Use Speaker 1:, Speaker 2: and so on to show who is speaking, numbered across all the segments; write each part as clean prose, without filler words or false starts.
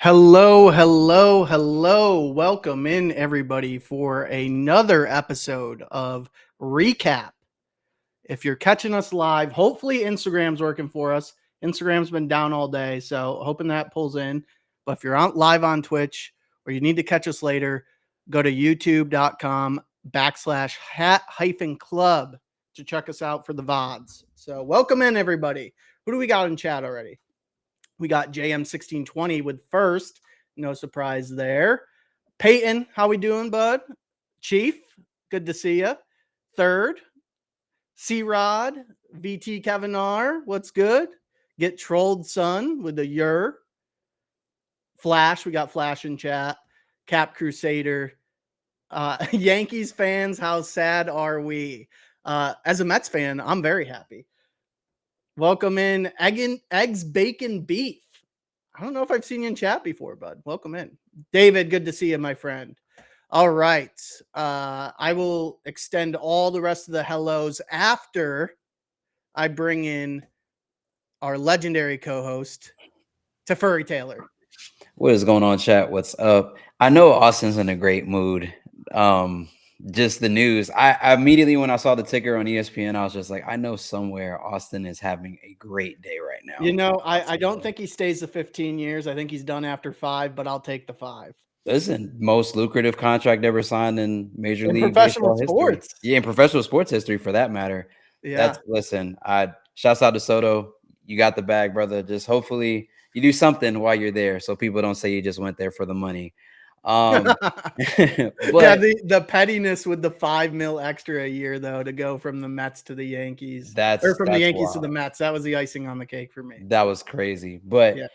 Speaker 1: Hello, hello, hello. Welcome in, everybody, for another episode of ReCap. If you're catching us live, hopefully Instagram's working for us. Instagram's been down all day, so hoping that pulls in. But if you're live on Twitch or you need to catch us later, go to youtube.com/hat-club to check us out for the VODs. So welcome in, everybody. Who do we got in chat already? We got JM1620 with first. No surprise there. Peyton, how we doing, bud? Chief, good to see you. Third, C-Rod, VT Kevin R, what's good? Get trolled, son, with the yer. Flash, we got Flash in chat. Cap Crusader. Yankees fans, how sad are we? As a Mets fan, I'm very happy. Welcome in, Eggs, Bacon, Beef. I don't know if I've seen you in chat before, bud. Welcome in. David, good to see you, my friend. All right. I will extend all the rest of the hellos after I bring in our legendary co-host, Tefuri Taylor.
Speaker 2: What is going on, chat? What's up? I know Austin's in a great mood. Just the news. I immediately, when I saw the ticker on ESPN, I was just like, I know somewhere Austin is having a great day right now.
Speaker 1: You know, I don't think he stays the 15 years. I think he's done after 5, but I'll take the 5.
Speaker 2: Listen, most lucrative contract ever signed in Major League
Speaker 1: professional
Speaker 2: Baseball
Speaker 1: sports
Speaker 2: history. Yeah, in professional sports history, for that matter.
Speaker 1: Yeah.
Speaker 2: Listen. Shouts out to Soto. You got the bag, brother. Just hopefully you do something while you're there, so people don't say you just went there for the money.
Speaker 1: But
Speaker 2: yeah,
Speaker 1: the pettiness with the $5 million extra a year, though, to go from the Mets to the Yankees, or from the Yankees to the Mets, that was the icing on the cake for me.
Speaker 2: That was crazy. But
Speaker 1: yeah,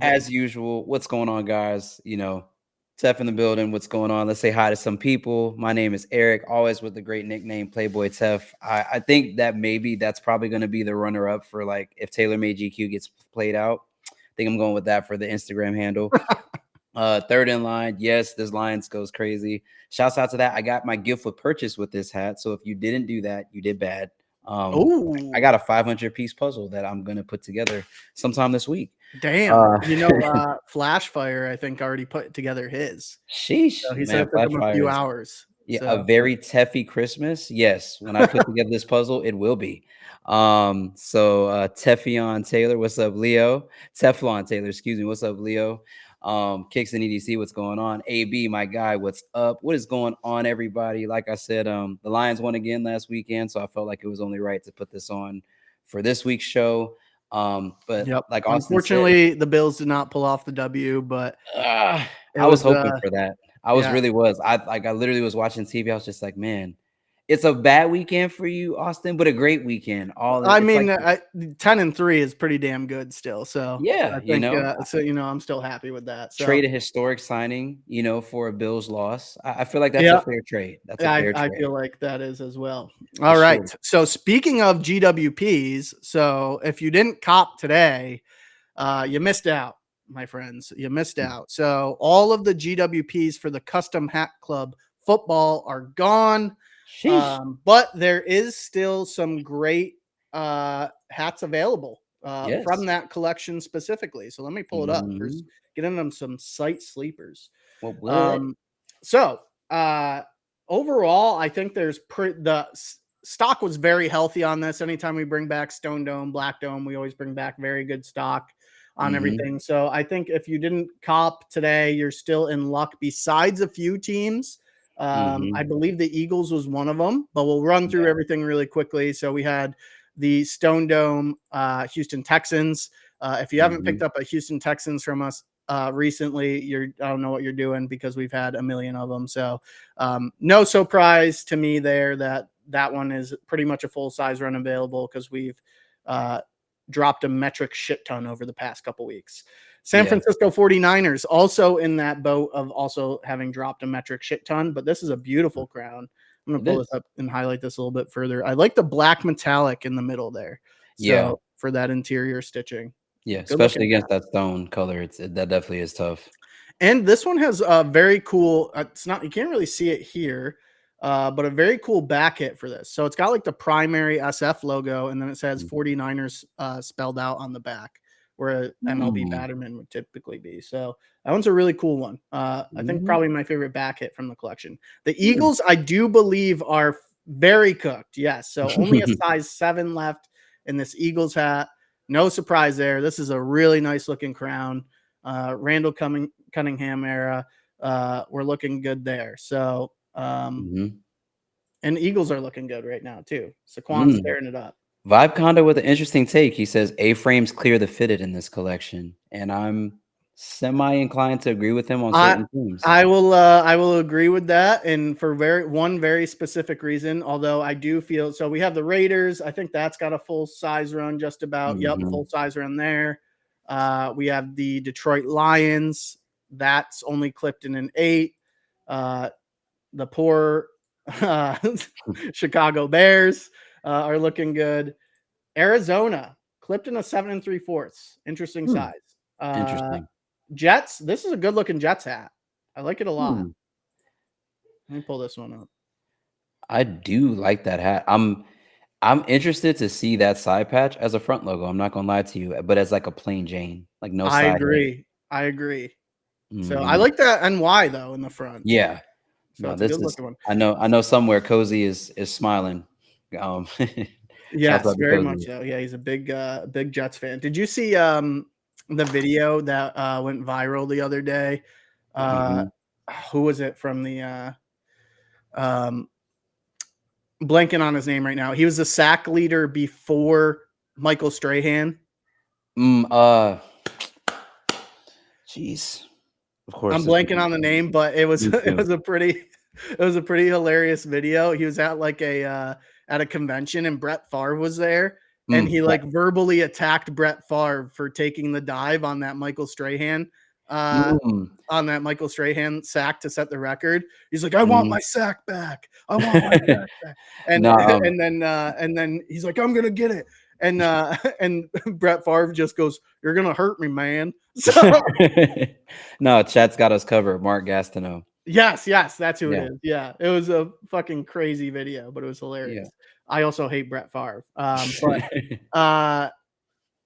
Speaker 2: as usual, what's going on, guys? Tef in the building. What's going on? Let's say hi to some people. My name is Eric, always with the great nickname Playboy Tef. I think that maybe that's probably going to be the runner-up for, like, if Taylor Made GQ gets played out. I think I'm going with that for the Instagram handle. Third in line, yes, this Lions goes crazy. Shouts out to that. I got my gift with purchase with this hat. So if you didn't do that, you did bad. I got a 500-piece puzzle that I'm gonna put together sometime this week.
Speaker 1: Damn, Flash Fire, I think, already put together his.
Speaker 2: Sheesh,
Speaker 1: so he said it took him a few hours.
Speaker 2: Yeah, so. A very Teffy Christmas. Yes, when I put together this puzzle, it will be. Teffion Taylor, what's up, Leo? Teflon Taylor, excuse me, what's up, Leo? Kicks and EDC, what's going on? AB, my guy, what's up? What is going on, everybody? Like I said, the Lions won again last weekend, so I felt like it was only right to put this on for this week's show. But like Austin
Speaker 1: unfortunately,
Speaker 2: said,
Speaker 1: the Bills did not pull off the W, but
Speaker 2: I was hoping for that. I literally was watching TV. I was just like, man, it's a bad weekend for you, Austin, but a great weekend.
Speaker 1: 10-3 is pretty damn good still. So
Speaker 2: yeah,
Speaker 1: I think, I'm still happy with that. So.
Speaker 2: Trade a historic signing, for a Bills loss. I feel like that's a fair trade. That's a fair trade.
Speaker 1: I feel like that is as well. All right. Sure. So speaking of GWPs, so if you didn't cop today, you missed out, my friends. You missed out. So all of the GWPs for the Custom Hat Club football are gone. But there is still some great hats available from that collection specifically. So let me pull it up. There's getting them some site sleepers. Overall, I think there's the stock was very healthy on this. Anytime we bring back Stone Dome, Black Dome, we always bring back very good stock on everything. So I think if you didn't cop today, you're still in luck. Besides a few teams, I believe the Eagles was one of them, but we'll run through everything really quickly. So we had the Stone Dome, Houston Texans. If you haven't picked up a Houston Texans from us recently, I don't know what you're doing, because we've had a million of them. So no surprise to me there that one is pretty much a full size run available, because we've dropped a metric shit ton over the past couple weeks. San Francisco 49ers also in that boat of also having dropped a metric shit ton, but this is a beautiful crown. I'm going to pull this up and highlight this a little bit further. I like the black metallic in the middle there. So for that interior stitching.
Speaker 2: Yeah, especially against that stone color. That definitely is tough.
Speaker 1: And this one has a very cool, you can't really see it here, but a very cool back hit for this. So it's got like the primary SF logo, and then it says 49ers spelled out on the back. where a MLB Batterman would typically be. So that one's a really cool one. I think probably my favorite back hit from the collection. The Eagles, I do believe, are very cooked. Yes. So only a size 7 left in this Eagles hat. No surprise there. This is a really nice looking crown. Randall Cunningham era. We're looking good there. So, and Eagles are looking good right now too. Saquon's tearing it up.
Speaker 2: Vibe Condo with an interesting take. He says A-frames clear the fitted in this collection, and I'm semi-inclined to agree with him on certain things.
Speaker 1: I will agree with that, and for one very specific reason. Although I do feel so, we have the Raiders. I think that's got a full size run, just about. Yep, full size run there. We have the Detroit Lions. That's only clipped in an 8. The poor Chicago Bears are looking good. Arizona clipped in a 7 3/4. Interesting size.
Speaker 2: Interesting.
Speaker 1: Jets. This is a good looking Jets hat. I like it a lot. Let me pull this one up.
Speaker 2: I do like that hat. I'm interested to see that side patch as a front logo. I'm not gonna lie to you, but as like a plain Jane, like no side.
Speaker 1: I agree. So I like that NY though in the front.
Speaker 2: Yeah.
Speaker 1: So it's a good looking one.
Speaker 2: I know somewhere Cozy is smiling.
Speaker 1: Yes, very much so. Yeah, he's a big Jets fan. Did you see the video that went viral the other day? Who was it from the blanking on his name right now? He was the sack leader before Michael Strahan.
Speaker 2: Jeez. Of course.
Speaker 1: I'm blanking on the name, but it was a pretty hilarious video. He was at like at a convention and Brett Favre was there, and he like verbally attacked Brett Favre for taking the dive on that Michael Strahan sack to set the record. He's like, I want my sack back. I want my sack back. And and then he's like, I'm gonna get it. And Brett Favre just goes, "You're gonna hurt me, man." So
Speaker 2: no, chat's got us covered. Mark Gastineau.
Speaker 1: Yes, that's who it is. Yeah, it was a fucking crazy video, but it was hilarious. I also hate Brett Favre.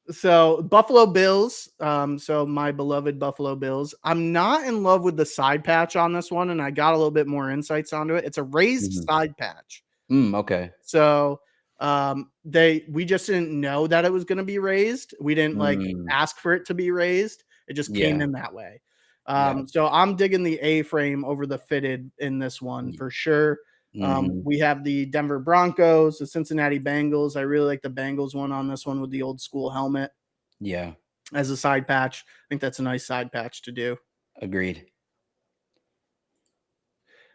Speaker 1: So Buffalo Bills. So my beloved Buffalo Bills. I'm not in love with the side patch on this one, and I got a little bit more insights onto it. It's a raised side patch.
Speaker 2: Okay.
Speaker 1: So we just didn't know that it was going to be raised. We didn't like ask for it to be raised. It just came in that way. So I'm digging the A-frame over the fitted in this one for sure. We have the Denver Broncos, the Cincinnati Bengals. I really like the Bengals one on this one with the old school helmet.
Speaker 2: Yeah.
Speaker 1: As a side patch. I think that's a nice side patch to do.
Speaker 2: Agreed.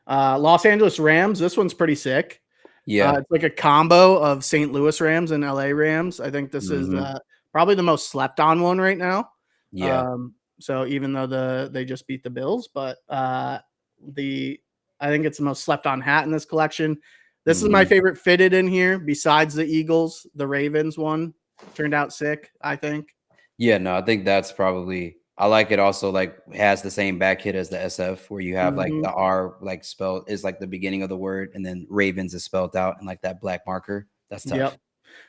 Speaker 1: Los Angeles Rams. This one's pretty sick.
Speaker 2: Yeah.
Speaker 1: It's like a combo of St. Louis Rams and LA Rams. I think this is probably the most slept on one right now.
Speaker 2: Yeah.
Speaker 1: So even though they just beat the Bills, but I think it's the most slept on hat in this collection. This is my favorite fitted in here, besides the Eagles. The Ravens one turned out sick, I think.
Speaker 2: Yeah, no, I think that's probably, I like it also, like has the same back hit as the SF, where you have like the R like spelled is like the beginning of the word, and then Ravens is spelled out in like that black marker. That's tough.
Speaker 1: Yep.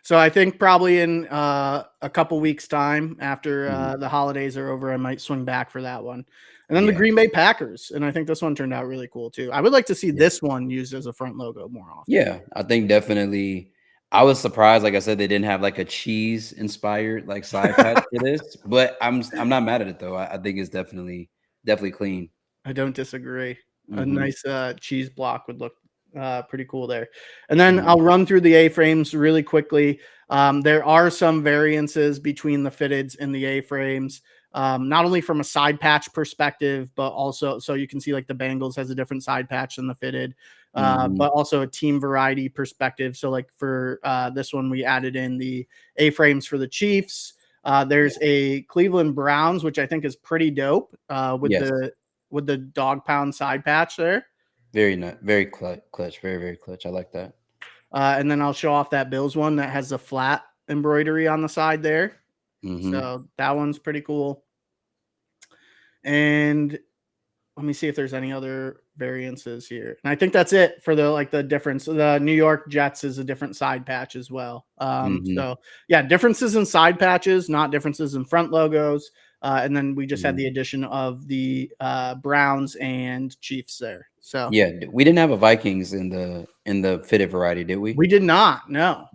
Speaker 1: So I think probably in a couple weeks time after the holidays are over, I might swing back for that one. And then the Green Bay Packers. And I think this one turned out really cool too. I would like to see this one used as a front logo more often.
Speaker 2: Yeah, I think definitely. I was surprised, like I said, they didn't have like a cheese inspired like side patch for this, but I'm not mad at it though. I think it's definitely clean.
Speaker 1: I don't disagree. A nice cheese block would look pretty cool there. And then I'll run through the A-frames really quickly. There are some variances between the fitteds and the A-frames, not only from a side patch perspective, but also so you can see like the Bengals has a different side patch than the fitted, but also a team variety perspective. So like for this one, we added in the A-frames for the Chiefs. There's a Cleveland Browns, which I think is pretty dope with the dog pound side patch there.
Speaker 2: Very nice, very clutch, very clutch. I like that.
Speaker 1: And then I'll show off that Bills one that has the flat embroidery on the side there. So that one's pretty cool. And let me see if there's any other variances here. And I think that's it for the difference. The New York Jets is a different side patch as well. So yeah, differences in side patches, not differences in front logos. And then we just had the addition of the Browns and Chiefs there. So
Speaker 2: Yeah, we didn't have a Vikings in the fitted variety, did we?
Speaker 1: we did not. No,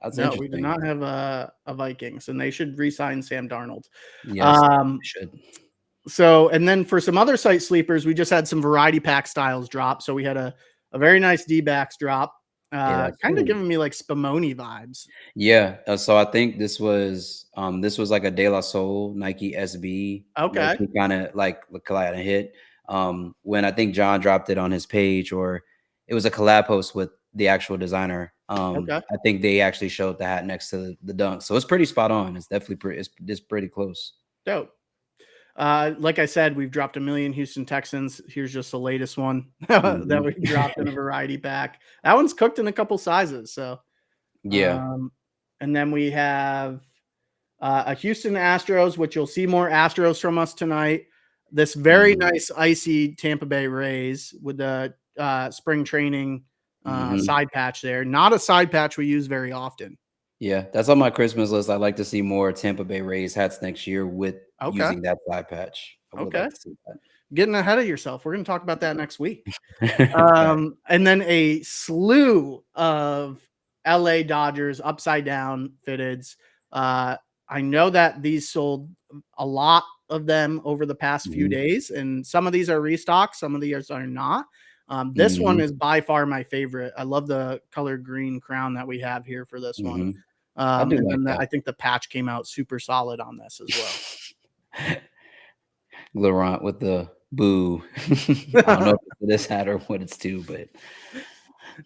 Speaker 2: That's
Speaker 1: no, we did
Speaker 2: interesting.
Speaker 1: not have a Vikings, and they should re-sign Sam Darnold.
Speaker 2: Yes,
Speaker 1: Um,
Speaker 2: should.
Speaker 1: So, and then for some other site sleepers, we just had some variety pack styles drop. So we had a very nice D-backs drop,
Speaker 2: Yeah,
Speaker 1: kind of giving me like Spumoni vibes.
Speaker 2: yeah. So I think this was like a De La Soul Nike SB,
Speaker 1: Okay.
Speaker 2: kind of like a collab hit. When I think John dropped it on his page, or it was a collab post with the actual designer.
Speaker 1: Okay.
Speaker 2: I think they actually showed the hat next to the dunk, so it's pretty spot on. It's definitely it's pretty close.
Speaker 1: Dope. Like I said, we've dropped 1,000,000 Houston Texans. Here's just the latest one that we dropped in a variety pack. That one's cooked in a couple sizes. So,
Speaker 2: Yeah.
Speaker 1: and then we have a Houston Astros, which you'll see more Astros from us tonight. This very nice icy Tampa Bay Rays with the spring training side patch there. Not a side patch we use very often.
Speaker 2: Yeah, that's on my Christmas list. I'd like to see more Tampa Bay Rays hats next year with using that side patch. I would like to see that.
Speaker 1: Getting ahead of yourself. We're going to talk about that next week.
Speaker 2: Fact.
Speaker 1: And then a slew of LA Dodgers upside down fitteds. I know that these sold a lot of them over the past few days, and some of these are restocks, some of these are not. This one is by far my favorite. I love the color green crown that we have here for this one.
Speaker 2: I do
Speaker 1: And
Speaker 2: like
Speaker 1: then
Speaker 2: that.
Speaker 1: I think the patch came out super solid on this as well.
Speaker 2: Laurent with the boo. I don't know if it's to this hat or what it's to, but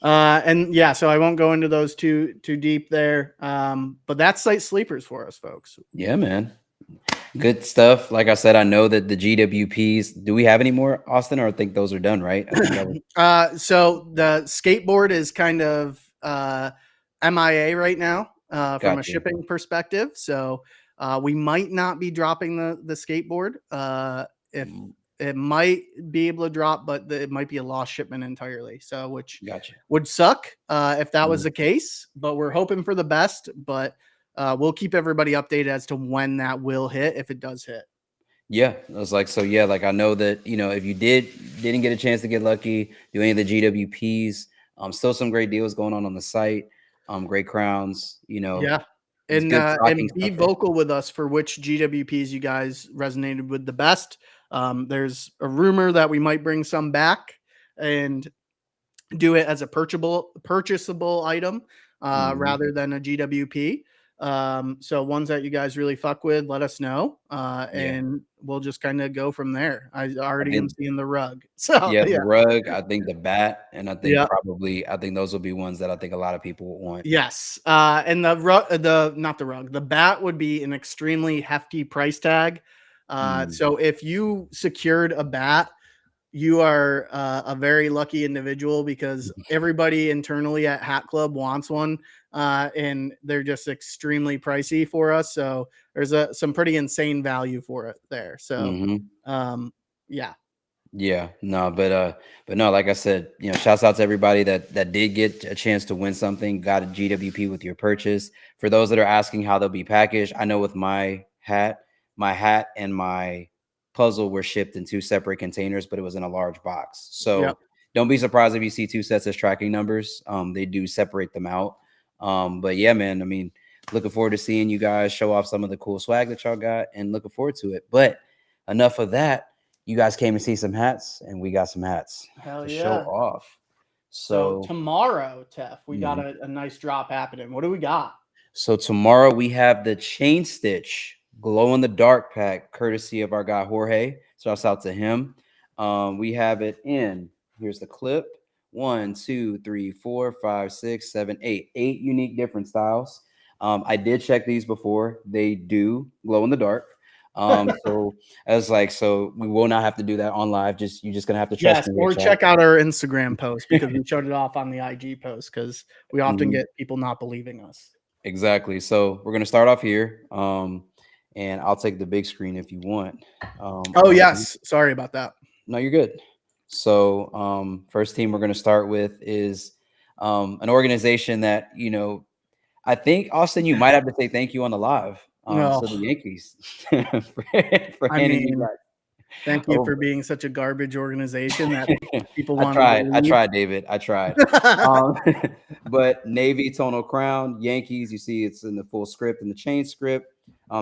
Speaker 1: and yeah, so I won't go into those too deep there. But that's site sleepers for us, folks.
Speaker 2: yeah, man. Good stuff. Like I said, I know that the GWPs. Do we have any more, Austin? Or I think those are done, right? I think that was...
Speaker 1: So the skateboard is kind of MIA right now from a shipping perspective. So we might not be dropping the skateboard. If it might be able to drop, but it might be a lost shipment entirely. So which would suck if that was the case. But we're hoping for the best. But we'll keep everybody updated as to when that will hit, if it does hit.
Speaker 2: Yeah, I was like, so yeah, like I know that, you know, if you didn't get a chance to get lucky, do any of the GWPs, still some great deals going on the site, great crowns, you know.
Speaker 1: Yeah. And be vocal with us for which GWPs you guys resonated with the best. There's a rumor that we might bring some back and do it as a purchasable item rather than a GWP. So ones that you guys really fuck with, let us know. And we'll just kind of go from there. I already am seeing the rug. So
Speaker 2: yeah, the rug, I think the bat, and I think
Speaker 1: I
Speaker 2: think those will be ones that I think a lot of people will want.
Speaker 1: Yes. And the bat would be an extremely hefty price tag. So if you secured a bat, you are a very lucky individual because everybody internally at Hat Club wants one, and they're just extremely pricey for us. So there's some pretty insane value for it there. So, yeah.
Speaker 2: Yeah, no, but no, like I said, you know, shouts out to everybody that did get a chance to win something, got a GWP with your purchase. For those that are asking how they'll be packaged, I know with my hat and my puzzle were shipped in 2 separate containers, but it was in a large box. So don't be surprised if you see 2 sets as tracking numbers. They do separate them out. But yeah, man, I mean, looking forward to seeing you guys show off some of the cool swag that y'all got and looking forward to it. But enough of that. You guys came to see some hats, and we got some hats to show off.
Speaker 1: So tomorrow, Tef, we got a nice drop happening. What do we got?
Speaker 2: So tomorrow we have the Chain Stitch Glow in the Dark pack, courtesy of our guy Jorge. Shouts out to him. We have it in. Here's the clip. 1, 2, 3, 4, 5, 6, 7, 8. 8 unique different styles. I did check these before. They do glow in the dark. So I was like, so we will not have to do that on live. You're just gonna have to trust me.
Speaker 1: Or check out our Instagram post because we showed it off on the IG post because we often get people not believing us.
Speaker 2: Exactly. So we're gonna start off here. And I'll take the big screen if you want.
Speaker 1: Oh yes, sorry about that.
Speaker 2: No, you're good. So, first team we're going to start with is an organization that, I think, Austin, you might have to say thank you on the live.
Speaker 1: No,
Speaker 2: So the Yankees for
Speaker 1: I
Speaker 2: handing you
Speaker 1: mean,
Speaker 2: guys
Speaker 1: thank you
Speaker 2: over.
Speaker 1: for being such a garbage organization that people
Speaker 2: I
Speaker 1: wanted to
Speaker 2: tried. I
Speaker 1: leave.
Speaker 2: tried, David. I tried. Um, but Navy tonal crown, Yankees. You see, it's in the full script, in the chain script,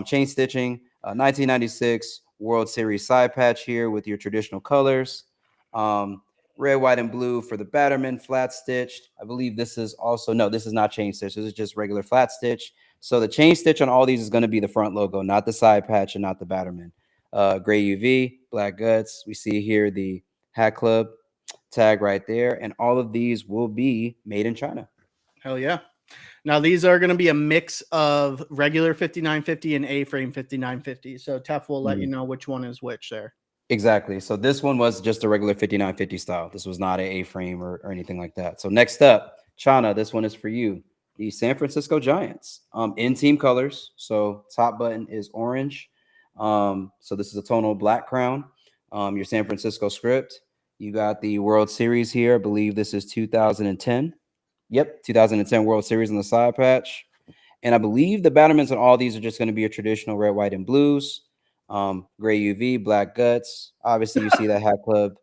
Speaker 2: chain stitching. 1996 World Series side patch here with your traditional colors. Um, red, white, and blue for the Batterman, flat stitched. I believe this is also no. This is not chain stitch. This is just regular flat stitch. So the chain stitch on all these is going to be the front logo, not the side patch and not the Batterman. Gray UV, black guts. We see here the Hat Club tag right there. And all of these will be made in China.
Speaker 1: Hell yeah. Now these are going to be a mix of regular 5950 and A-frame 5950. So Tef will let you know which one is which there.
Speaker 2: Exactly. So this one was just a regular 5950 style. This was not an A-frame or anything like that. So next up, China, this one is for you. The San Francisco Giants in team colors. So top button is orange. So this is a tonal black crown. Your San Francisco script. You got the World Series here. I believe this is 2010. Yep, 2010 World Series on the side patch. And I believe the Battermans on all these are just going to be a traditional red, white, and blues. Gray UV, black guts. Obviously, you see that Hat Club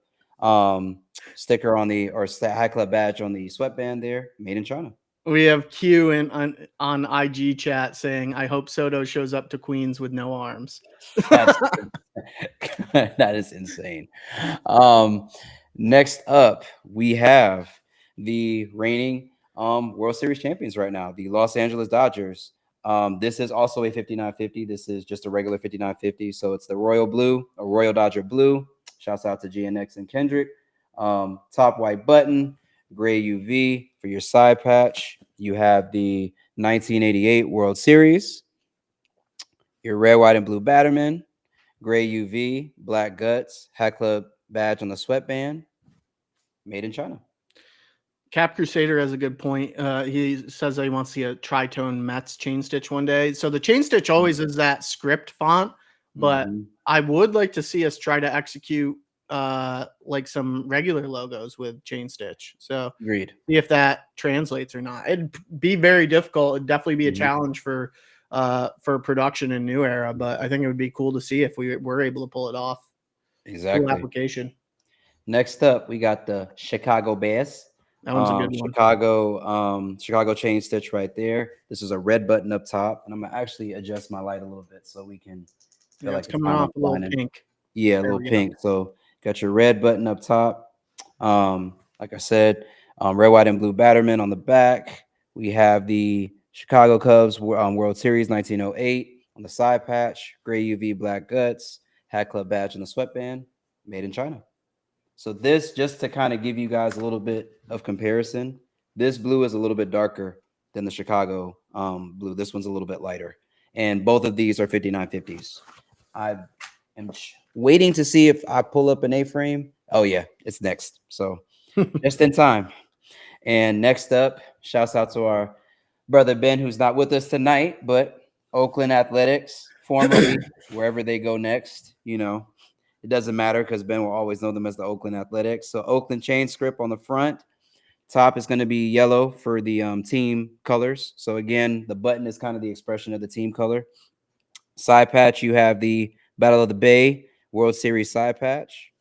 Speaker 2: sticker on the or Hat Club badge on the sweatband there, made in China.
Speaker 1: We have Q on IG chat saying, "I hope Soto shows up to Queens with no arms."
Speaker 2: That's that is insane. Next up, we have the reigning World Series champions right now, the Los Angeles Dodgers. This is also a 5950. This is just a regular 5950. So it's the Royal Blue, a Royal Dodger Blue. Shouts out to GNX and Kendrick. Top white button, gray UV for your side patch. You have the 1988 World Series, your red, white, and blue Batterman, gray UV, black guts, Hat Club badge on the sweatband, made in China.
Speaker 1: Cap Crusader has a good point. He says that he wants to see a tritone Mets chain stitch one day. So the chain stitch always is that script font, but I would like to see us try to execute like some regular logos with chain stitch. So
Speaker 2: Agreed.
Speaker 1: see if that translates or not. It'd be very difficult. It'd definitely be a challenge for production in New Era, but I think it would be cool to see if we were able to pull it off.
Speaker 2: Exactly.
Speaker 1: Cool application.
Speaker 2: Next up, we got the Chicago Bears.
Speaker 1: That one's a good one.
Speaker 2: Chicago chain stitch right there. This is a red button up top, and I'm gonna actually adjust my light a little bit so we can feel like
Speaker 1: it's coming off a little pink.
Speaker 2: Yeah, a little pink. So got your red button up top. Like I said, red, white, and blue Batterman on the back. We have the Chicago Cubs World Series 1908 on the side patch. Gray UV black guts. Hat Club badge on the sweatband. Made in China. So this, just to kind of give you guys a little bit of comparison, this blue is a little bit darker than the Chicago blue. This one's a little bit lighter. And both of these are 5950s. I am waiting to see if I pull up an A-frame. Oh, yeah, it's next. So just in time. And next up, shouts out to our brother Ben, who's not with us tonight, but Oakland Athletics, formerly wherever they go next, it doesn't matter because Ben will always know them as the Oakland Athletics. So Oakland chain script on the front. Top is going to be yellow for the team colors. So again, the button is kind of the expression of the team color. Side patch, you have the Battle of the Bay World Series side patch.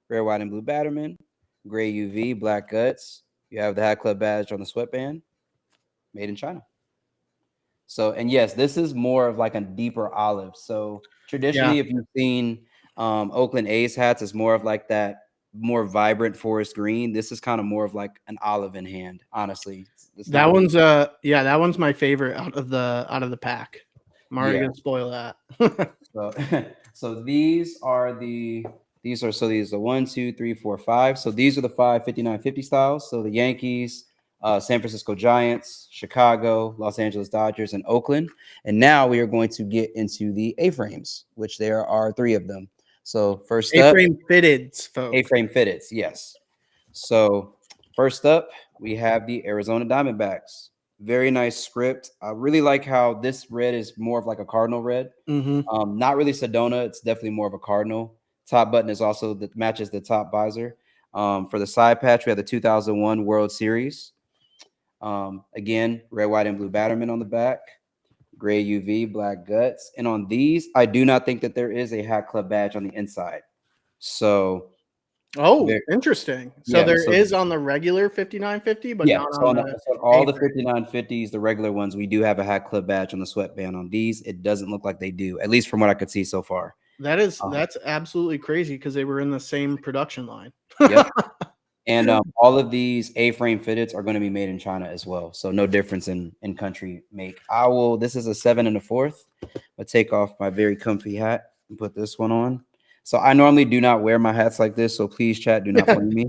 Speaker 2: Red, white, and blue Batterman. Gray UV, black guts. You have the Hat Club badge on the sweatband. Made in China. So, and yes, this is more of like a deeper olive. So traditionally, if you've seen Oakland A's hats, it's more of like that more vibrant forest green. This is kind of more of like an olive in hand, honestly.
Speaker 1: That one's that one's my favorite out of the pack. I'm already gonna spoil that.
Speaker 2: so these are the 1, 2, 3, 4, 5. So these are the 5 5950 styles. So the Yankees, San Francisco Giants, Chicago, Los Angeles Dodgers, and Oakland. And now we are going to get into the A-frames, which there are 3 of them. So first up,
Speaker 1: A-frame fitteds, folks.
Speaker 2: A-frame fitteds, yes. So first up, we have the Arizona Diamondbacks. Very nice script. I really like how this red is more of like a cardinal red. Not really Sedona. It's definitely more of a cardinal. Top button is also that matches the top visor. For the side patch, we have the 2001 World Series. Again, red, white, and blue Batterman on the back. Gray UV, black guts. And on these, I do not think that there is a Hat Club badge on the inside. So,
Speaker 1: Interesting. So
Speaker 2: yeah.
Speaker 1: there
Speaker 2: So,
Speaker 1: is on the regular 5950, but
Speaker 2: yeah.
Speaker 1: not
Speaker 2: So
Speaker 1: on
Speaker 2: on,
Speaker 1: the
Speaker 2: so on all the
Speaker 1: A-frame.
Speaker 2: 5950s, the regular ones, we do have a Hat Club badge on the sweatband. On these, it doesn't look like they do, at least from what I could see so far.
Speaker 1: That's absolutely crazy because they were in the same production line.
Speaker 2: Yep. And all of these A-frame fitteds are going to be made in China as well. So no difference in country make. This is a 7 1/4. I'll take off my very comfy hat and put this one on. So I normally do not wear my hats like this. So please, chat, do not flame me.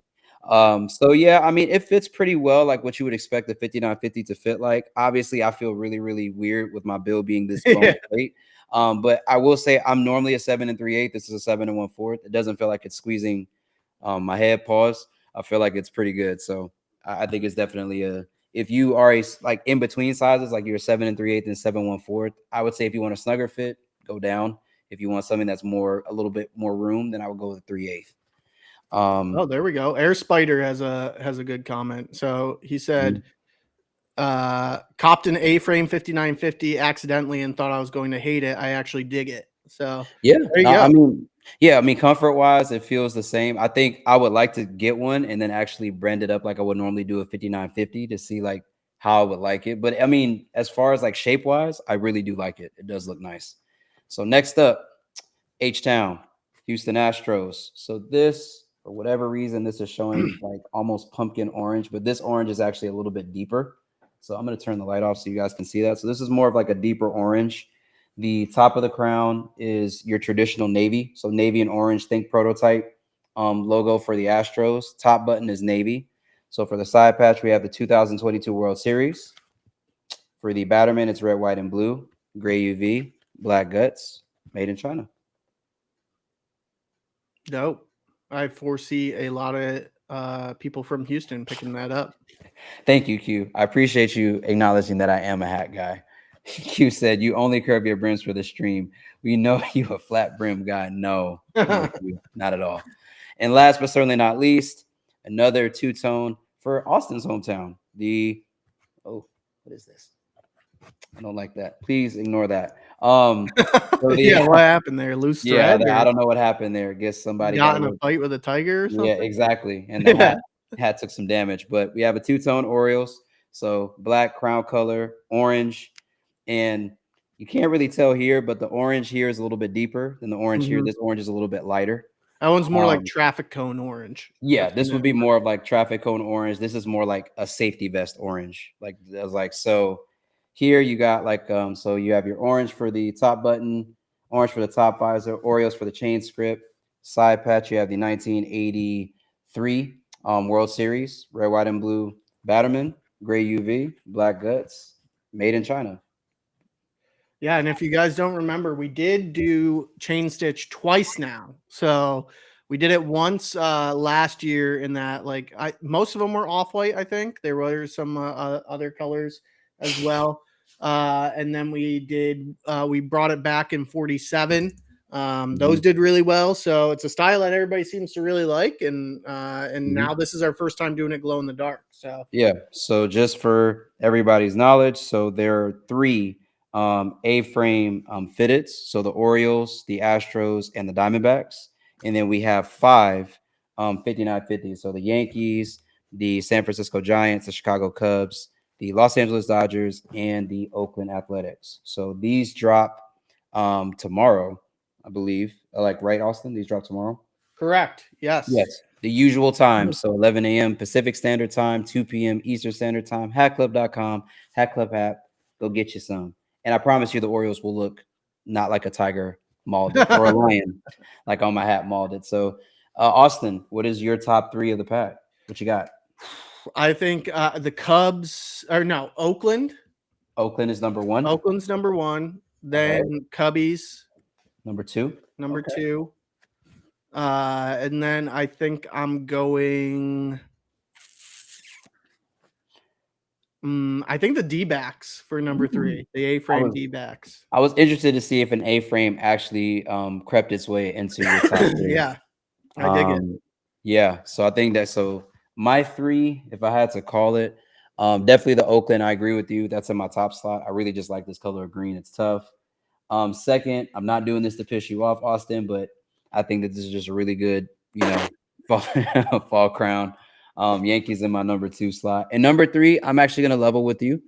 Speaker 2: So yeah, I mean, it fits pretty well, like what you would expect the 5950 to fit like. Obviously, I feel really, really weird with my build being this bone straight. But I will say I'm normally a 7 3/8. This is a 7 1/4. It doesn't feel like it's squeezing my head. Pause. I feel like it's pretty good. So I think it's definitely if you are like in between sizes, like you're 7 3/8 and 7 1/4, I would say if you want a snugger fit, go down. If you want something that's a little bit more room, then I would go with 3/8.
Speaker 1: Oh, there we go. Air Spider has a good comment. So he said, copped an A-frame 5950 accidentally and thought I was going to hate it. I actually dig it. So
Speaker 2: yeah,
Speaker 1: there you go.
Speaker 2: I mean, comfort wise, it feels the same. I think I would like to get one and then actually brand it up like I would normally do a 5950 to see like how I would like it. But I mean, as far as like shape wise, I really do like it. It does look nice. So next up, H-Town, Houston Astros. So this, for whatever reason, this is showing like almost pumpkin orange, but this orange is actually a little bit deeper. So I'm going to turn the light off so you guys can see that. So this is more of like a deeper orange. The top of the crown is your traditional navy. So navy and orange, think prototype logo for the Astros. Top button is navy. So for the side patch, we have the 2022 World Series. For the Batterman, it's red, white, and blue. Gray UV, black guts, made in China.
Speaker 1: Dope. I foresee a lot of people from Houston picking that up.
Speaker 2: Thank you, Q. I appreciate you acknowledging that I am a hat guy. Q said, you only curve your brims for the stream. We know you a flat brim guy. No, Q, not at all. And last but certainly not least, another two-tone for Austin's hometown. What is this? I don't like that. Please ignore that. So
Speaker 1: What happened there? Loose thread?
Speaker 2: I don't know what happened there. I guess somebody
Speaker 1: got in a fight with a tiger or something?
Speaker 2: Yeah, exactly. And the hat took some damage. But we have a two-tone Orioles. So black crown color, orange, and you can't really tell here, but the orange here is a little bit deeper than the orange here. This orange is a little bit lighter.
Speaker 1: That one's more like traffic cone orange.
Speaker 2: Yeah, this would be more of like traffic cone orange. This is more like a safety vest orange. So here you got like so you have your orange for the top button, orange for the top visor, Orioles for the chain script. Side patch, you have the 1983 World Series, red, white, and blue Batterman, gray UV, black guts, made in China.
Speaker 1: Yeah, and if you guys don't remember, we did do chain stitch twice now. So we did it once last year in that most of them were off-white, I think. There were some other colors as well. And then we brought it back in 47. Those did really well. So it's a style that everybody seems to really like. And now this is our first time doing it glow in the dark. So
Speaker 2: yeah. So just for everybody's knowledge, so there are 3 A-frame fitteds. So the Orioles, the Astros, and the Diamondbacks. And then we have 5 5950s. So the Yankees, the San Francisco Giants, the Chicago Cubs, the Los Angeles Dodgers, and the Oakland Athletics. So these drop tomorrow, I believe. Right, Austin? These drop tomorrow?
Speaker 1: correct. Yes.
Speaker 2: Yes. The usual time. So 11 a.m. Pacific Standard Time, 2 p.m. Eastern Standard Time. Hatclub.com, Hat Club app. Go get you some. And I promise you the Orioles will look not like a tiger molded or a lion like on my hat molded. So Austin, what is your top 3 of the pack? What you got?
Speaker 1: I think the Cubs Oakland.
Speaker 2: Oakland is number 1.
Speaker 1: Oakland's number 1. Then Cubbies
Speaker 2: number 2.
Speaker 1: Number 2. And then I think I'm going I think the D-backs for number 3, the
Speaker 2: I
Speaker 1: A-frame
Speaker 2: was
Speaker 1: D-backs.
Speaker 2: I was interested to see if an A-frame actually crept its way into your top three.
Speaker 1: Yeah, I dig it.
Speaker 2: Um, yeah, so I think that my three, if I had to call it, definitely the Oakland. I agree with you. That's in my top slot. I really just like this color of green. It's tough. Second, I'm not doing this to piss you off, Austin, but I think that this is just a really good, fall, fall crown. Yankees in my number 2 slot. And number 3, I'm actually gonna level with you,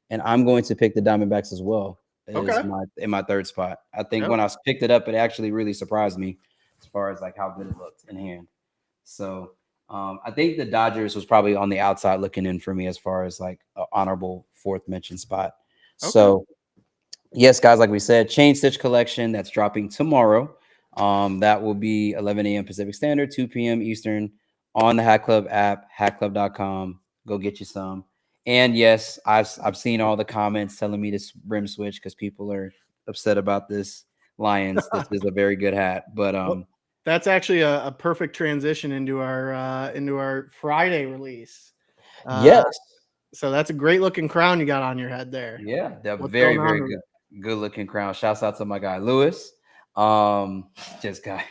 Speaker 2: and I'm going to pick the Diamondbacks as well as
Speaker 1: Okay.
Speaker 2: my 3rd spot. I think
Speaker 1: Yep.
Speaker 2: when I picked it up, it actually really surprised me as far as like how good it looked in hand. So I think the Dodgers was probably on the outside looking in for me as far as like an honorable 4th mention spot.
Speaker 1: Okay.
Speaker 2: So yes, guys, like we said, Chain Stitch Collection that's dropping tomorrow. That will be 11 a.m. Pacific Standard, 2 p.m. Eastern on the Hat Club app, hatclub.com. Go get you some. And yes, I've seen all the comments telling me to brim switch because people are upset about this Lions. This is a very good hat, but
Speaker 1: Well, that's actually a perfect transition into our Friday release. Uh,
Speaker 2: yes,
Speaker 1: so that's a great looking crown you got on your head there.
Speaker 2: yeah, they're
Speaker 1: What's
Speaker 2: very,
Speaker 1: going on
Speaker 2: very
Speaker 1: with
Speaker 2: good,
Speaker 1: it?
Speaker 2: good looking crown. Shouts out to my guy Lewis. Um, just got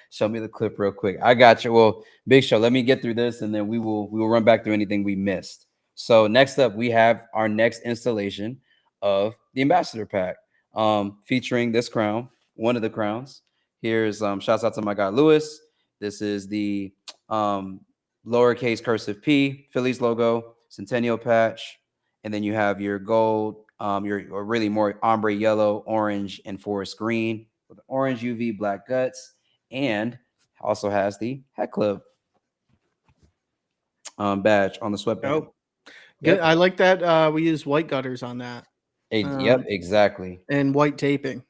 Speaker 2: show me the clip real quick. I got you. Well, Big Show, let me get through this and then we will run back through anything we missed. So next up, we have our next installation of the Ambassador Pack, featuring this crown, one of the crowns. Here's shouts out to my guy Lewis. This is the lowercase cursive P Phillies logo, Centennial patch, and then you have your gold, or really more ombre yellow, orange, and forest green with orange UV black guts, and also has the Hat Club badge on the sweatband.
Speaker 1: Oh, good.
Speaker 2: Yep.
Speaker 1: I like that. We use white gutters on that,
Speaker 2: Yep. Exactly.
Speaker 1: and white taping. Very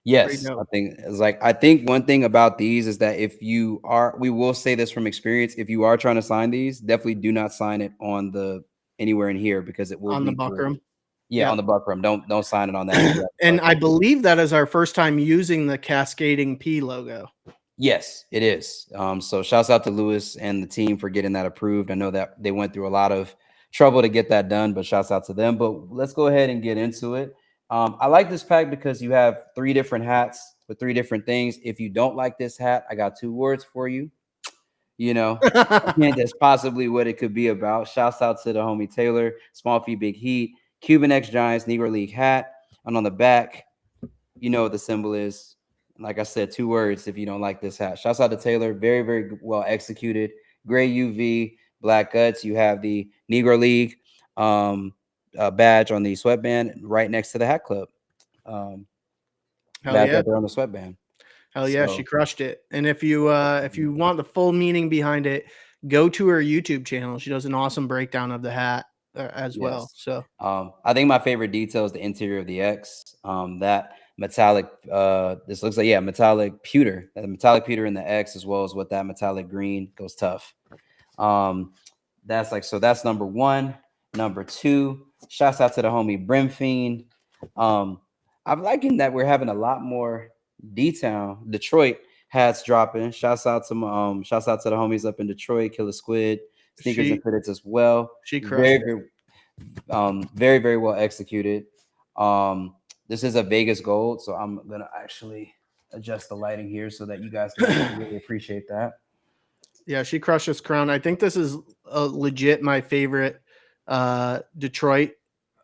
Speaker 2: Yes, I
Speaker 1: dope.
Speaker 2: think it's like I think one thing about these is that if you are, we will say this from experience, if you are trying to sign these, definitely do not sign it on the anywhere in here because it will
Speaker 1: On the
Speaker 2: bleed through.
Speaker 1: buckram.
Speaker 2: Yeah, on
Speaker 1: Yep.
Speaker 2: the buckram. Don't sign it on that because
Speaker 1: And I believe that is our first time using the cascading P logo.
Speaker 2: yes, it is. So shouts out to Lewis and the team for getting that approved. I know that they went through a lot of trouble to get that done, but shouts out to them. But let's go ahead and get into it. I like this pack because you have 3 different hats with 3 different things. If you don't like this hat, I got 2 words for you. You know, and that's possibly what it could be about. Shouts out to the homie Taylor, Small Feet Big Heat, Cuban X Giants, Negro League hat. And on the back, you know what the symbol is. Like I said, 2 words if you don't like this hat. Shouts out to Taylor. Very, very well executed. Gray UV, black guts. You have the Negro League badge on the sweatband right next to the Hat Club
Speaker 1: Hell
Speaker 2: badge
Speaker 1: yeah.
Speaker 2: right there on the sweatband.
Speaker 1: Hell yeah, she
Speaker 2: So,
Speaker 1: crushed it. And if you want the full meaning behind it, go to her YouTube channel. She does an awesome breakdown of the hat as well.
Speaker 2: yes.
Speaker 1: So
Speaker 2: I think my favorite detail is the interior of the X. That metallic, this looks like, yeah, metallic pewter. The metallic pewter in the X, as well as with that metallic green, goes tough. Um, that's like, so that's number 1. Number 2, shouts out to the homie Brimfiend. I'm liking that we're having a lot more detail. Detroit hats dropping. Shouts out to the homies up in Detroit, Killer Squid, Sneakers and
Speaker 1: she
Speaker 2: Fitteds as well.
Speaker 1: she crushed
Speaker 2: Very,
Speaker 1: it.
Speaker 2: very, very well executed. This is a Vegas gold, so I'm gonna actually adjust the lighting here so that you guys can actually really appreciate that.
Speaker 1: Yeah, she crushed this crown. I think this is legit my favorite Detroit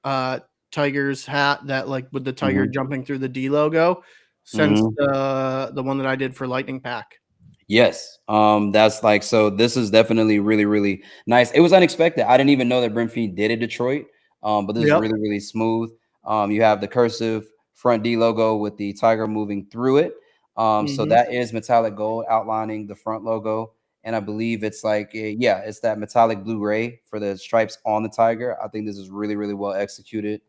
Speaker 1: uh Tigers hat, that like with the tiger
Speaker 2: Mhm,
Speaker 1: jumping through the D logo, since
Speaker 2: mhm.
Speaker 1: the one that I did for Lightning Pack.
Speaker 2: Yes. That's like, so this is definitely really, really nice. It was unexpected. I didn't even know that Brimfield did a Detroit. But this is
Speaker 1: Yep.
Speaker 2: really, really smooth. You have the cursive front D logo with the tiger moving through it. So
Speaker 1: Hmm.
Speaker 2: that is metallic gold outlining the front logo. And I believe it's like, yeah, it's that metallic blue gray for the stripes on the tiger. I think this is really, really well executed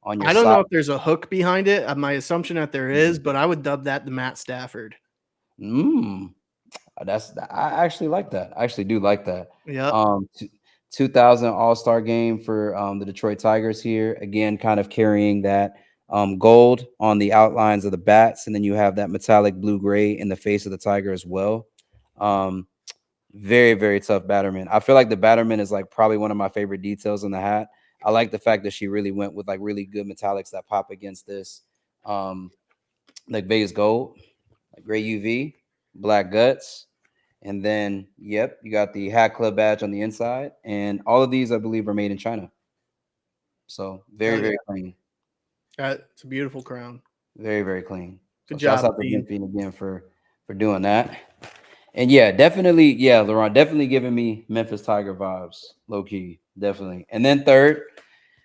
Speaker 2: on your
Speaker 1: I don't
Speaker 2: side.
Speaker 1: know if there's a hook behind it. My assumption that there is, but I would dub that the Matt Stafford.
Speaker 2: Mm. I actually like that. I actually do like that.
Speaker 1: Yep.
Speaker 2: 2000 All-Star game for the Detroit Tigers here. Again, kind of carrying that gold on the outlines of the bats, and then you have that metallic blue gray in the face of the tiger as well. Um, Very, very tough batterman. I feel like the batterman is like probably one of my favorite details in the hat. I like the fact that she really went with like really good metallics that pop against this, like Vegas gold, like gray UV, black guts, and then yep, you got the Hat Club badge on the inside, and all of these I believe are made in China. So very
Speaker 1: Hell
Speaker 2: very
Speaker 1: yeah.
Speaker 2: clean,
Speaker 1: It's a beautiful crown.
Speaker 2: very clean. So
Speaker 1: Good
Speaker 2: shouts
Speaker 1: job,
Speaker 2: out to
Speaker 1: Dean.
Speaker 2: Vinfine again for doing that. And yeah, definitely, yeah, Laurent, definitely giving me Memphis Tiger vibes, low key, definitely. And then third,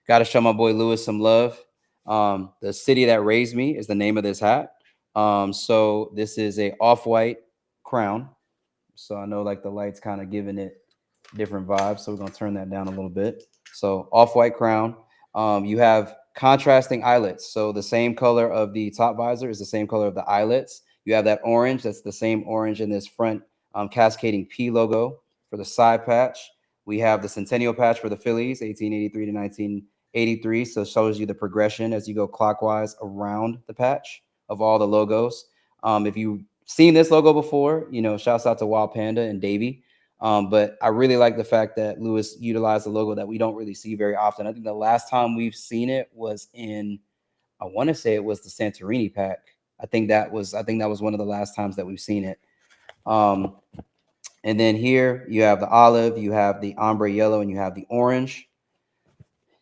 Speaker 2: got to show my boy Lewis some love. The city that raised me is the name of this hat. So this is a off-white crown. So I know like the light's kind of giving it different vibes. So we're gonna turn that down a little bit. So off-white crown. You have contrasting eyelets. So the same color of the top visor is the same color of the eyelets. You have that orange. That's the same orange in this front cascading P logo for the side patch. We have the Centennial patch for the Phillies, 1883 to 1983. So it shows you the progression as you go clockwise around the patch of all the logos. If you've seen this logo before, you know, shouts out to Wild Panda and Davey. But I really like the fact that Lewis utilized a logo that we don't really see very often. I think the last time we've seen it was in, I want to say it was the Santorini pack. I think that was one of the last times that we've seen it. And then here you have the olive, you have the ombre yellow, and you have the orange.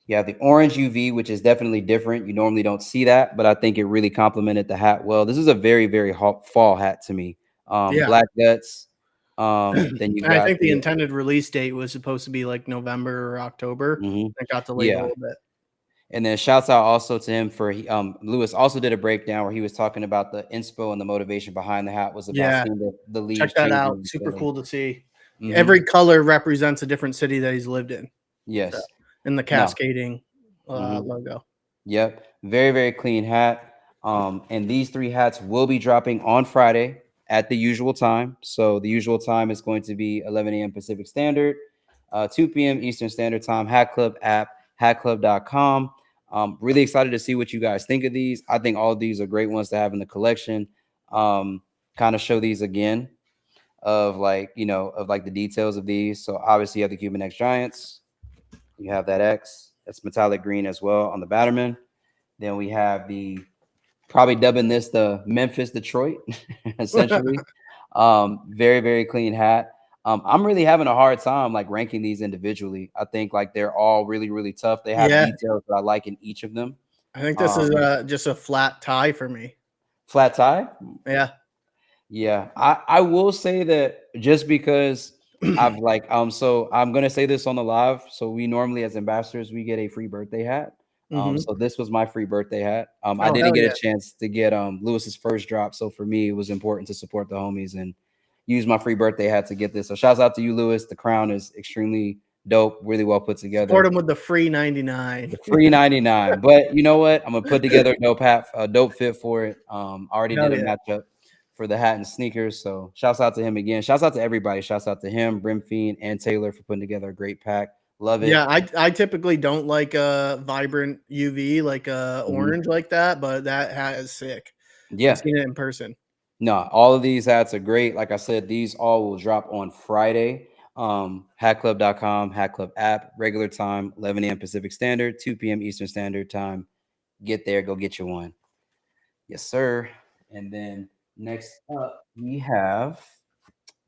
Speaker 2: You have the orange UV, which is definitely different. You normally don't see that, but I think it really complemented the hat well. This is a very, very hot fall hat to me.
Speaker 1: Yeah.
Speaker 2: Black guts. Then you
Speaker 1: And I
Speaker 2: got
Speaker 1: think the intended release date was supposed to be like November or October. It got delayed a
Speaker 2: yeah.
Speaker 1: little bit.
Speaker 2: And then shouts out also to him for Lewis also did a breakdown where he was talking about the inspo and the motivation behind the hat was about
Speaker 1: Yeah.
Speaker 2: seeing the leaves
Speaker 1: Check that
Speaker 2: changing.
Speaker 1: out. Super cool to see.
Speaker 2: Mhm.
Speaker 1: Every color represents a different city that he's lived in. So,
Speaker 2: Yes.
Speaker 1: in the
Speaker 2: No.
Speaker 1: cascading
Speaker 2: Mhm.
Speaker 1: logo.
Speaker 2: Yep. Very, very clean hat. And these three hats will be dropping on Friday at the usual time. So the usual time is going to be 11 a.m. Pacific Standard, 2 p.m. Eastern Standard Time. Hat Club app, hatclub.com. Really excited to see what you guys think of these. I think all of these are great ones to have in the collection. Kind of show these again of like, you know, of like the details of these. So obviously you have the Cuban X Giants. You have that X. That's metallic green as well on the Batterman. Then we have the probably dubbing this the Memphis Detroit, essentially. Very, very clean hat. I'm really having a hard time like ranking these individually. I think like they're all really, really tough. They have
Speaker 1: Yeah.
Speaker 2: details that I like in each of them.
Speaker 1: I think this is just a flat tie for me.
Speaker 2: Flat tie.
Speaker 1: Yeah.
Speaker 2: Yeah, I will say that just because I've like so I'm gonna say this on the live. So we normally as ambassadors we get a free birthday hat. So this was my free birthday hat. I
Speaker 1: Oh,
Speaker 2: didn't
Speaker 1: hell
Speaker 2: get
Speaker 1: yeah.
Speaker 2: a chance to get Lewis's first drop. So for me, it was important to support the homies and use my free birthday hat to get this. So shouts out to you, Lewis. The crown is extremely dope, really well put together.
Speaker 1: Support him with the free 99.
Speaker 2: The free 99. But you know what? I'm gonna put together a dope hat, a dope fit for it. I already
Speaker 1: Hell
Speaker 2: did a
Speaker 1: yeah.
Speaker 2: matchup for the hat and sneakers. So shouts out to him again. Shouts out to everybody. Shouts out to him, Brimfiend, and Taylor for putting together a great pack. Love it.
Speaker 1: Yeah, I typically don't like a vibrant UV like orange like that, but that hat is sick.
Speaker 2: Yeah.
Speaker 1: I've seen it in person.
Speaker 2: No, all of these hats are great. Like I said, these all will drop on Friday. Hatclub.com, Hat Club app, regular time, 11 a.m. Pacific Standard, 2 p.m. Eastern Standard Time. Get there, go get you one. Yes, sir. And then next up, we have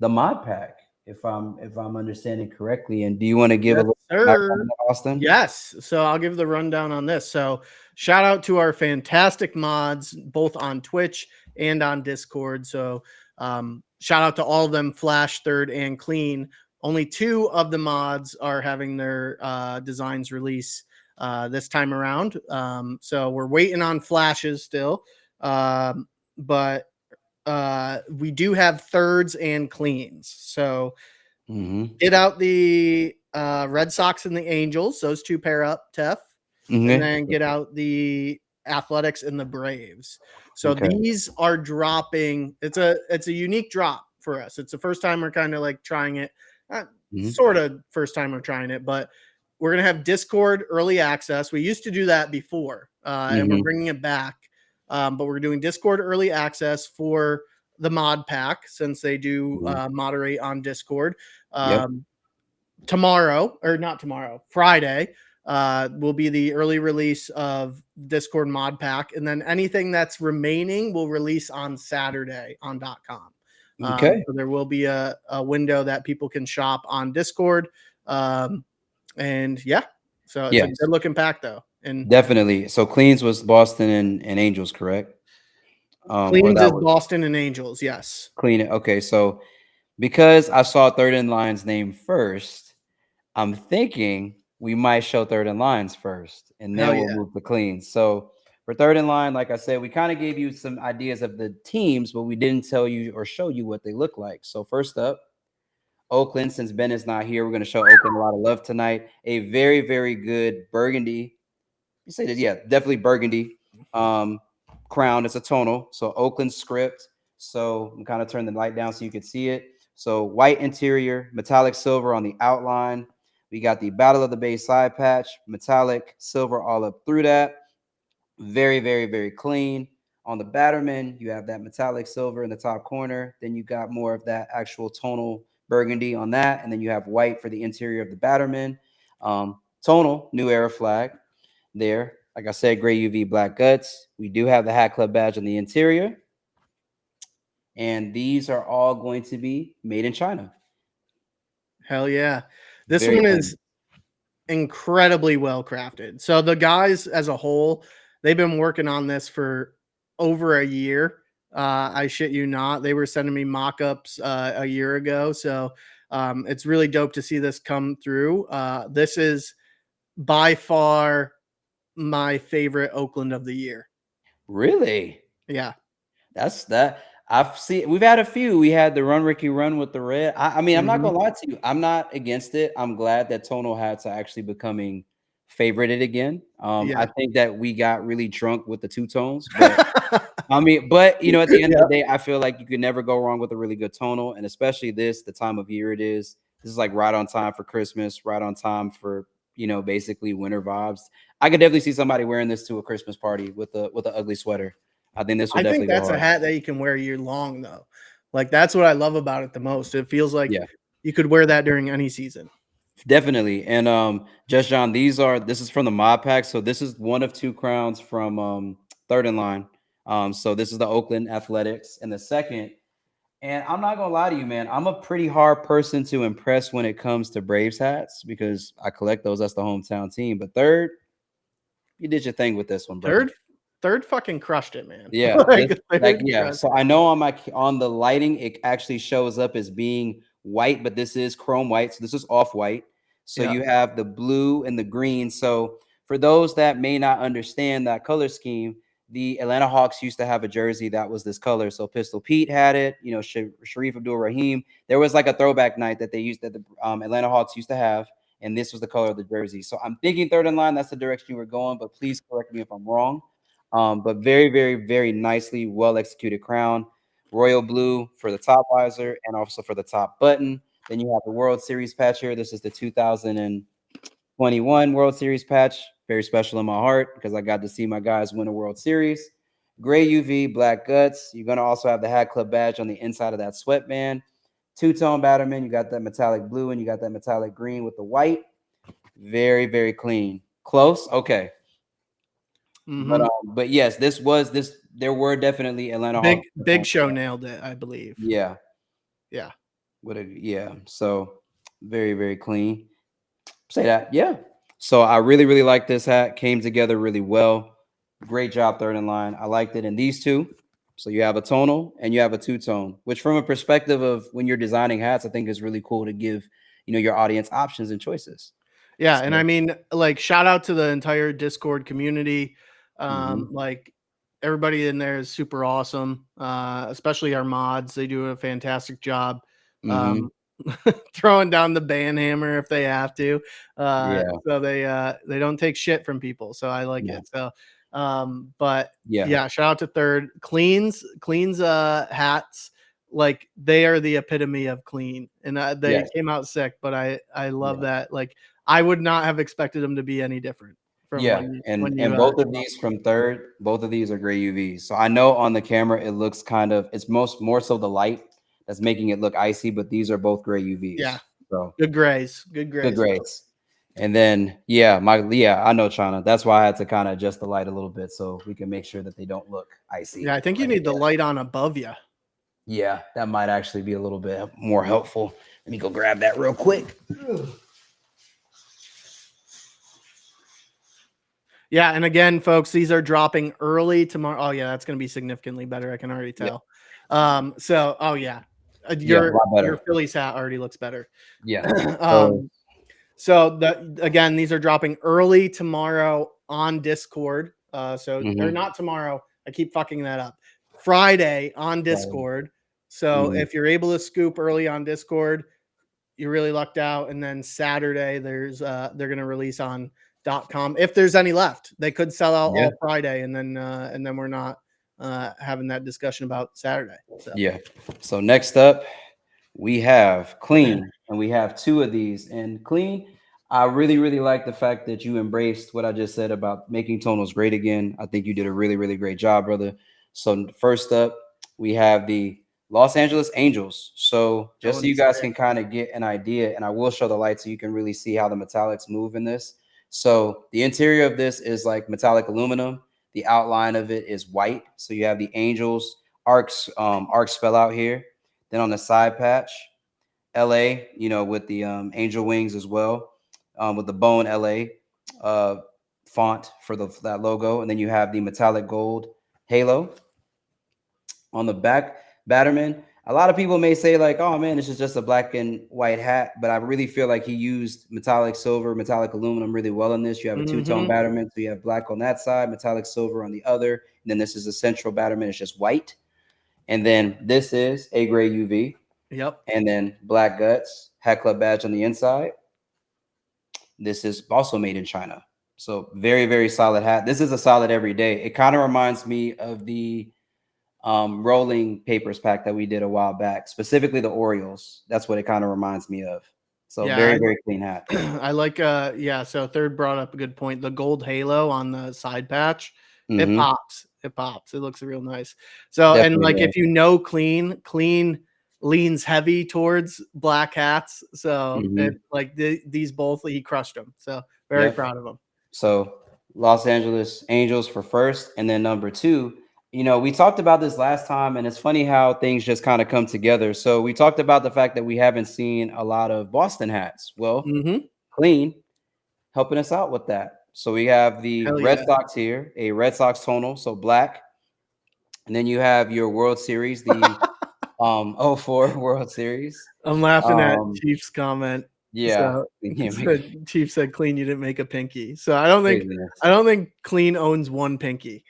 Speaker 2: the mod pack, if I'm understanding correctly. And do you want to give a
Speaker 1: Yes,
Speaker 2: little
Speaker 1: sir.
Speaker 2: background, Austin?
Speaker 1: Yes. So I'll give the rundown on this. So shout out to our fantastic mods, both on Twitch and on Discord. So shout out to all of them, Flash, Third, and Clean. Only two of the mods are having their designs release this time around. So we're waiting on Flashes still. But we do have Thirds and Cleans. So get out the Red Sox and the Angels; those two pair up, Tef, and then get out the Athletics and the Braves. So
Speaker 2: Okay.
Speaker 1: these are dropping. It's a unique drop for us. It's the first time we're kind of like trying it, sort of first time we're trying it, but we're gonna have Discord early access. We used to do that before, and we're bringing it back. But we're doing Discord early access for the mod pack since they do moderate on Discord.
Speaker 2: Yep.
Speaker 1: Tomorrow, or not tomorrow, Friday, will be the early release of Discord mod pack, and then anything that's remaining will release on Saturday on .com.
Speaker 2: Okay.
Speaker 1: So there will be a window that people can shop on Discord. And yeah, so it's a
Speaker 2: Yes,
Speaker 1: good looking pack though. And
Speaker 2: definitely. So Cleans was Boston and Angels, correct? Or
Speaker 1: Cleans
Speaker 2: that
Speaker 1: is
Speaker 2: was
Speaker 1: Boston and Angels. Yes.
Speaker 2: Clean. Okay, so because I saw Third in Line's name first, I'm thinking we might show Third in Lines first, and
Speaker 1: Hell
Speaker 2: then we'll
Speaker 1: yeah.
Speaker 2: move to Clean. So for Third in Line, like I said, we kind of gave you some ideas of the teams, but we didn't tell you or show you what they look like. So first up, Oakland. Since Ben is not here, we're going to show Oakland a lot of love tonight. A very, very good burgundy. You say that, yeah, definitely burgundy. Crown. It's a tonal. So Oakland script. So I'm kind of turn the light down so you can see it. So white interior, metallic silver on the outline. We got the Battle of the Bay side patch, metallic silver all up through that. Very, very, very clean. On the Batterman, you have that metallic silver in the top corner. Then you got more of that actual tonal burgundy on that. And then you have white for the interior of the Batterman. Tonal, new era flag there. Like I said, gray UV black guts. We do have the Hat Club badge on the interior. And these are all going to be made in China.
Speaker 1: Hell yeah. This
Speaker 2: Very
Speaker 1: one
Speaker 2: clean.
Speaker 1: is incredibly well crafted. So the guys as a whole, they've been working on this for over a year. I shit you not. They were sending me mock-ups a year ago. So it's really dope to see this come through. This is by far my favorite Oakland of the year.
Speaker 2: Really?
Speaker 1: Yeah.
Speaker 2: That's that. I've seen we've had a few. We had the Run Ricky Run with the red. I mean, I'm not
Speaker 1: Mhm.
Speaker 2: gonna lie to you. I'm not against it. I'm glad that tonal hats are actually becoming favorited again. I
Speaker 1: Yeah.
Speaker 2: think that we got really drunk with the two tones, but I mean, but you know, at the end of
Speaker 1: Yeah.
Speaker 2: the day, I feel like you could never go wrong with a really good tonal, and especially this, the time of year it is. This is like right on time for Christmas, right on time for basically winter vibes. I could definitely see somebody wearing this to a Christmas party with an ugly sweater. I think this would
Speaker 1: I think
Speaker 2: definitely go
Speaker 1: that's a
Speaker 2: hard.
Speaker 1: hat that you can wear year long though. Like that's what I love about it the most. It feels like
Speaker 2: Yeah,
Speaker 1: you could wear that during any season.
Speaker 2: definitely. And Just John, this is from the mod pack. So this is one of two crowns from Third in Line. So this is the Oakland Athletics, and the second. And I'm not gonna lie to you, man. I'm a pretty hard person to impress when it comes to Braves hats because I collect those. That's the hometown team. But third, you did your thing with this one, brother.
Speaker 1: Third fucking crushed it, man.
Speaker 2: Yeah, this
Speaker 1: Third
Speaker 2: yeah.
Speaker 1: crushed
Speaker 2: So I know on the lighting, it actually shows up as being white, but this is chrome white. So this is off white. So
Speaker 1: Yeah.
Speaker 2: you have the blue and the green. So for those that may not understand that color scheme, the Atlanta Hawks used to have a jersey that was this color. So Pistol Pete had it. Sharif Abdul Rahim. There was like a throwback night that the Atlanta Hawks used to have, and this was the color of the jersey. So I'm thinking Third in Line. That's the direction you were going, but please correct me if I'm wrong. But very, very, very nicely well executed crown. Royal blue for the top visor and also for the top button. Then you have the World Series patch here. This is the 2021 World Series patch. Very special in my heart because I got to see my guys win a World Series. Gray UV, black guts. You're going to also have the Hat Club badge on the inside of that sweatband. Two-tone Batterman. You got that metallic blue and you got that metallic green with the white. Very, very clean. Close? Okay.
Speaker 1: Mm-hmm.
Speaker 2: But yes, this. There were definitely Atlanta Hawks.
Speaker 1: Big Show nailed it, I believe.
Speaker 2: Yeah.
Speaker 1: Yeah.
Speaker 2: Yeah. So very, very clean. Say that. Yeah. So I really, really like this hat. Came together really well. Great job, Third in Line. I liked it. And these two. So you have a tonal and you have a two-tone, which from a perspective of when you're designing hats, I think is really cool to give, your audience options and choices.
Speaker 1: Yeah, and
Speaker 2: So,
Speaker 1: I mean, like, shout out to the entire Discord community.
Speaker 2: mhm.
Speaker 1: Like, everybody in there is super awesome. Especially our mods; they do a fantastic job.
Speaker 2: Mhm.
Speaker 1: Um, throwing down the ban hammer if they have to.
Speaker 2: Yeah.
Speaker 1: So they don't take shit from people. So I like
Speaker 2: Yeah.
Speaker 1: it. So, but
Speaker 2: Yeah.
Speaker 1: yeah, shout out to Third cleans hats. Like they are the epitome of clean, and they
Speaker 2: Yes.
Speaker 1: came out sick. But I love
Speaker 2: Yeah.
Speaker 1: that. Like I would not have expected them to be any different from
Speaker 2: Yeah, and both of these from Third, both of these are gray UVs. So I know on the camera it looks it's more so the light that's making it look icy, but these are both gray
Speaker 1: yeah,
Speaker 2: UVs. So
Speaker 1: good grays,
Speaker 2: good grades. And then, I know China. That's why I had to kind of adjust the light a little bit so we can make sure that they don't look icy.
Speaker 1: Yeah, I think you need the light on above you.
Speaker 2: Yeah, that might actually be a little bit more helpful. Let me go grab that real quick.
Speaker 1: Yeah, and again, folks, these are dropping early tomorrow. Oh yeah, that's going to be significantly better. I can already tell. So, oh yeah,
Speaker 2: A lot better.
Speaker 1: your Phillies hat already looks better.
Speaker 2: Yeah.
Speaker 1: So again, these are dropping early tomorrow on Discord. So they're not tomorrow. I keep fucking that up. Friday on Discord. So if you're able to scoop early on Discord, you really lucked out. And then Saturday, they're gonna release on .com if there's any left. They could sell out all Friday, and then we're not having that discussion about Saturday. So.
Speaker 2: Yeah. So next up, we have Clean, and we have two of these. And Clean, I really, really like the fact that you embraced what I just said about making tonals great again. I think you did a really, really great job, brother. So first up, we have the Los Angeles Angels. So just so you guys can kind of get an idea, and I will show the light so you can really see how the metallics move in this. So the interior of this is like metallic aluminum. The outline of it is white. So you have the Angels arcs spell out here. Then on the side patch, LA, with the angel wings as well, with the bone LA font for that logo. And then you have the metallic gold halo on the back. Batterman, a lot of people may say like, oh man, this is just a black and white hat, but I really feel like he used metallic silver, metallic aluminum really well in this. You have a two-tone Batterman, so you have black on that side, metallic silver on the other, and then this is a central Batterman. It's just white. And then this is A grade UV.
Speaker 1: Yep.
Speaker 2: And then black guts, hat club badge on the inside. This is also made in China. So very, very solid hat. This is a solid every day. It kind of reminds me of the rolling papers pack that we did a while back, specifically the Orioles. That's what it kind of reminds me of. So very, very clean hat.
Speaker 1: I like so Third brought up a good point. The gold halo on the side patch, it pops. It pops. It looks real nice. So definitely, and like if you know clean leans heavy towards black hats. So it, like these both, he crushed them. So very proud of him.
Speaker 2: So Los Angeles Angels for first, and then number two. We talked about this last time, and it's funny how things just kind of come together. So we talked about the fact that we haven't seen a lot of Boston hats. Well, Clean helping us out with that. So we have the Red Sox here, a Red Sox tonal, so black. And then you have your World Series, the 04 World Series.
Speaker 1: I'm laughing at Chief's comment.
Speaker 2: Yeah.
Speaker 1: So, Chief said Clean, you didn't make a pinky. So I don't think Clean owns one pinky.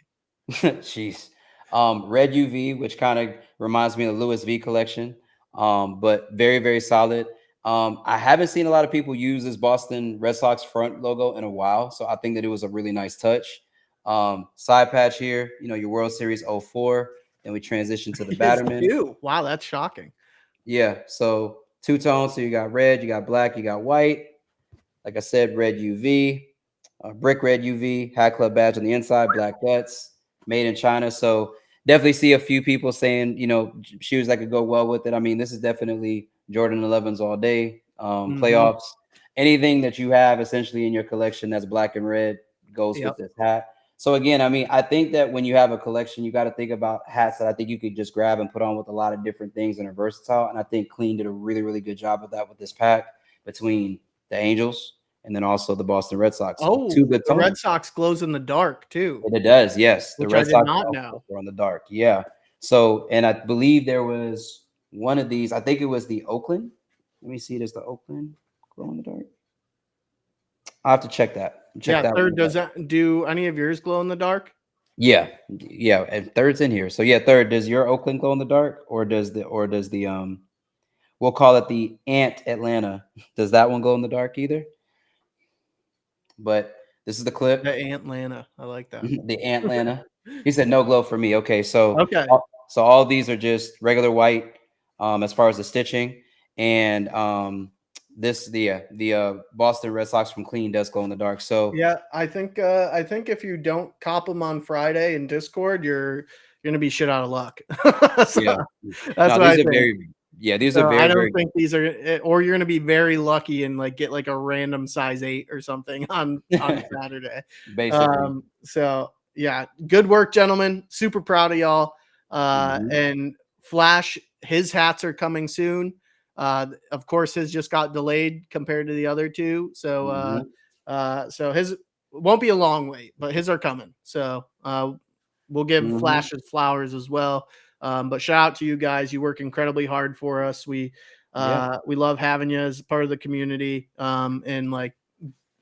Speaker 2: Jeez. Red UV, which kind of reminds me of the Louis V collection, but very, very solid. I haven't seen a lot of people use this Boston Red Sox front logo in a while, so I think that it was a really nice touch. Side patch here, your World Series 04. Then we transition to the Batterman.
Speaker 1: Wow, that's shocking.
Speaker 2: Yeah, so two tones. So you got red, you got black, you got white. Like I said, red UV, brick red UV, hat club badge on the inside, black guts, made in China. So definitely see a few people saying, shoes that could go well with it. I mean, this is definitely Jordan 11s all day, playoffs. Anything that you have essentially in your collection that's black and red goes with this hat. So again, I mean, I think that when you have a collection, you got to think about hats that I think you could just grab and put on with a lot of different things and are versatile. And I think Clean did a really, really good job of that with this pack between the Angels and then also the Boston Red Sox.
Speaker 1: Oh, two good the Red Sox glows in the dark too.
Speaker 2: It does, yes.
Speaker 1: The Red Sox not know
Speaker 2: are on the dark. Yeah. So, and I believe there was one of these. I think it was the Oakland. Let me see. There's the Oakland glow in the dark. I'll have to check that.
Speaker 1: That third, does that do any of yours glow in the dark?
Speaker 2: Yeah. And third's in here. So yeah, third, does your Oakland glow in the dark, or does the we'll call it the Ant Atlanta. Does that one glow in the dark either? But this is the clip.
Speaker 1: The Atlanta. I like that.
Speaker 2: The Atlanta. He said no glow for me. Okay. So all these are just regular white as far as the stitching. And the Boston Red Sox from Clean does glow in the dark. So
Speaker 1: yeah, I think if you don't cop them on Friday in Discord, you're gonna be shit out of luck.
Speaker 2: Yeah,
Speaker 1: that's what I think.
Speaker 2: Yeah, these are
Speaker 1: So I
Speaker 2: very,
Speaker 1: don't
Speaker 2: very
Speaker 1: think these are, or you're gonna be very lucky and like get like a random size 8 or something on Saturday.
Speaker 2: basically.
Speaker 1: So yeah, good work, gentlemen. Super proud of y'all.
Speaker 2: Mhm,
Speaker 1: And Flash, his hats are coming soon. Of course, his just got delayed compared to the other two.
Speaker 2: mhm,
Speaker 1: So his won't be a long wait, but his are coming. So we'll give
Speaker 2: mhm.
Speaker 1: Flash his flowers as well. But shout out to you guys. You work incredibly hard for us.
Speaker 2: Yeah,
Speaker 1: We love having you as part of the community. And like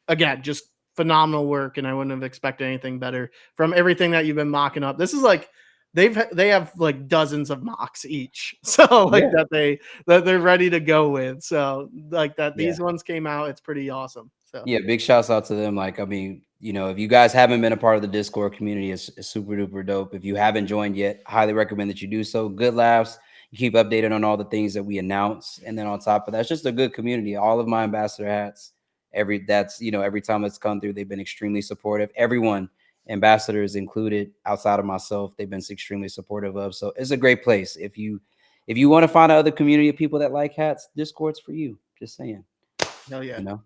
Speaker 1: again, just phenomenal work. And I wouldn't have expected anything better from everything that you've been mocking up. This is like they have like dozens of mocks each. So like
Speaker 2: yeah,
Speaker 1: that they're ready to go with. So like that
Speaker 2: yeah.
Speaker 1: these ones came out, it's pretty awesome. So
Speaker 2: Yeah, big shouts out to them. Like, I mean, if you guys haven't been a part of the Discord community, it's super duper dope. If you haven't joined yet, highly recommend that you do so. Good laughs. You keep updated on all the things that we announce. And then on top of that, it's just a good community. All of my ambassador hats, every time it's come through, they've been extremely supportive. Everyone, ambassadors included, outside of myself, they've been extremely supportive of. So it's a great place. If you want to find another community of people that like hats, Discord's for you. Just saying,
Speaker 1: hell yeah.
Speaker 2: you know.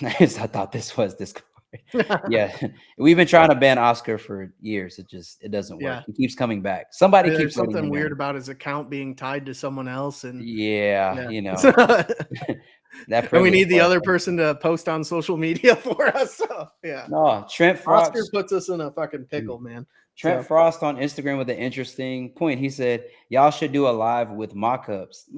Speaker 2: I thought this was Discord. Yeah, we've been trying to ban Oscar for years. It doesn't work.
Speaker 1: Yeah.
Speaker 2: He keeps coming back. Somebody
Speaker 1: There's
Speaker 2: keeps letting
Speaker 1: something
Speaker 2: him
Speaker 1: weird
Speaker 2: in.
Speaker 1: about his account being tied to someone else. And
Speaker 2: Yeah,
Speaker 1: yeah.
Speaker 2: that
Speaker 1: And we
Speaker 2: privilege
Speaker 1: need the
Speaker 2: part.
Speaker 1: other person to post on social media for us. So yeah.
Speaker 2: No,
Speaker 1: Oscar puts us in a fucking
Speaker 2: mm,
Speaker 1: pickle, man.
Speaker 2: Trent
Speaker 1: So
Speaker 2: Frost on Instagram with an interesting point. He said, "Y'all should do a live with mock-ups."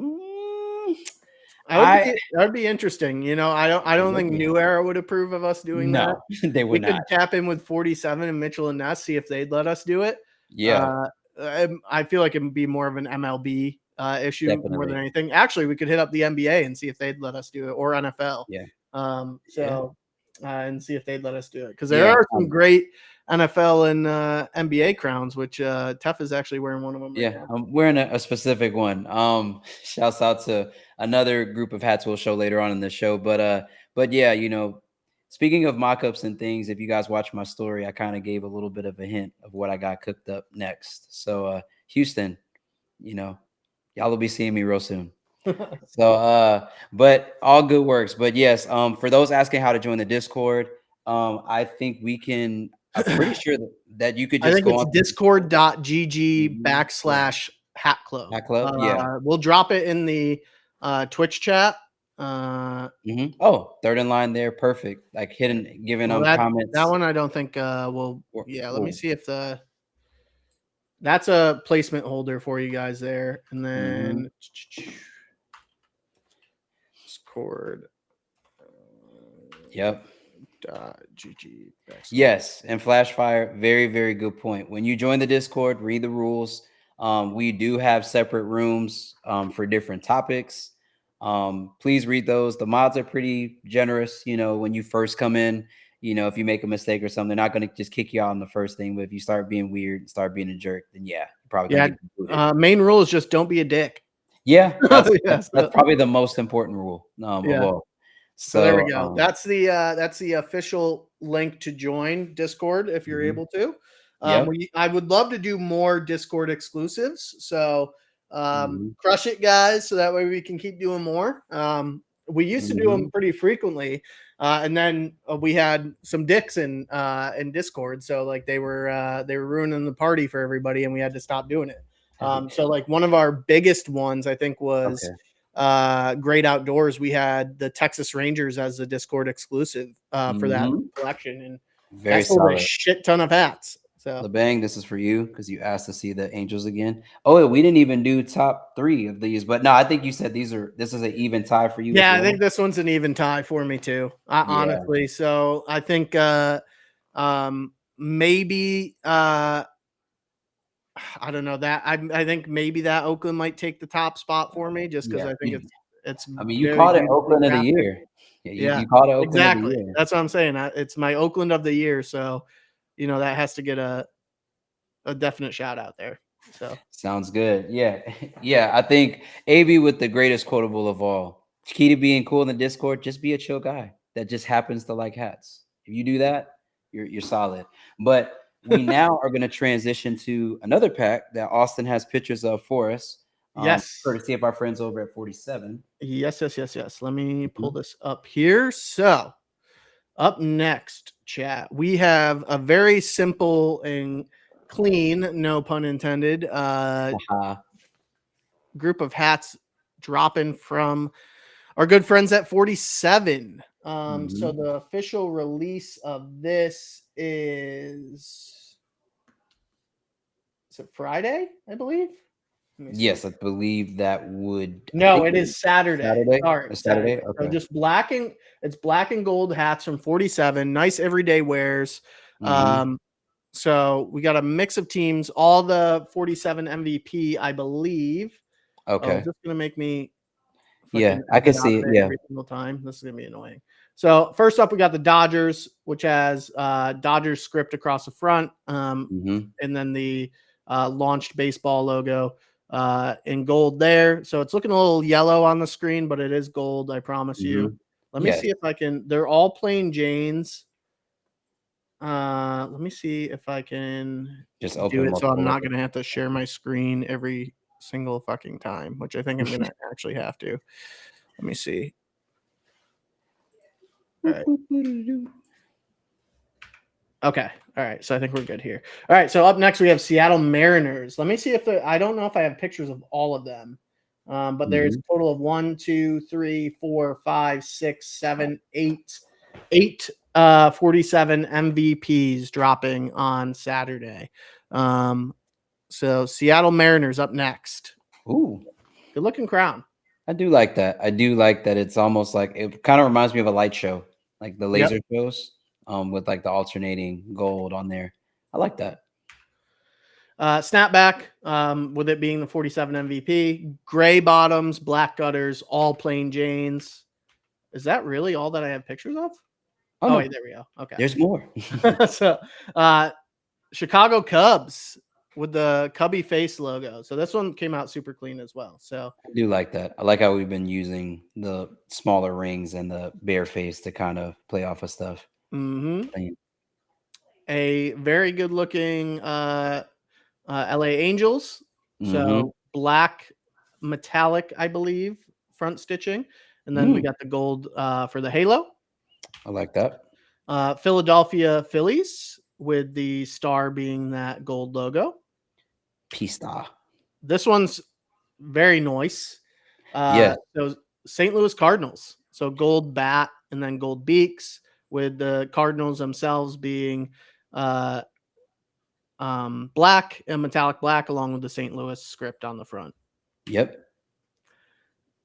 Speaker 2: I
Speaker 1: that would be interesting. You know, I
Speaker 2: it
Speaker 1: don't
Speaker 2: would
Speaker 1: think
Speaker 2: be.
Speaker 1: New Era would approve of us doing that.
Speaker 2: No, they
Speaker 1: We
Speaker 2: would not.
Speaker 1: could tap in with 47 and Mitchell and Ness, see if they'd let us do it.
Speaker 2: Yeah,
Speaker 1: Uh, I feel like it would be more of an MLB issue more than
Speaker 2: definitely.
Speaker 1: anything. Actually, we could hit up the NBA and see if they'd let us do it, or NFL.
Speaker 2: Yeah, yeah,
Speaker 1: So and see if they'd let us do it, because there
Speaker 2: yeah.
Speaker 1: are some great NFL and NBA crowns, which Tef is actually wearing one of them right
Speaker 2: Yeah,
Speaker 1: now.
Speaker 2: I'm wearing a specific one. Shouts out to another group of hats we'll show later on in the show. But yeah, speaking of mock-ups and things, if you guys watch my story, I kind of gave a little bit of a hint of what I got cooked up next. So Houston, y'all will be seeing me real soon. So but all good works. But yes, for those asking how to join the Discord, I think we can I'm pretty sure that you could
Speaker 1: I
Speaker 2: just
Speaker 1: think
Speaker 2: go
Speaker 1: it's
Speaker 2: on
Speaker 1: discord.gg
Speaker 2: to
Speaker 1: /hat club.
Speaker 2: Hat Club. Yeah.
Speaker 1: We'll drop it in the Twitch chat.
Speaker 2: Oh, third in line there. Perfect. Like hidden, giving
Speaker 1: Well,
Speaker 2: them
Speaker 1: that
Speaker 2: comments.
Speaker 1: one I don't think will.
Speaker 2: Or,
Speaker 1: Yeah, let me
Speaker 2: or,
Speaker 1: see if that's a placement holder for you guys there, and
Speaker 2: mhm.
Speaker 1: then Discord.
Speaker 2: Yep.
Speaker 1: GG
Speaker 2: Yes. And Flashfire, very, very good point. When you join the Discord, read the rules. We do have separate rooms for different topics. Please read those. The mods are pretty generous. When you first come in, if you make a mistake or something, they're not going to just kick you out on the first thing. But if you start being weird, start being a jerk, then yeah, you're probably going
Speaker 1: Yeah,
Speaker 2: to get booted.
Speaker 1: main rule is just don't be a dick.
Speaker 2: Yeah, that's
Speaker 1: Yeah,
Speaker 2: that's, that's probably the most important rule of
Speaker 1: yeah.
Speaker 2: all.
Speaker 1: So there we
Speaker 2: So,
Speaker 1: go. That's the official link to join Discord if you're
Speaker 2: mhm,
Speaker 1: able to.
Speaker 2: yep.
Speaker 1: I would love to do more Discord exclusives. So
Speaker 2: Mhm,
Speaker 1: crush it, guys, so that way we can keep doing more. We used to do them
Speaker 2: mhm.
Speaker 1: pretty frequently, and then we had some dicks in Discord. So like they were ruining the party for everybody, and we had to stop doing it. So like one of our biggest ones, I think, was
Speaker 2: Okay.
Speaker 1: Great Outdoors. We had the Texas Rangers as the Discord exclusive for that
Speaker 2: Mhm.
Speaker 1: collection, and
Speaker 2: Very
Speaker 1: that sold a
Speaker 2: solid.
Speaker 1: shit ton of hats. So
Speaker 2: LeBang, this is for you because you asked to see the Angels again. Oh, we didn't even do top 3 of these, but no, I think you said this is an even tie for you as
Speaker 1: yeah, I
Speaker 2: well.
Speaker 1: think this one's an even tie for me too.
Speaker 2: Yeah.
Speaker 1: Honestly, so I think maybe I don't know that I think maybe that Oakland might take the top spot for me just because
Speaker 2: Yeah.
Speaker 1: I think it's
Speaker 2: I mean, you
Speaker 1: very
Speaker 2: called it
Speaker 1: beautifully
Speaker 2: Oakland of the
Speaker 1: crafted.
Speaker 2: year. Yeah, you,
Speaker 1: Yeah,
Speaker 2: you called it Oakland of the
Speaker 1: exactly.
Speaker 2: year.
Speaker 1: That's what I'm saying. It's my Oakland of the year, so that has to get a definite shout out there. So
Speaker 2: Sounds good. Yeah. Yeah. I think AB with the greatest quotable of all. Key to being cool in the Discord, just be a chill guy that just happens to like hats. If you do that, you're solid. But we now are going to transition to another pack that Austin has pictures of for us.
Speaker 1: Yes.
Speaker 2: Courtesy of our friends over at 47.
Speaker 1: Yes. Let me pull this up here. So, up next, chat, we have a very simple and clean, no pun intended, group of hats dropping from our good friends at 47. So the official release of this is it Friday, I believe?
Speaker 2: Yes, I believe that would.
Speaker 1: No, it is Saturday.
Speaker 2: Saturday?
Speaker 1: Sorry,
Speaker 2: It's Saturday?
Speaker 1: Saturday.
Speaker 2: Okay.
Speaker 1: So just it's black and gold hats from 47. Nice everyday wears. So we got a mix of teams, all the 47 MVP, I believe.
Speaker 2: Okay.
Speaker 1: Oh, is this gonna make me
Speaker 2: Yeah, I can see it. Yeah.
Speaker 1: every single time? This is gonna be annoying. So first up, we got the Dodgers, which has Dodgers script across the front, and then the launched baseball logo in gold there. So it's looking a little yellow on the screen, but it is gold, I promise you. Let me see if I can. They're all plain Janes. Let me see if I can
Speaker 2: Just
Speaker 1: do it so I'm not
Speaker 2: up.
Speaker 1: gonna have to share my screen every single fucking time, which I think I'm gonna actually have to. Let me see. All right. Okay. All right. So I think we're good here. All right. So up next we have Seattle Mariners. Let me see if I don't know if I have pictures of all of them. But there's a total of 1, 2, 3, 4, 5, 6, 7, 8 47 MVPs dropping on Saturday. So Seattle Mariners up next.
Speaker 2: Ooh,
Speaker 1: good looking crown.
Speaker 2: I do like that. I do like that. It's almost like it kind of reminds me of a light show, like the laser shows, with like the alternating gold on there. I like that.
Speaker 1: Snapback, with it being the 47 MVP, gray bottoms, black gutters, all plain Janes. Is that really all that I have pictures of? Oh, wait, there we go. Okay.
Speaker 2: There's more.
Speaker 1: So, Chicago Cubs with the Cubby face logo. So this one came out super clean as well. So
Speaker 2: I do like that. I like how we've been using the smaller rings and the bare face to kind of play off of stuff.
Speaker 1: A very good looking LA Angels. So black metallic, I believe, front stitching. And then we got the gold for the halo.
Speaker 2: I like that.
Speaker 1: Philadelphia Phillies with the star being that gold logo.
Speaker 2: P-Star.
Speaker 1: This one's very nice.
Speaker 2: Yeah.
Speaker 1: So St. Louis Cardinals. So gold bat and then gold beaks, with the Cardinals themselves being black and metallic black, along with the St. Louis script on the front.
Speaker 2: Yep.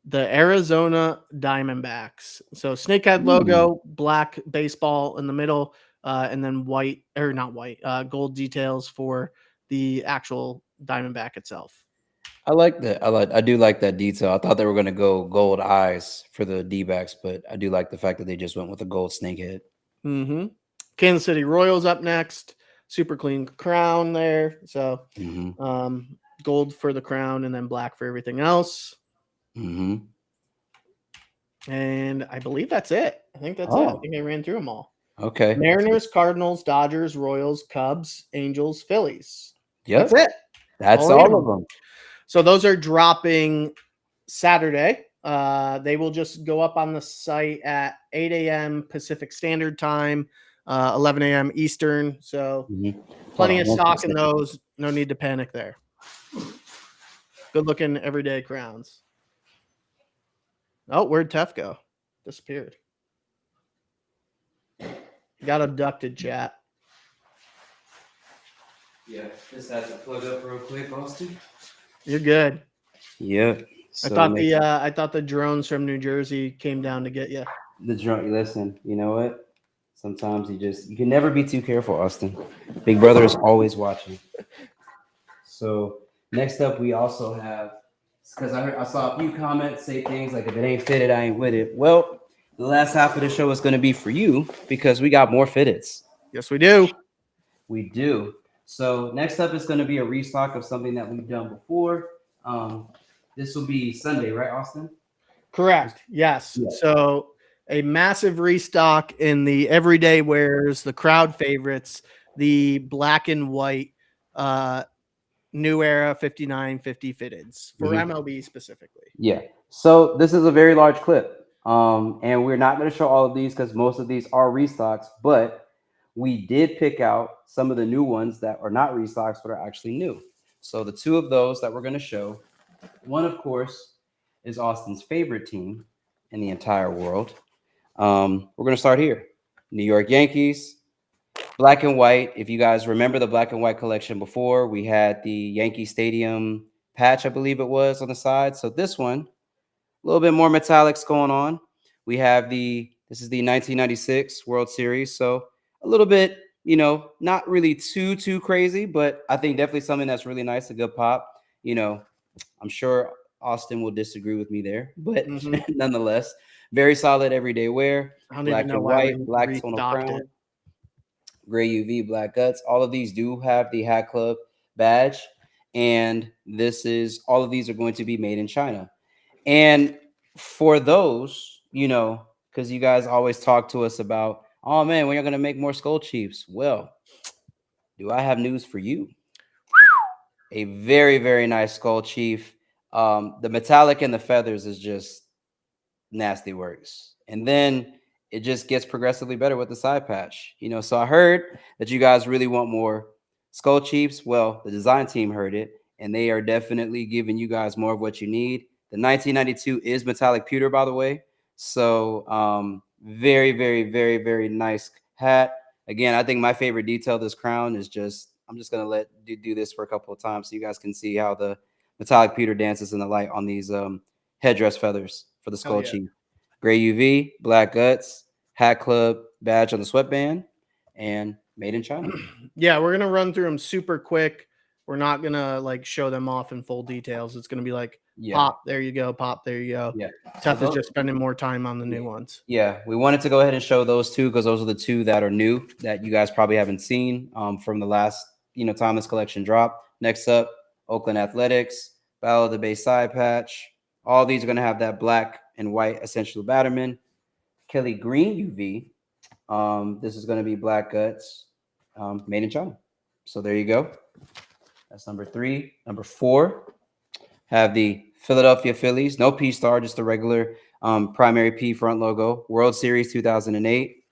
Speaker 1: The Arizona Diamondbacks. So snakehead logo, black baseball in the middle, and then gold details for the actual Diamondback itself.
Speaker 2: I like that. I do like that detail. I thought they were going to go gold eyes for the D-backs, but I do like the fact that they just went with a gold snakehead.
Speaker 1: Kansas City Royals up next. Super clean crown there. So gold for the crown and then black for everything else. And I believe that's it. I think that's it. I think I ran through them all.
Speaker 2: Okay.
Speaker 1: Mariners, Cardinals, Dodgers, Royals, Cubs, Angels, Phillies.
Speaker 2: Yep.
Speaker 1: That's it.
Speaker 2: That's all of them.
Speaker 1: So those are dropping Saturday. They will just go up on the site at 8 a.m. Pacific Standard Time, 11 a.m. Eastern. So plenty of stock in those. No need to panic there. Good looking everyday crowns. Oh, where'd Tef go? Disappeared. Got abducted, chat.
Speaker 2: Yeah, just had to plug up real quick, Austin.
Speaker 1: You're good.
Speaker 2: Yeah.
Speaker 1: So I thought the drones from New Jersey came down to get you.
Speaker 2: The drone. Listen, you know what? Sometimes you can never be too careful, Austin. Big Brother is always watching. So next up, we also have, because I saw a few comments say things like, if it ain't fitted, I ain't with it. Well, the last half of the show is going to be for you because we got more fitteds.
Speaker 1: Yes, we do.
Speaker 2: We do. So next up is going to be a restock of something that we've done before. This will be Sunday, right, Austin?
Speaker 1: Correct. Yes. Yeah. So a massive restock in the everyday wears, the crowd favorites, the black and white New Era 5950 fitteds for
Speaker 2: Mhm.
Speaker 1: MLB specifically.
Speaker 2: Yeah. So this is a very large clip. And we're not going to show all of these because most of these are restocks, but we did pick out some of the new ones that are not restocks but are actually new. So the two of those that we're going to show, one of course is Austin's favorite team in the entire world. We're going to start here. New York Yankees, black and white. If you guys remember the black and white collection before, we had the Yankee Stadium patch, I believe it was, on the side. So this one, a little bit more metallics going on. We have this is the 1996 World Series. So a little bit, not really too crazy, but I think definitely something that's really nice, a good pop. I'm sure Austin will disagree with me there, but
Speaker 1: Mhm.
Speaker 2: nonetheless, very solid everyday wear,
Speaker 1: I don't even
Speaker 2: black
Speaker 1: know
Speaker 2: and
Speaker 1: why we
Speaker 2: white, black tonal
Speaker 1: restocked it.
Speaker 2: crown, gray UV, black guts. All of these do have the Hat Club badge, and all of these are going to be made in China. And for those, because you guys always talk to us about, oh man, when you're going to make more Skull Chiefs. Well, do I have news for you? A very, very nice Skull Chief. The metallic and the feathers is just nasty works. And then it just gets progressively better with the side patch. So I heard that you guys really want more Skull Chiefs. Well, the design team heard it, and they are definitely giving you guys more of what you need. The 1992 is metallic pewter, by the way. So very, very, very, very nice hat. Again, I think my favorite detail of this crown is I'm just gonna let do this for a couple of times so you guys can see how the metallic pewter dances in the light on these headdress feathers for the
Speaker 1: Hell
Speaker 2: Skull
Speaker 1: yeah.
Speaker 2: Chief. Gray UV, black guts, Hat Club badge on the sweatband, and made in China.
Speaker 1: Yeah, we're gonna run through them super quick. We're not gonna like show them off in full details. It's gonna be like
Speaker 2: Yeah,
Speaker 1: pop, there you go, pop, there you go.
Speaker 2: yeah. So
Speaker 1: Tef is
Speaker 2: those,
Speaker 1: just spending more time on the
Speaker 2: yeah,
Speaker 1: new ones.
Speaker 2: yeah, we wanted to go ahead and show those two because those are the two that are new that you guys probably haven't seen from the last time this collection dropped. Next up, Oakland Athletics, Battle of the Bay side patch. All these are going to have that black and white essential Batterman. Kelly Green UV. This is going to be black guts, made in China. So there you go. That's number 3. Number 4, have the Philadelphia Phillies. No P star, just the regular primary P front logo. World Series 2008.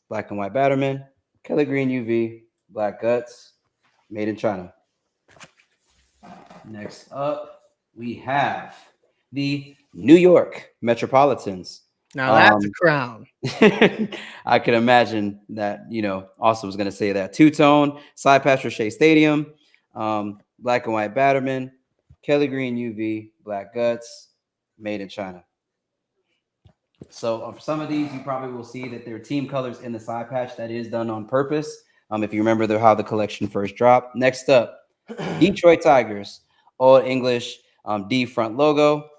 Speaker 2: Black and white Batterman. Kelly Green UV. Black guts. Made in China. Next up, we have the New York Metropolitans.
Speaker 1: Now that's a crown.
Speaker 2: I can imagine that, Austin was going to say that. Two-tone, side patch for Shea Stadium, black and white Batterman, Kelly Green UV, black guts, made in China. So for some of these, you probably will see that there are team colors in the side patch. That is done on purpose. If you remember how the collection first dropped. Next up, Detroit Tigers, Old English D front logo.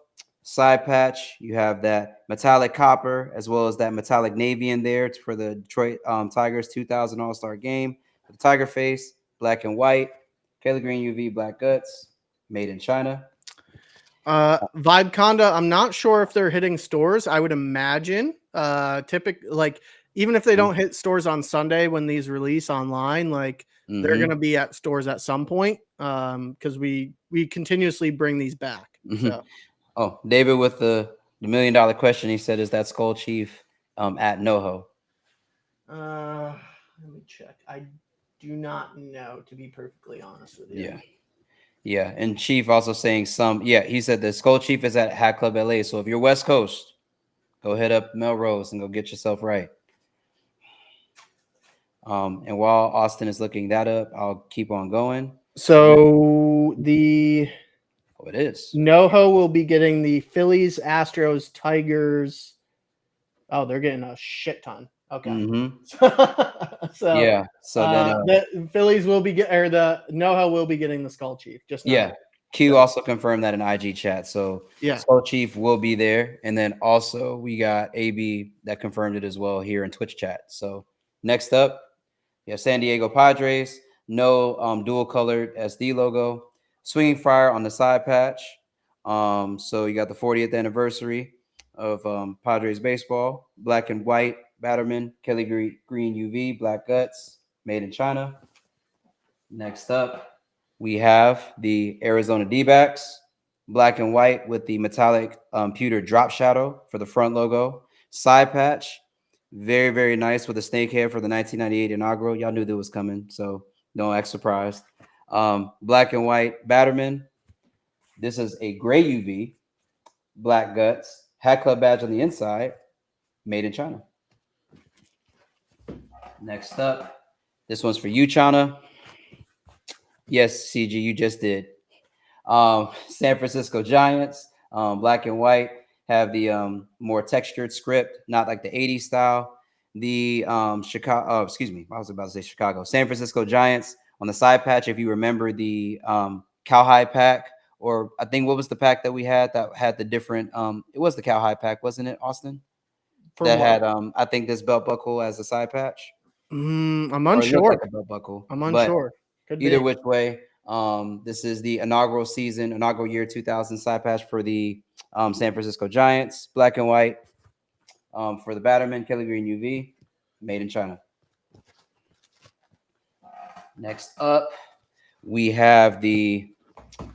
Speaker 2: Side patch, you have that metallic copper as well as that metallic navy in there. It's for the Detroit Tigers 2000 All-Star game. The tiger face, black and white. Kelly Green UV, black guts, made in China.
Speaker 1: Vibe Conda, I'm not sure if they're hitting stores. I would imagine like even if they don't hit stores on Sunday when these release online, like they're gonna be at stores at some point. Because we continuously bring these back. So
Speaker 2: Oh, David with the $1 million question. He said, "Is that Skull Chief at NoHo?"
Speaker 1: let me check. I do not know, to be perfectly honest with you.
Speaker 2: Yeah. And Chief also saying he said the Skull Chief is at Hat Club LA. So if you're West Coast, go hit up Melrose and go get yourself right. And while Austin is looking that up, I'll keep on going.
Speaker 1: So the
Speaker 2: it is.
Speaker 1: NoHo will be getting the Phillies, Astros, Tigers. Oh, they're getting a shit ton. Okay. So
Speaker 2: Yeah. So then
Speaker 1: the Phillies will be the NoHo will be getting the Skull Chief. Just
Speaker 2: yeah. Q also confirmed that in IG chat. So Skull Chief will be there. And then also we got AB that confirmed it as well here in Twitch chat. So next up, you have San Diego Padres. No dual colored SD logo. Swinging Fire on the side patch. So you got the 40th anniversary of Padres baseball. Black and white Batterman. Kelly Green UV. Black guts. Made in China. Next up, we have the Arizona D-backs, black and white with the metallic pewter drop shadow for the front logo. Side patch, very, very nice with a snake head for the 1998 inaugural. Y'all knew that was coming, so no act surprised. Black and white Batterman. This is a gray UV, black guts, Hat Club badge on the inside, made in China. Next up, this one's for you, China. Yes, CG, you just did. San Francisco Giants, black and white, have the more textured script, not like the 80s style. The Chicago, excuse me, I was about to say Chicago. San Francisco Giants on the side patch, if you remember the Cowhide pack, or I think what was the pack that we had that had the different, it was the Cowhide pack, wasn't it, Austin?
Speaker 1: For
Speaker 2: That
Speaker 1: what?
Speaker 2: had, I think, this belt buckle as a side patch.
Speaker 1: I'm
Speaker 2: Or it looked like
Speaker 1: unsure.
Speaker 2: a belt buckle.
Speaker 1: I'm
Speaker 2: But
Speaker 1: unsure. Could
Speaker 2: either
Speaker 1: be.
Speaker 2: which way, this is the inaugural year 2000 side patch for the San Francisco Giants, black and white. For the Batterman, Kelly Green UV, made in China. Next up, we have the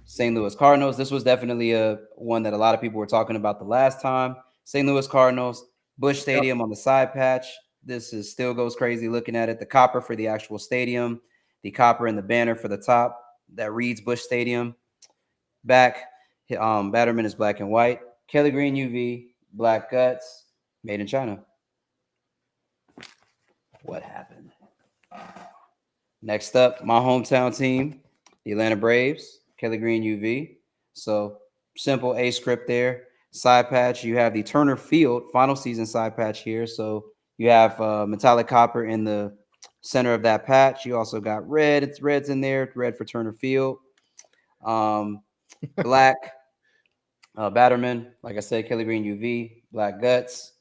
Speaker 2: St. Louis Cardinals. This was definitely a one that a lot of people were talking about the last time. St. Louis Cardinals, Busch Stadium on the side patch. This is still goes crazy looking at it. The copper for the actual stadium, the copper and the banner for the top that reads Busch Stadium. Back, Batterman is black and white. Kelly Green UV, black guts, made in China. What happened? Next up, my hometown team, the Atlanta Braves, Kelly Green UV. So simple A script there. Side patch, you have the Turner Field final season side patch here. So you have metallic copper in the center of that patch. You also got red. It's reds in there. Red for Turner Field. Black Batterman, like I said, Kelly Green UV. Black guts,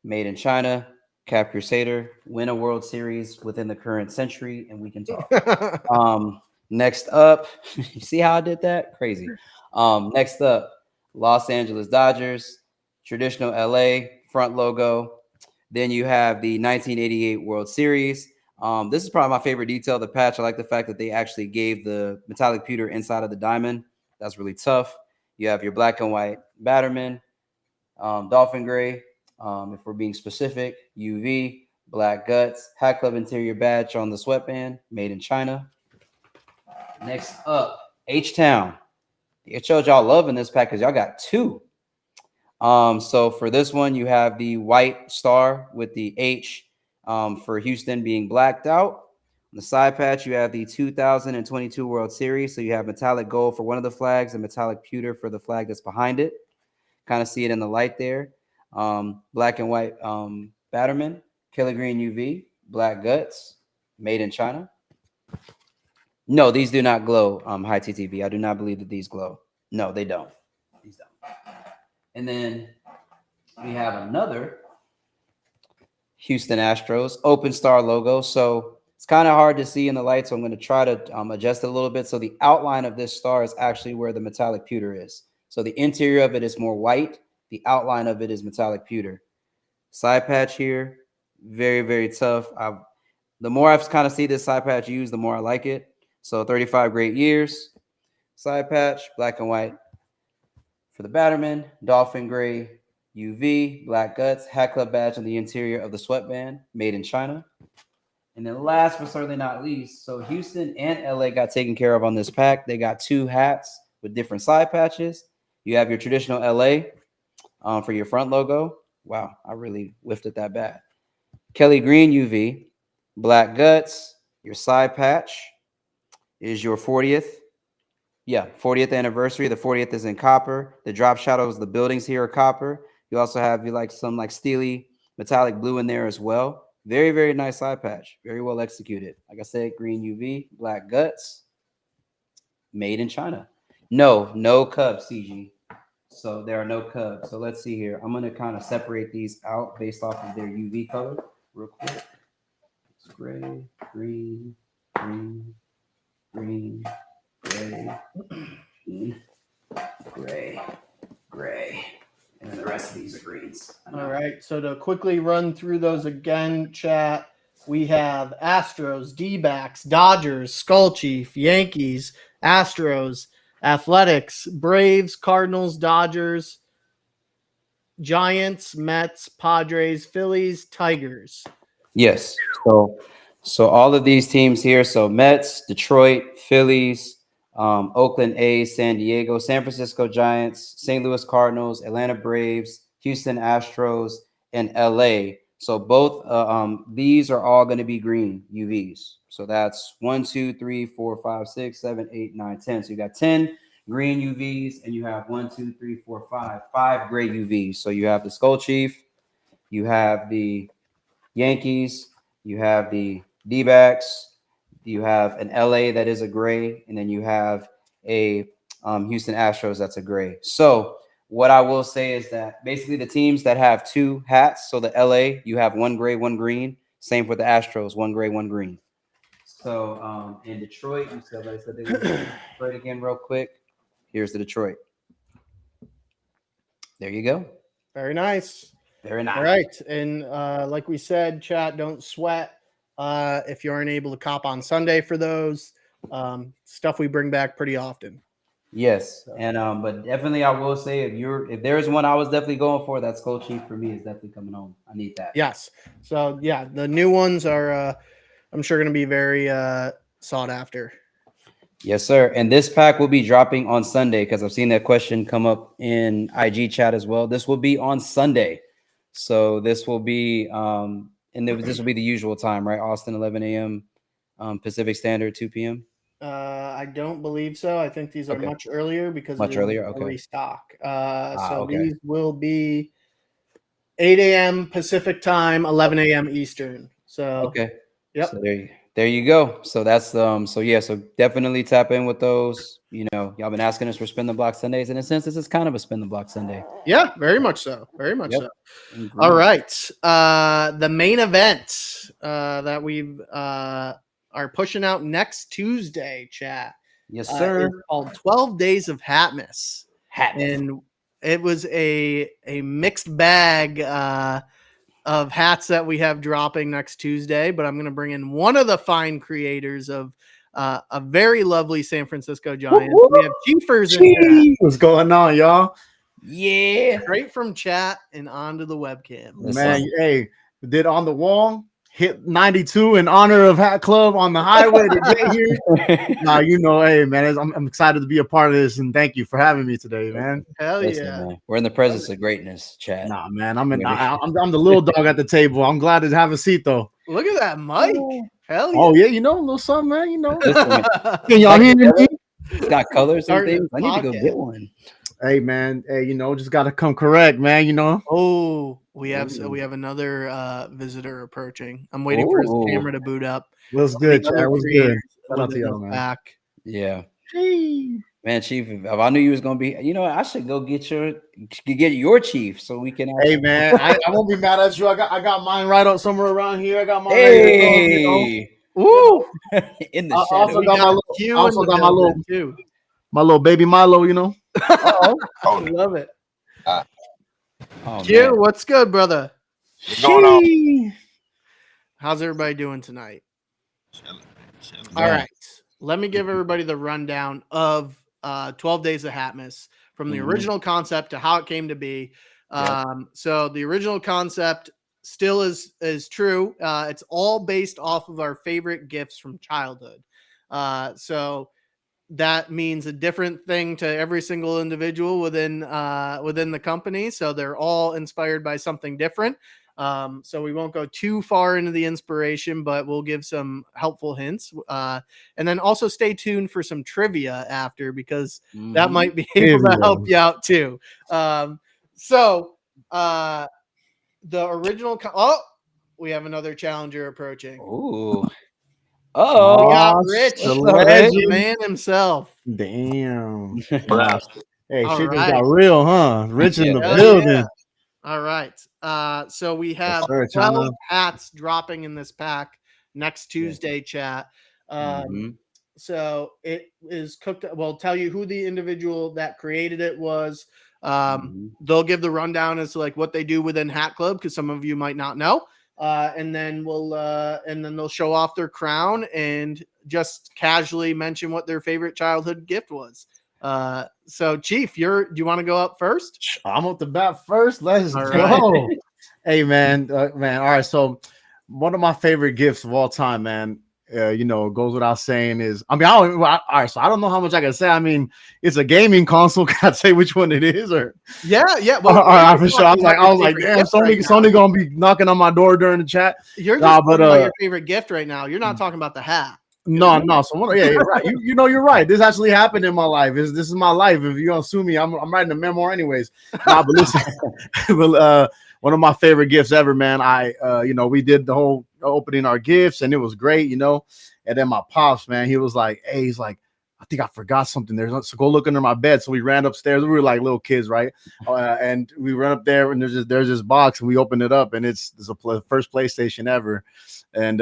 Speaker 2: made in China. Cap Crusader, win a World Series within the current century, and we can talk. Next up, you see how I did that? Crazy. Next up, Los Angeles Dodgers, traditional LA front logo. Then you have the 1988 World Series. This is probably my favorite detail of the patch. I like the fact that they actually gave the metallic pewter inside of the diamond. That's really tough. You have your black and white Batterman, Dolphin Gray. If we're being specific, UV, black guts, Hat Club interior badge on the sweatband, made in China. Next up, H-Town. It showed y'all love in this pack because y'all got two. So for this one, you have the white star with the H for Houston being blacked out. On the side patch, you have the 2022 World Series. So you have metallic gold for one of the flags and metallic pewter for the flag that's behind it. Kind of see it in the light there. Black and white Batterman, Kelly Green UV, black guts, made in China. No, these do not glow. High TTV. I do not believe that these glow. No, they don't. These don't. And then we have another Houston Astros open star logo. So it's kind of hard to see in the light. So I'm going to try to adjust it a little bit. So the outline of this star is actually where the metallic pewter is. So the interior of it is more white. The outline of it is metallic pewter. Side patch here, very, very tough. The more I've kind of see this side patch used, the more I like it. So 35 great years. Side patch, black and white for the Batterman, Dolphin Gray, UV, black guts, Hat Club badge on the interior of the sweatband, made in China. And then last but certainly not least, so Houston and LA got taken care of on this pack. They got two hats with different side patches. You have your traditional LA for your front logo. Wow, I really whiffed it that bad. Kelly Green UV, black guts, your side patch is your 40th. Yeah, 40th anniversary. The 40th is in copper. The drop shadows, the buildings here are copper. You also have some like steely metallic blue in there as well. Very, very nice side patch. Very well executed. Like I said, green UV, black guts, made in China. No Cubs, CG. So there are no Cubs. So let's see here. I'm going to kind of separate these out based off of their UV color real quick. It's gray, green, green, green, gray, green, gray, gray. And then the rest of these are greens.
Speaker 1: All right. So to quickly run through those again, chat, we have Astros, D-backs, Dodgers, Skull Chief, Yankees, Astros, Athletics, Braves, Cardinals, Dodgers, Giants, Mets, Padres, Phillies, Tigers.
Speaker 2: Yes. So all of these teams here. So Mets, Detroit, Phillies, Oakland A's, San Diego, San Francisco Giants, St. Louis Cardinals, Atlanta Braves, Houston Astros, and LA. So both these are all going to be green UVs. So that's 1, 2, 3, 4, 5, 6, 7, 8, 9, 10. So you got 10 green UVs, and you have 1, 2, 3, 4, 5 gray UVs. So you have the Skull Chief, you have the Yankees, you have the D-backs, you have an LA that is a gray, and then you have a Houston Astros that's a gray. So what I will say is that basically the teams that have two hats, so the LA, you have one gray, one green. Same for the Astros, one gray, one green. So in Detroit, you said, like I said, they want to Detroit again real quick. Here's the Detroit. There you go.
Speaker 1: Very nice.
Speaker 2: Very nice.
Speaker 1: All right. And like we said, chat, don't sweat if you aren't able to cop on Sunday for those. Stuff we bring back pretty often.
Speaker 2: Yes, and but definitely I will say if there is one I was definitely going for, that Skull Chief for me is definitely coming home. I need that.
Speaker 1: Yes. So yeah, the new ones are I'm sure going to be very sought after.
Speaker 2: Yes, sir. And this pack will be dropping on Sunday because I've seen that question come up in IG chat as well. This will be on Sunday, so this will be this will be the usual time, right? Austin, 11 a.m. Pacific Standard, 2 p.m.
Speaker 1: I don't believe so. I think these are
Speaker 2: Okay.
Speaker 1: much earlier because
Speaker 2: Much earlier. Okay.
Speaker 1: Restock.
Speaker 2: Okay.
Speaker 1: These will be 8 a.m. Pacific time, 11 a.m. Eastern. So
Speaker 2: okay.
Speaker 1: Yep.
Speaker 2: So there you go. So that's so definitely tap in with those. You know, y'all been asking us for Spin the Block Sundays. In a sense, this is kind of a Spin the Block Sunday.
Speaker 1: Yeah, very much so. Very much
Speaker 2: Yep.
Speaker 1: so. All right. The main event that we are pushing out next Tuesday, chat.
Speaker 2: Yes, sir.
Speaker 1: Is called 12 Days of Hatmas. And it was a mixed bag of hats that we have dropping next Tuesday, but I'm going to bring in one of the fine creators of a very lovely San Francisco Giants. We have Chiefers in chat.
Speaker 3: What's going on, y'all?
Speaker 2: Yeah.
Speaker 1: Straight from chat and onto the webcam.
Speaker 3: Man, hey, did on the wall, hit 92 in honor of Hat Club on the highway to get here. Nah, you know, hey, man, I'm excited to be a part of this, and thank you for having me today, man.
Speaker 1: Hell
Speaker 2: Listen,
Speaker 1: yeah.
Speaker 2: man, we're in the presence of greatness, chat.
Speaker 3: Nah, man, I'm the little dog at the table. I'm glad to have a seat, though.
Speaker 1: Look at that mic. Hell yeah.
Speaker 3: Oh, yeah, you know, a little something, man, you know.
Speaker 2: Listen,
Speaker 3: Can y'all hear me?
Speaker 2: it's got colors and
Speaker 1: Starting
Speaker 2: things. I need to go
Speaker 1: podcast.
Speaker 2: get one.
Speaker 3: Hey, man, hey, you know, just got to come correct, man, you know.
Speaker 1: Oh, we have another visitor approaching. I'm waiting for his camera to boot up.
Speaker 3: What's good, Chad? What's good? Shout out to y'all, man.
Speaker 1: Back.
Speaker 2: Yeah.
Speaker 3: Hey.
Speaker 2: Man, Chief, if I knew you was gonna be, you know, I should go get your Chief so we can.
Speaker 3: Hey, man, I won't be mad at you. I got mine right up somewhere around here. I got mine.
Speaker 2: Hey,
Speaker 1: woo!
Speaker 2: In the
Speaker 3: I
Speaker 2: shadow.
Speaker 3: also got my little baby Milo. You know.
Speaker 1: I love it.
Speaker 2: Oh,
Speaker 1: Q,
Speaker 2: man.
Speaker 1: what's good, brother?
Speaker 4: What's going on?
Speaker 1: How's everybody doing tonight?
Speaker 4: Chilling.
Speaker 1: All right. Let me give everybody the rundown of 12 Days of Hatmas from the original concept to how it came to be. So the original concept still is true. It's all based off of our favorite gifts from childhood. So that means a different thing to every single individual within the company. So they're all inspired by something different. So we won't go too far into the inspiration, but we'll give some helpful hints. And then also stay tuned for some trivia after, because that might be able to help you out too. So the original, we have another challenger approaching.
Speaker 2: Ooh.
Speaker 1: We got Rich, the man himself.
Speaker 3: Damn. Hey,
Speaker 1: All
Speaker 3: shit
Speaker 1: right.
Speaker 3: just got real, huh? Rich in the building.
Speaker 1: Yeah. All right. So we have 12 hats dropping in this pack next Tuesday, chat. So it is cooked. We'll tell you who the individual that created it was. They'll give the rundown as to like what they do within Hat Club, because some of you might not know. and then they'll show off their crown and just casually mention what their favorite childhood gift was. So Chief, do you want to go up first?
Speaker 3: I'm up the bat first. Let's
Speaker 1: All
Speaker 3: go.
Speaker 1: right.
Speaker 3: Hey, man. All right. So one of my favorite gifts of all time, man, it goes without saying is, I mean, all right. So I don't know how much I can say. I mean, it's a gaming console. Can I say which one it is? Or
Speaker 1: yeah.
Speaker 3: Well, all right, for sure. I was like, damn, Sony gonna be knocking on my door during the chat.
Speaker 1: You're just talking about your favorite gift right now. You're not talking about the hat.
Speaker 3: No. So yeah, you're right. You're right. This actually happened in my life. This is my life. If you're gonna sue me, I'm writing a memoir anyways. But listen, one of my favorite gifts ever, man. We did the whole opening our gifts, and it was great, And then my pops, man, he was like, hey, he's like, I think I forgot something there. So go look under my bed. So we ran upstairs. We were like little kids, right? And we ran up there, and there's this box, and we opened it up, and it's the first PlayStation ever, and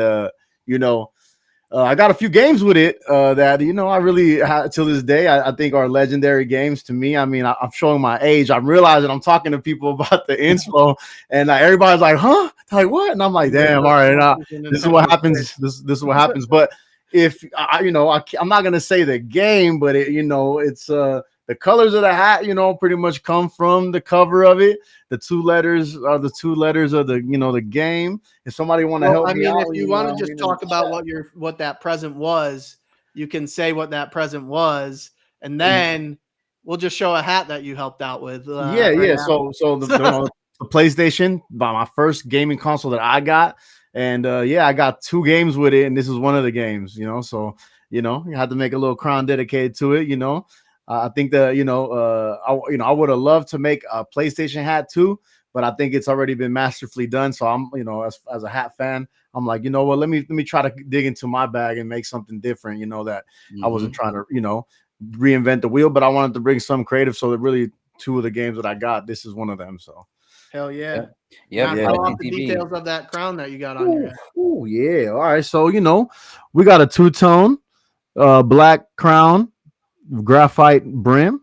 Speaker 3: I got a few games with it that I really till this day I think are legendary games to me. I mean, I'm showing my age. I'm realizing I'm talking to people about the inspo, and everybody's like, "Huh? Like what?" And I'm like, "Damn, all right, this is what happens. This is what happens." But if I'm not gonna say the game, but it's the colors of the hat, pretty much come from the cover of it. The two letters are the two letters of the the game. If somebody want to help me out,
Speaker 1: if you want to just talk about what that present was, you can say what that present was, and then we'll just show a hat that you helped out with.
Speaker 3: Yeah. So the PlayStation, by my first gaming console that I got, and I got 2 games with it, and this is one of the games. So you had to make a little crown dedicated to it. I think that I would have loved to make a PlayStation hat too, but I think it's already been masterfully done. So I'm as a hat fan, I'm like, what? Let me try to dig into my bag and make something different. That I wasn't trying to reinvent the wheel, but I wanted to bring some creative. So that really 2 of the games that I got, this is one of them. So
Speaker 1: hell yeah.
Speaker 2: Yeah.
Speaker 1: Tell off the details of that crown that you got on your head.
Speaker 3: Oh yeah. All right. So we got a 2-tone black crown, graphite brim,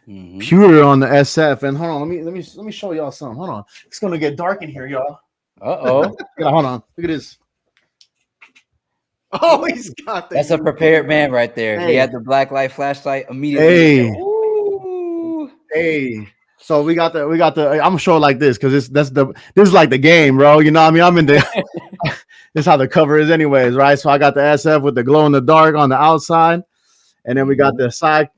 Speaker 3: pewter on the SF. And hold on, let me show y'all something. Hold on, it's gonna get dark in here, y'all.
Speaker 2: Hold
Speaker 3: on, look at this.
Speaker 1: Oh, he's got that.
Speaker 2: That's a prepared man right there.
Speaker 3: Hey.
Speaker 2: He had the black light flashlight immediately.
Speaker 3: Hey. So we got the I'm gonna show it like this because this is like the game, bro. You know what I mean? I'm in the this is how the cover is anyways, right? So I got the SF with the glow in the dark on the outside. And then we got the side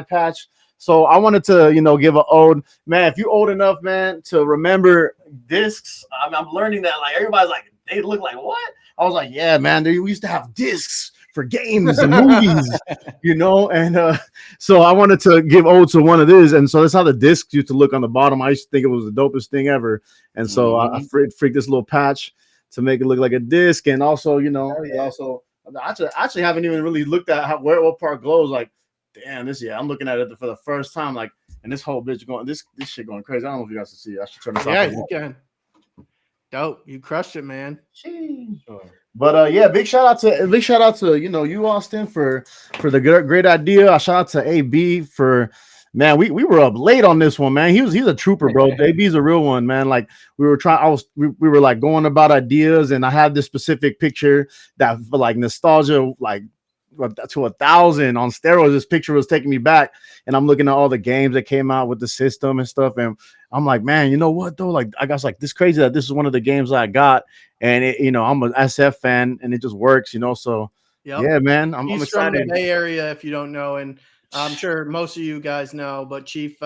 Speaker 3: patch. So I wanted to, give an ode, man. If you old enough, man, to remember discs, I'm learning that everybody's like, they look like what? I was like, yeah, man. We used to have discs for games and movies, And so I wanted to give ode to one of these, and so that's how the discs used to look on the bottom. I used to think it was the dopest thing ever, and so I freaked this little patch to make it look like a disc, and also, I actually haven't even really looked at what part glows. Like, damn, I'm looking at it for the first time. Like, and this whole bitch going, this shit going crazy. I don't know if you guys can see it. I should turn this off.
Speaker 1: Yeah, you can. Dope, you crushed it, man.
Speaker 3: But big shout out to you, Austin, for the great idea. I shout out to AB for. Man, we were up late on this one, man. He's a trooper, bro. AB's a real one, man. Like we were like going about ideas, and I had this specific picture that like nostalgia, like to 1,000 on steroids. This picture was taking me back, and I'm looking at all the games that came out with the system and stuff, and I'm like, man, you know what though? Like I got like this crazy that this is one of the games I got, and I'm an SF fan, and it just works, So yeah, man, I'm excited.
Speaker 1: From the Bay Area, if you don't know, and I'm sure most of you guys know, but Chief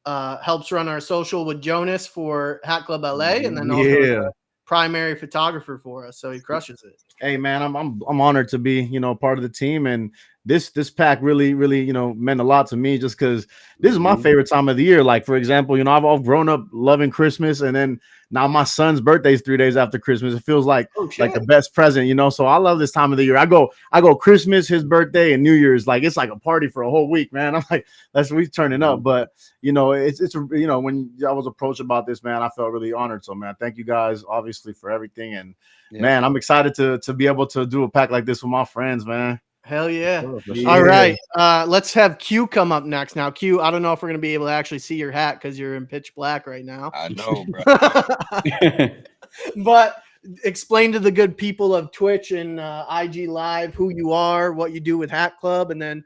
Speaker 1: helps run our social with Jonas for Hat Club LA, and then also the primary photographer for us. So he crushes it. Hey
Speaker 3: man, I'm honored to be part of the team, and this pack really meant a lot to me just because this is my favorite time of the year. Like for example, I've grown up loving Christmas, and then now my son's birthday is 3 days after Christmas. It feels like the best present, So I love this time of the year. I go Christmas, his birthday, and New Year's. Like it's like a party for a whole week, man. I'm like, we turning up. But it's when I was approached about this, man, I felt really honored. So man, thank you guys obviously for everything, and man, I'm excited to be able to do a pack like this with my friends, man.
Speaker 1: Hell yeah. All right. Let's have Q come up next. Now, Q, I don't know if we're going to be able to actually see your hat because you're in pitch black right now.
Speaker 4: I know, bro.
Speaker 1: But explain to the good people of Twitch and IG Live who you are, what you do with Hat Club, and then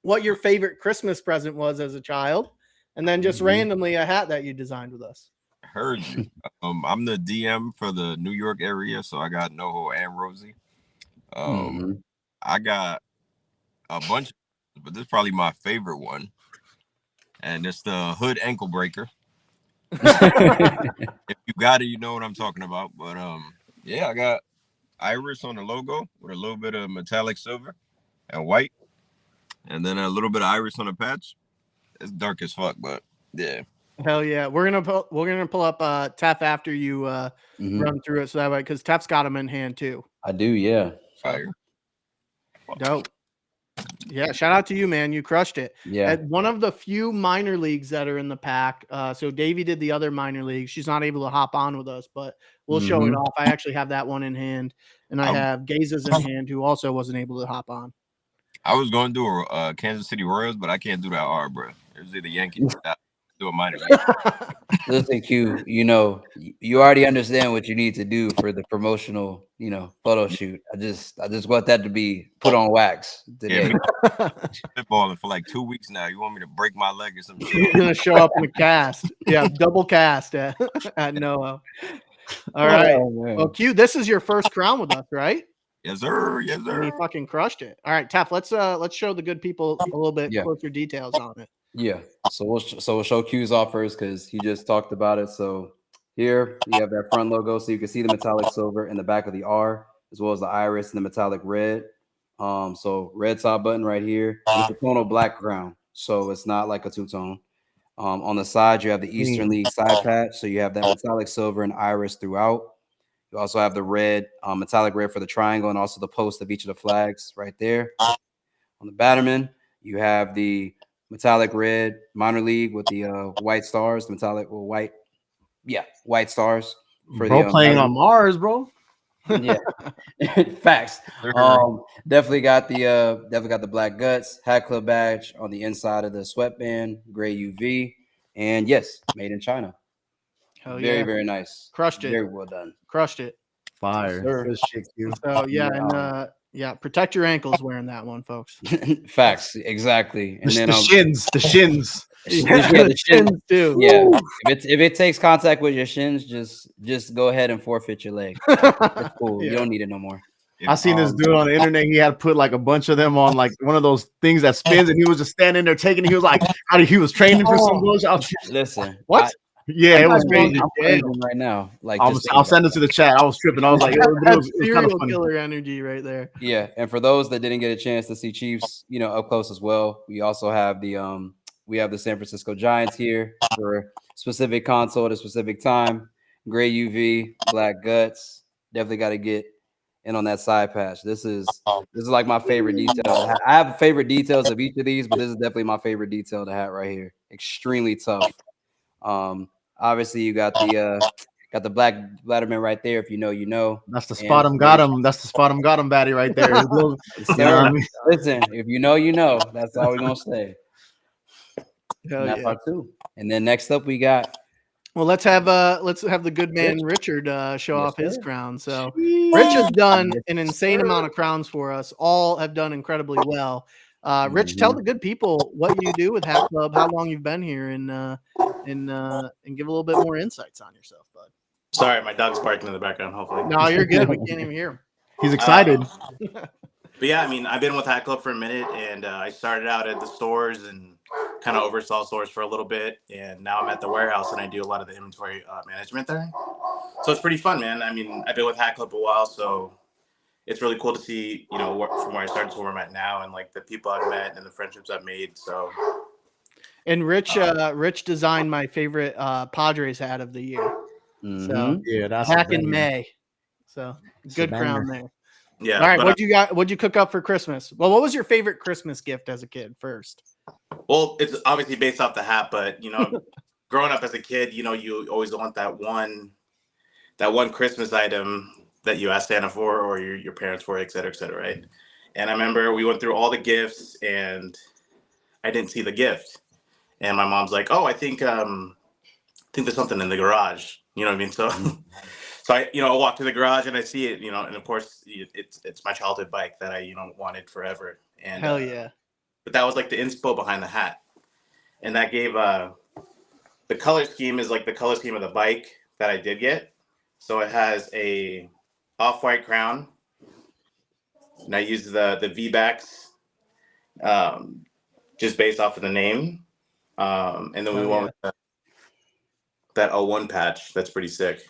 Speaker 1: what your favorite Christmas present was as a child, and then just randomly a hat that you designed with us.
Speaker 4: Heard you. I'm the DM for the New York area, so I got NoHo and Rosie. I got a bunch, but this is probably my favorite one, and it's the hood ankle breaker. If you got it, you know what I'm talking about. But yeah, I got iris on the logo with a little bit of metallic silver and white, and then a little bit of iris on the patch. It's dark as fuck, but yeah.
Speaker 1: Hell yeah, we're gonna pull up Tef after you run through it, so that way, because Tef's got them in hand too.
Speaker 2: I do, yeah.
Speaker 4: Fire.
Speaker 1: Dope. Yeah, shout out to you, man. You crushed it.
Speaker 2: Yeah.
Speaker 1: At one of the few minor leagues that are in the pack. So Davey did the other minor league. She's not able to hop on with us, but we'll show it off. I actually have that one in hand, and I have Gaze's in hand, who also wasn't able to hop on.
Speaker 4: I was going to do a Kansas City Royals, but I can't do that R, bro. It was either Yankees. Do a minor league.
Speaker 2: Listen, Q, you know, you already understand what you need to do for the promotional, you know, photo shoot. I just want that to be put on wax today.
Speaker 4: Yeah, spitballing for like 2 weeks now. You want me to break my leg or some shit?
Speaker 1: You're gonna show up in a cast. Yeah, double cast at NoHo. All right. Well, Q, this is your first crown with us, right?
Speaker 4: Yes, sir. Yes, sir.
Speaker 1: And you fucking crushed it. All right, Tef, let's show the good people a little bit closer details on it.
Speaker 2: Yeah. So we'll show Q's off first because he just talked about it. So here you have that front logo, so you can see the metallic silver in the back of the R, as well as the iris and the metallic red. So red top button right here. It's a tonal black crown, so it's not like a two-tone. On the side, you have the Eastern League side patch, so you have that metallic silver and iris throughout. You also have the red, metallic red for the triangle, and also the post of each of the flags right there. On the Batterman, you have the metallic red minor league with the white stars, the metallic white stars for
Speaker 3: bro
Speaker 2: the
Speaker 3: playing on Mars, bro.
Speaker 2: Yeah, facts. Definitely got the black guts, Hat Club badge on the inside of the sweatband, gray UV, and yes, made in China.
Speaker 1: Hell
Speaker 2: Very,
Speaker 1: yeah.
Speaker 2: very nice.
Speaker 1: Crushed it.
Speaker 2: Very well done.
Speaker 1: Crushed it.
Speaker 3: Fire.
Speaker 2: Good
Speaker 3: shit, Q.
Speaker 1: So yeah, protect your ankles wearing that one, folks.
Speaker 2: Facts, exactly. And then
Speaker 3: the shins.
Speaker 2: the shins
Speaker 1: too.
Speaker 2: Yeah, if it takes contact with your shins, just go ahead and forfeit your leg. It's cool. You don't need it no more.
Speaker 3: I seen this dude on the internet. He had put like a bunch of them on like one of those things that spins, and he was just standing there taking it. He was like, he was training for some bullshit.
Speaker 2: Listen,
Speaker 3: what? It was crazy.
Speaker 2: I'm crazy right now. Like,
Speaker 3: I'll send it to the chat. I was tripping. I was like, it was
Speaker 1: serial kind of killer energy right there.
Speaker 2: Yeah, and for those that didn't get a chance to see Chiefs, you know, up close as well, we also have the San Francisco Giants here for specific console at a specific time. Gray UV, black guts. Definitely got to get in on that side patch. This is like my favorite detail. I have favorite details of each of these, but this is definitely my favorite detail to have right here. Extremely tough. Obviously you got the black Blatterman right there. If you know, you know.
Speaker 3: That's the spot him got him. That's the spot him got him baddie right there.
Speaker 2: Listen, if you know, you know. That's all we're gonna say.
Speaker 1: And
Speaker 2: part two. And then next up we got.
Speaker 1: Well, let's have the good man Richard show off his crown. So Rich has done an insane amount of crowns for us. All have done incredibly well. Rich, tell the good people what you do with Hat Club, how long you've been here, and give a little bit more insights on yourself, bud.
Speaker 5: Sorry, my dog's barking in the background. Hopefully,
Speaker 1: no, you're good. We can't even hear him.
Speaker 3: He's excited.
Speaker 5: But yeah, I mean, I've been with Hat Club for a minute, and I started out at the stores and kind of oversaw stores for a little bit, and now I'm at the warehouse and I do a lot of the inventory management there. So it's pretty fun, man. I mean, I've been with Hat Club a while, so it's really cool to see, you know, from where I started to where I'm at now, and like the people I've met and the friendships I've made. So,
Speaker 1: and Rich designed my favorite Padres hat of the year. So
Speaker 3: yeah, that's
Speaker 1: back in May. So good crown there.
Speaker 5: Yeah.
Speaker 1: All right, what'd you cook up for Christmas? Well, what was your favorite Christmas gift as a kid first?
Speaker 5: Well, it's obviously based off the hat, but you know, growing up as a kid, you know, you always want that one Christmas item that you asked Santa for or your parents for, et cetera, right? And I remember we went through all the gifts and I didn't see the gift. And my mom's like, oh, I think there's something in the garage. You know what I mean? So I walk to the garage and I see it, and of course it's my childhood bike that I wanted forever. And
Speaker 1: Hell yeah.
Speaker 5: But that was like the inspo behind the hat, and that gave the color scheme is like the color scheme of the bike that I did get. So it has a off-white crown, and I used the V-backs, just based off of the name, and then we went with that 01 patch. That's pretty sick.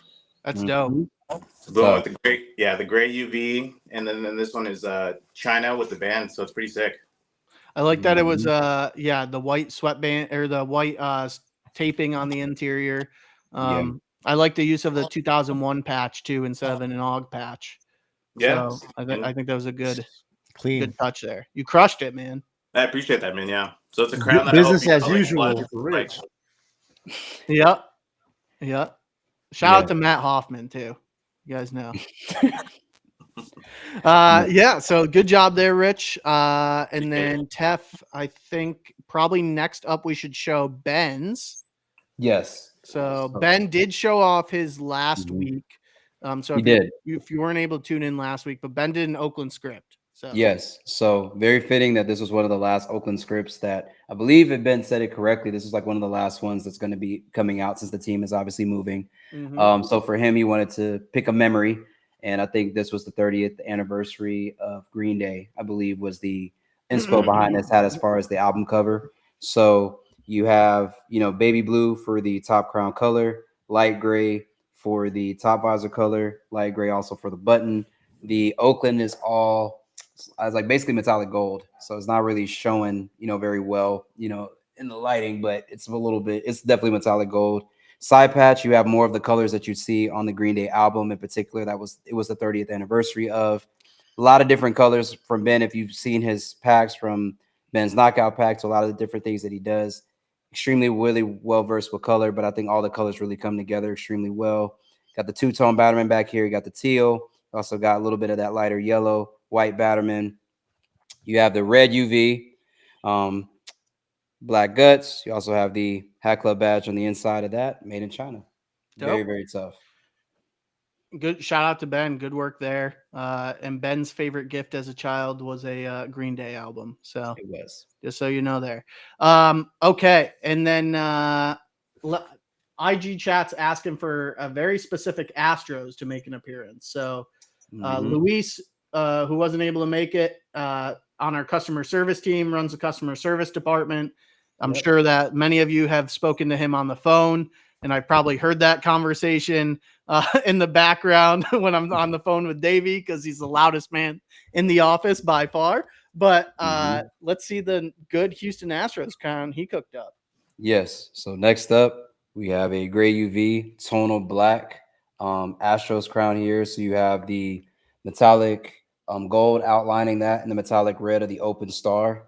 Speaker 1: That's dope.
Speaker 5: So the one with the gray UV, and then this one is China with the band, so it's pretty sick.
Speaker 1: I like that it was the white sweatband or the white taping on the interior. I like the use of the 2001 patch too instead of an AUG patch.
Speaker 5: Yeah,
Speaker 1: so I think that was a good touch there. You crushed it, man.
Speaker 5: I appreciate that, man. Yeah, so it's a crown that
Speaker 3: business
Speaker 5: I
Speaker 3: as usual for Rich.
Speaker 1: Yep. Shout out to Matt Hoffman too. You guys know. So good job there, Rich. And then Tef, I think probably next up we should show Ben's.
Speaker 2: Yes.
Speaker 1: So Ben did show off his last week. So if you weren't able to tune in last week, but Ben did an Oakland script. So
Speaker 2: yes. So very fitting that this was one of the last Oakland scripts that I believe, if Ben said it correctly, this is like one of the last ones that's going to be coming out since the team is obviously moving. So for him, he wanted to pick a memory. And I think this was the 30th anniversary of Green Day, I believe, was the inspo behind this hat as far as the album cover. So you have, baby blue for the top crown color, light gray for the top visor color, light gray also for the button. The Oakland is all as like basically metallic gold. So it's not really showing, very well, in the lighting, but it's definitely metallic gold. Side patch, you have more of the colors that you see on the Green Day album in particular. It was the 30th anniversary of a lot of different colors from Ben. If you've seen his packs from Ben's knockout pack to a lot of the different things that he does, extremely really well versed with color, but I think all the colors really come together extremely well. Got the two-tone Batterman back here. You got the teal. Also got a little bit of that lighter yellow, white Batterman. You have the red UV. Black guts. You also have the Hat Club badge on the inside of that, made in China.
Speaker 1: Dope.
Speaker 2: Very, very tough.
Speaker 1: Good shout out to Ben. Good work there. And Ben's favorite gift as a child was a Green Day album. So
Speaker 2: it was.
Speaker 1: Just so you know there. Okay. And then IG chat's asking for a very specific Astros to make an appearance. So Luis, who wasn't able to make it on our customer service team, runs the customer service department. I'm sure that many of you have spoken to him on the phone, and I've probably heard that conversation in the background when I'm on the phone with Davey, because he's the loudest man in the office by far. But let's see the good Houston Astros crown he cooked up.
Speaker 2: Yes. So next up, we have a gray UV tonal black Astros crown here. So you have the metallic gold outlining that, and the metallic red of the open star.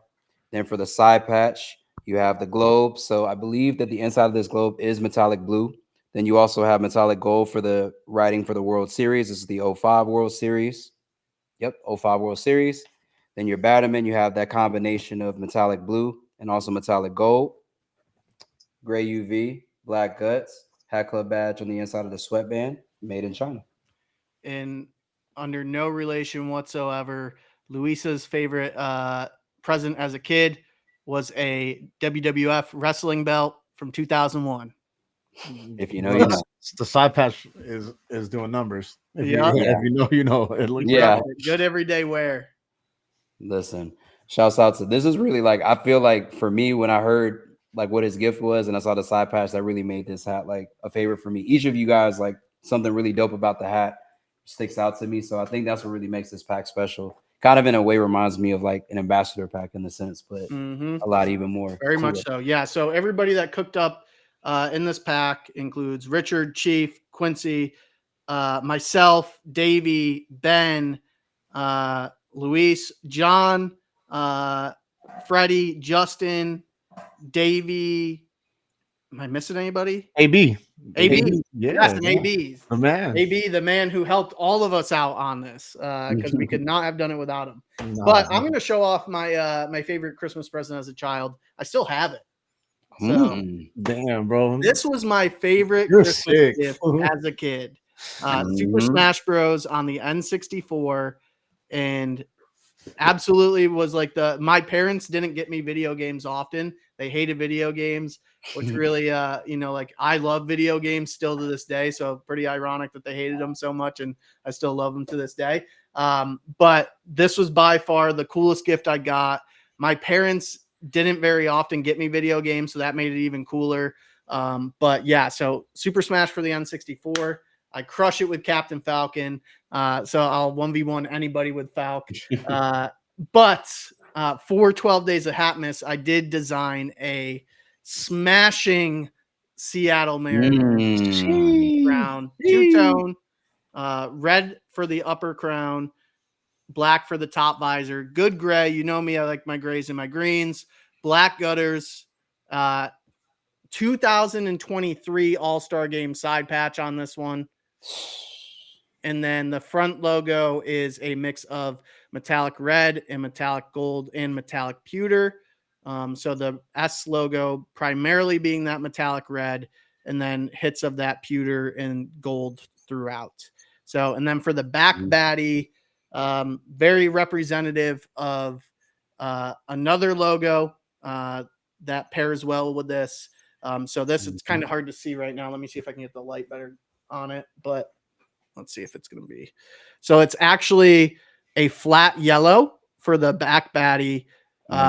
Speaker 2: Then for the side patch, you have the globe. So I believe that the inside of this globe is metallic blue. Then you also have metallic gold for the writing for the World Series. This is the 05 World Series. Yep, 05 World Series. Then your Batterman, you have that combination of metallic blue and also metallic gold. Gray UV, black guts, Hat Club badge on the inside of the sweatband, made in China.
Speaker 1: And under no relation whatsoever, Luisa's favorite present as a kid was a WWF wrestling belt from 2001.
Speaker 2: If you know, you know.
Speaker 3: The side patch is doing numbers. If you know, you know. It looks
Speaker 1: good everyday wear.
Speaker 2: Listen, shouts out to this is really like, I feel like for me, when I heard like what his gift was and I saw the side patch, that really made this hat like a favorite for me. Each of you guys, like something really dope about the hat sticks out to me. So I think that's what really makes this pack special. Kind of in a way reminds me of like an ambassador pack in the sense, but a lot even more.
Speaker 1: Very much so. Yeah. So everybody that cooked up in this pack includes Richard, Chief, Quincy, myself, Davey, Ben, Luis, John, Freddie, Justin, Davey. Am I missing anybody?
Speaker 3: AB.
Speaker 1: AB.
Speaker 3: Yes,
Speaker 1: an AB.
Speaker 3: The man.
Speaker 1: AB, the man who helped all of us out on this, because we could not have done it without him. But I'm going to show off my my favorite Christmas present as a child. I still have it. So,
Speaker 3: damn, bro.
Speaker 1: This was my favorite Christmas gift as a kid. Super Smash Bros. On the N64, and absolutely was like my parents didn't get me video games often. They hated video games, which really, like I love video games still to this day. So pretty ironic that they hated them so much, and I still love them to this day. But this was by far the coolest gift I got. My parents didn't very often get me video games, so that made it even cooler. But yeah, so Super Smash for the N64. I crush it with Captain Falcon. So I'll 1v1 anybody with Falc. But for 12 Days of Hatmas, I did design a smashing Seattle Mariners crown, two-tone, red for the upper crown, black for the top visor, good gray. You know me, I like my grays and my greens, black gutters, 2023 All-Star Game side patch on this one. And then the front logo is a mix of metallic red and metallic gold and metallic pewter. So the S logo primarily being that metallic red, and then hits of that pewter and gold throughout. So, and then for the back baddie, very representative of another logo that pairs well with this. So this is kind of hard to see right now. Let me see if I can get the light better on it, but let's see if it's going to be. So it's actually a flat yellow for the back baddie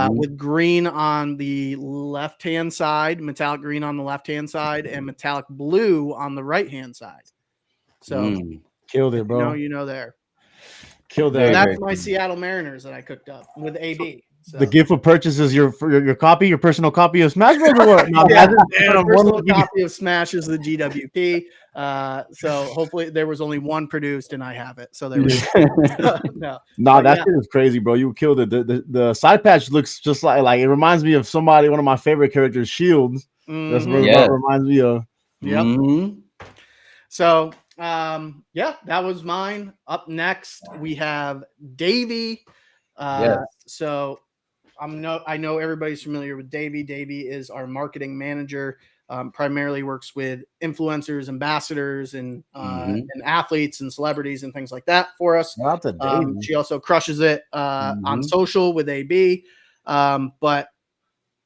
Speaker 1: with green on the left-hand side, metallic green on the left-hand side, and metallic blue on the right-hand side. So
Speaker 3: killed it, bro.
Speaker 1: You know there.
Speaker 3: Killed that.
Speaker 1: That's my Seattle Mariners that I cooked up with AB. So.
Speaker 3: The gift of purchase is your copy, your personal copy of Smash Bros. Or what? No,
Speaker 1: yeah, personal copy of Smash is the GWP. So hopefully there was only one produced and I have it. So there was no. That shit is crazy, bro. You killed it. The side patch looks just like it reminds me of somebody, one of my favorite characters, Shields. That's what it reminds me of. Yep. So that was mine. Up next we have Davey. So I know everybody's familiar with Davey. Davey is our marketing manager. Primarily works with influencers, ambassadors, and athletes and celebrities and things like that for us. She also crushes it on social with AB. But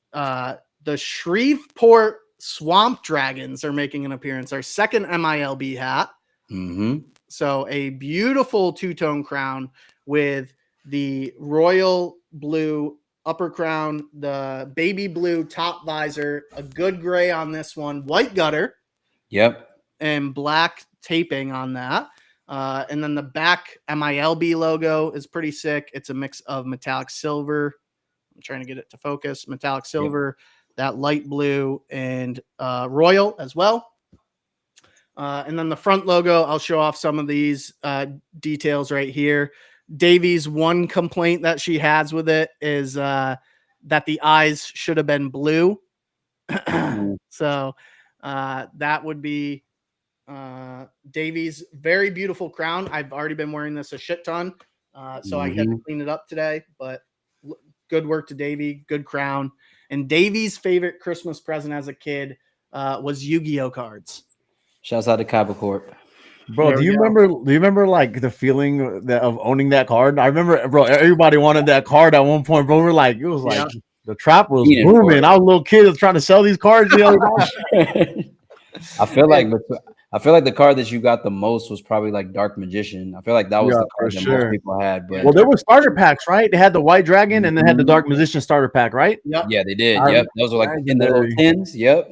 Speaker 1: the Shreveport Swamp Dragons are making an appearance. Our second MILB hat. So a beautiful two-tone crown with the royal blue upper crown, the baby blue top visor, a good gray on this one, white gutter. And black taping on that. And then the back MILB logo is pretty sick. It's a mix of metallic silver. I'm trying to get it to focus. Metallic silver, that light blue, and royal as well. And then the front logo, I'll show off some of these details right here. Davey's one complaint that she has with it is that the eyes should have been blue. So that would be Davey's very beautiful crown. I've already been wearing this a shit ton. So I had to clean it up today, but good work to Davey. Good crown. And Davey's favorite Christmas present as a kid was Yu-Gi-Oh cards.
Speaker 2: Shouts out to Capricorn.
Speaker 3: Bro, do you remember like the feeling of owning that card? I remember, bro, everybody wanted that card at one point, bro. It was like the trap was booming. I was a little kid trying to sell these cards.
Speaker 2: I feel like the card that you got the most was probably like Dark Magician. I feel like that was the card that most people had. But
Speaker 3: well, there were starter packs, right? They had the White Dragon and then had the Dark Magician starter pack, right?
Speaker 2: Yeah, they did. Those were like in the little tins. Yeah.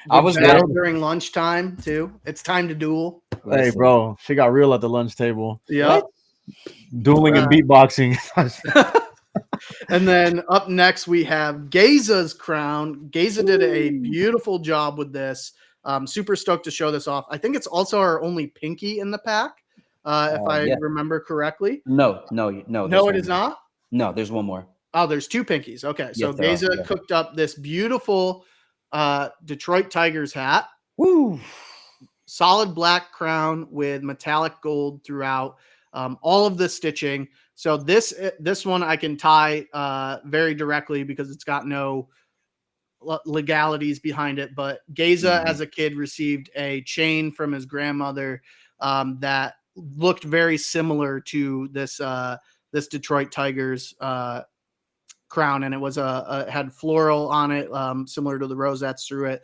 Speaker 1: I was there during lunchtime too. It's time to duel.
Speaker 3: Hey, bro, she got real at the lunch table.
Speaker 1: Yeah,
Speaker 3: dueling and beatboxing.
Speaker 1: And then up next we have Geza's crown. Geza did a beautiful job with this. Super stoked to show this off. I think it's also our only pinky in the pack, if I remember correctly.
Speaker 2: No,
Speaker 1: it is not.
Speaker 2: No, there's one more.
Speaker 1: Oh, there's two pinkies. Okay, so Geza cooked up this beautiful Detroit Tigers hat. Solid black crown with metallic gold throughout. All of the stitching. So this one I can tie very directly because it's got no legalities behind it, but Geza as a kid received a chain from his grandmother that looked very similar to this this Detroit Tigers crown, and it was had floral on it, similar to the rosettes through it.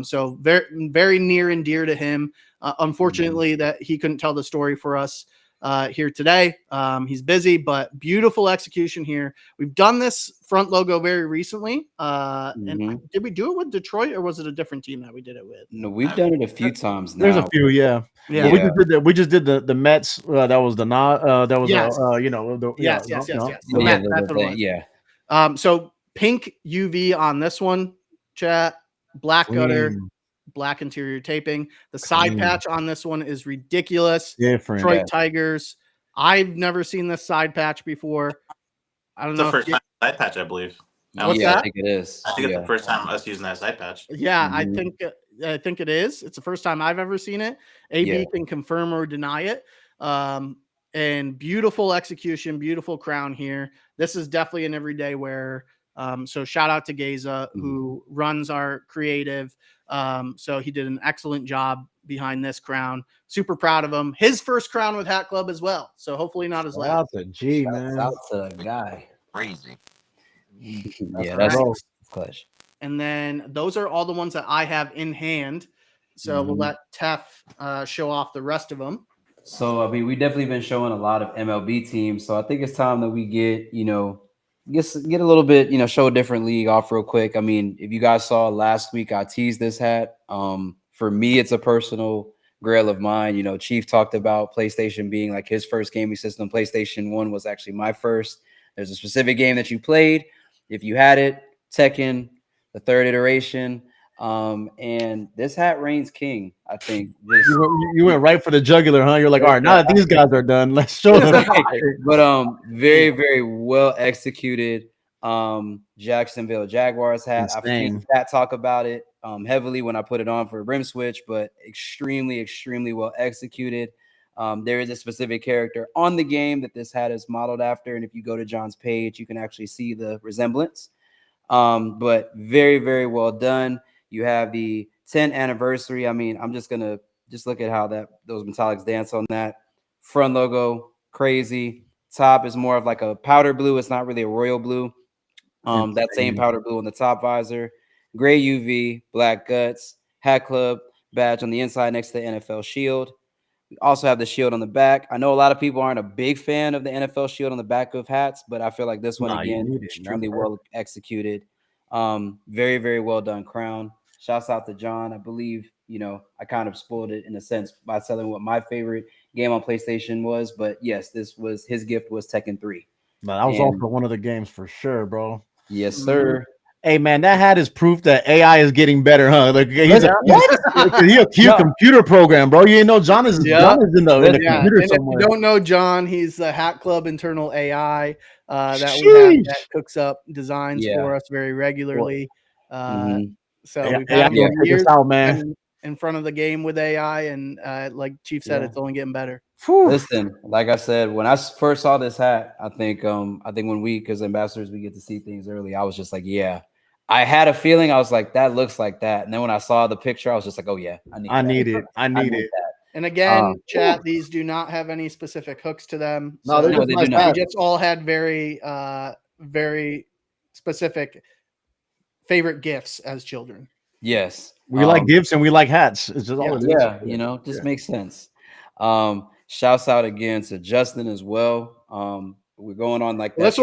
Speaker 1: So very near and dear to him. Unfortunately, that he couldn't tell the story for us here today. He's busy, but beautiful execution here. We've done this front logo very recently. And did we do it with Detroit, or was it a different team that we did it with?
Speaker 2: No, we've done it a few times now.
Speaker 3: There's a few, yeah.
Speaker 1: Yeah.
Speaker 3: We just did the Mets. That was the that was
Speaker 1: Yes.
Speaker 3: yes.
Speaker 1: That's what it was.
Speaker 2: Yeah.
Speaker 1: So pink UV on this one, chat, black gutter, black interior taping. The side patch on this one is ridiculous.
Speaker 3: Different.
Speaker 1: Detroit Tigers. I've never seen this side patch before. I don't know.
Speaker 5: It's the first time side patch, I believe.
Speaker 1: What's that?
Speaker 2: I think it is.
Speaker 5: I think it's the first time us using that side patch.
Speaker 1: Yeah, I think it is. It's the first time I've ever seen it. AB can confirm or deny it. And beautiful execution, beautiful crown here. This is definitely an everyday wear. So shout out to Geza, who runs our creative. So he did an excellent job behind this crown. Super proud of him. His first crown with Hat Club as well. So hopefully not his last.
Speaker 3: Man.
Speaker 2: Out to the guy.
Speaker 4: Crazy.
Speaker 2: That's clutch.
Speaker 1: And then those are all the ones that I have in hand. So we'll let Tef show off the rest of them.
Speaker 2: So, I mean, we definitely been showing a lot of MLB teams. So I think it's time that we get a little bit, show a different league off real quick. I mean, if you guys saw last week, I teased this hat. For me, it's a personal grail of mine. Chief talked about PlayStation being like his first gaming system. PlayStation 1 was actually my first. There's a specific game that you played. If you had it, Tekken, the third iteration. And this hat reigns king, I think.
Speaker 3: You went right for the jugular, huh? You're like, all right, now that these guys are done, let's show them.
Speaker 2: But very, very well executed Jacksonville Jaguars hat. I've seen Pat talk about it heavily when I put it on for a brim switch, but extremely, extremely well executed. There is a specific character on the game that this hat is modeled after, and if you go to John's page, you can actually see the resemblance. But very, very well done. You have the 10th anniversary. I mean, I'm just gonna look at how those metallics dance on that. Front logo, crazy. Top is more of like a powder blue. It's not really a royal blue. That same powder blue on the top visor. Gray UV, black guts, Hat Club badge on the inside next to the NFL shield. We also have the shield on the back. I know a lot of people aren't a big fan of the NFL shield on the back of hats, but I feel like this one again extremely well executed. Very, very well done crown. Shouts out to John. I believe, I kind of spoiled it in a sense by telling what my favorite game on PlayStation was. But yes, his gift was Tekken 3.
Speaker 3: No, that was also one of the games for sure, bro.
Speaker 2: Yes, sir.
Speaker 3: Hey, man, that hat is proof that AI is getting better, huh? Like he's a cute computer program, bro. You know, John is in the computer somewhere.
Speaker 1: If you don't know John, he's the Hat Club internal AI that cooks up designs for us very regularly. So we've had years
Speaker 3: out, man.
Speaker 1: in front of the game with AI, and like Chief said, it's only getting better.
Speaker 2: Listen, like I said, when I first saw this hat, I think when we, because ambassadors, we get to see things early, I was just like, yeah. I had a feeling. I was like, that looks like that. And then when I saw the picture, I was just like, oh yeah, I need it.
Speaker 1: And again, chat, these do not have any specific hooks to them.
Speaker 3: No, they do not.
Speaker 1: We just all had very, very specific favorite gifts as children.
Speaker 2: Yes.
Speaker 3: We like gifts and we like hats. It's just all it is.
Speaker 2: Just makes sense. Shouts out again to Justin as well. We're going on like that.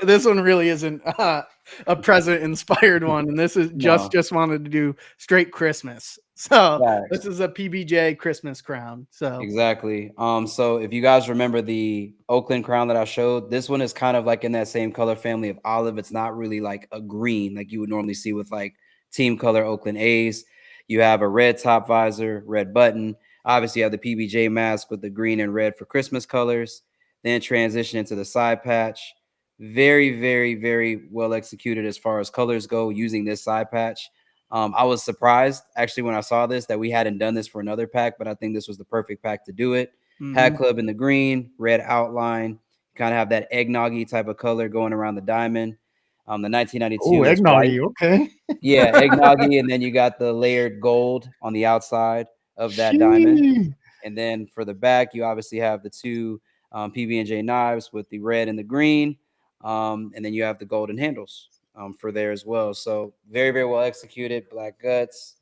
Speaker 1: This one really isn't a present inspired one, and this is just wanted to do straight Christmas. So this is a PBJ Christmas crown. So
Speaker 2: exactly. So if you guys remember the Oakland crown that I showed, this one is kind of like in that same color family of olive. It's not really like a green like you would normally see with like team color Oakland A's. You have a red top visor, red button. Obviously, you have the PBJ mask with the green and red for Christmas colors. Then transition into the side patch. Very, very, very well executed as far as colors go using this side patch. I was surprised actually when I saw this that we hadn't done this for another pack, but I think this was the perfect pack to do it. Hat Club in the green, red outline, kind of have that eggnoggy type of color going around the diamond. The 1992
Speaker 3: Oh,
Speaker 2: is white.
Speaker 3: eggnoggy. Okay.
Speaker 2: Yeah, eggnoggy, and then you got the layered gold on the outside of that diamond.
Speaker 3: Sheesh.
Speaker 2: And then for the back, you obviously have the two PB&J knives with the red and the green. And then you have the golden handles for there as well. So very, very well executed. Black guts,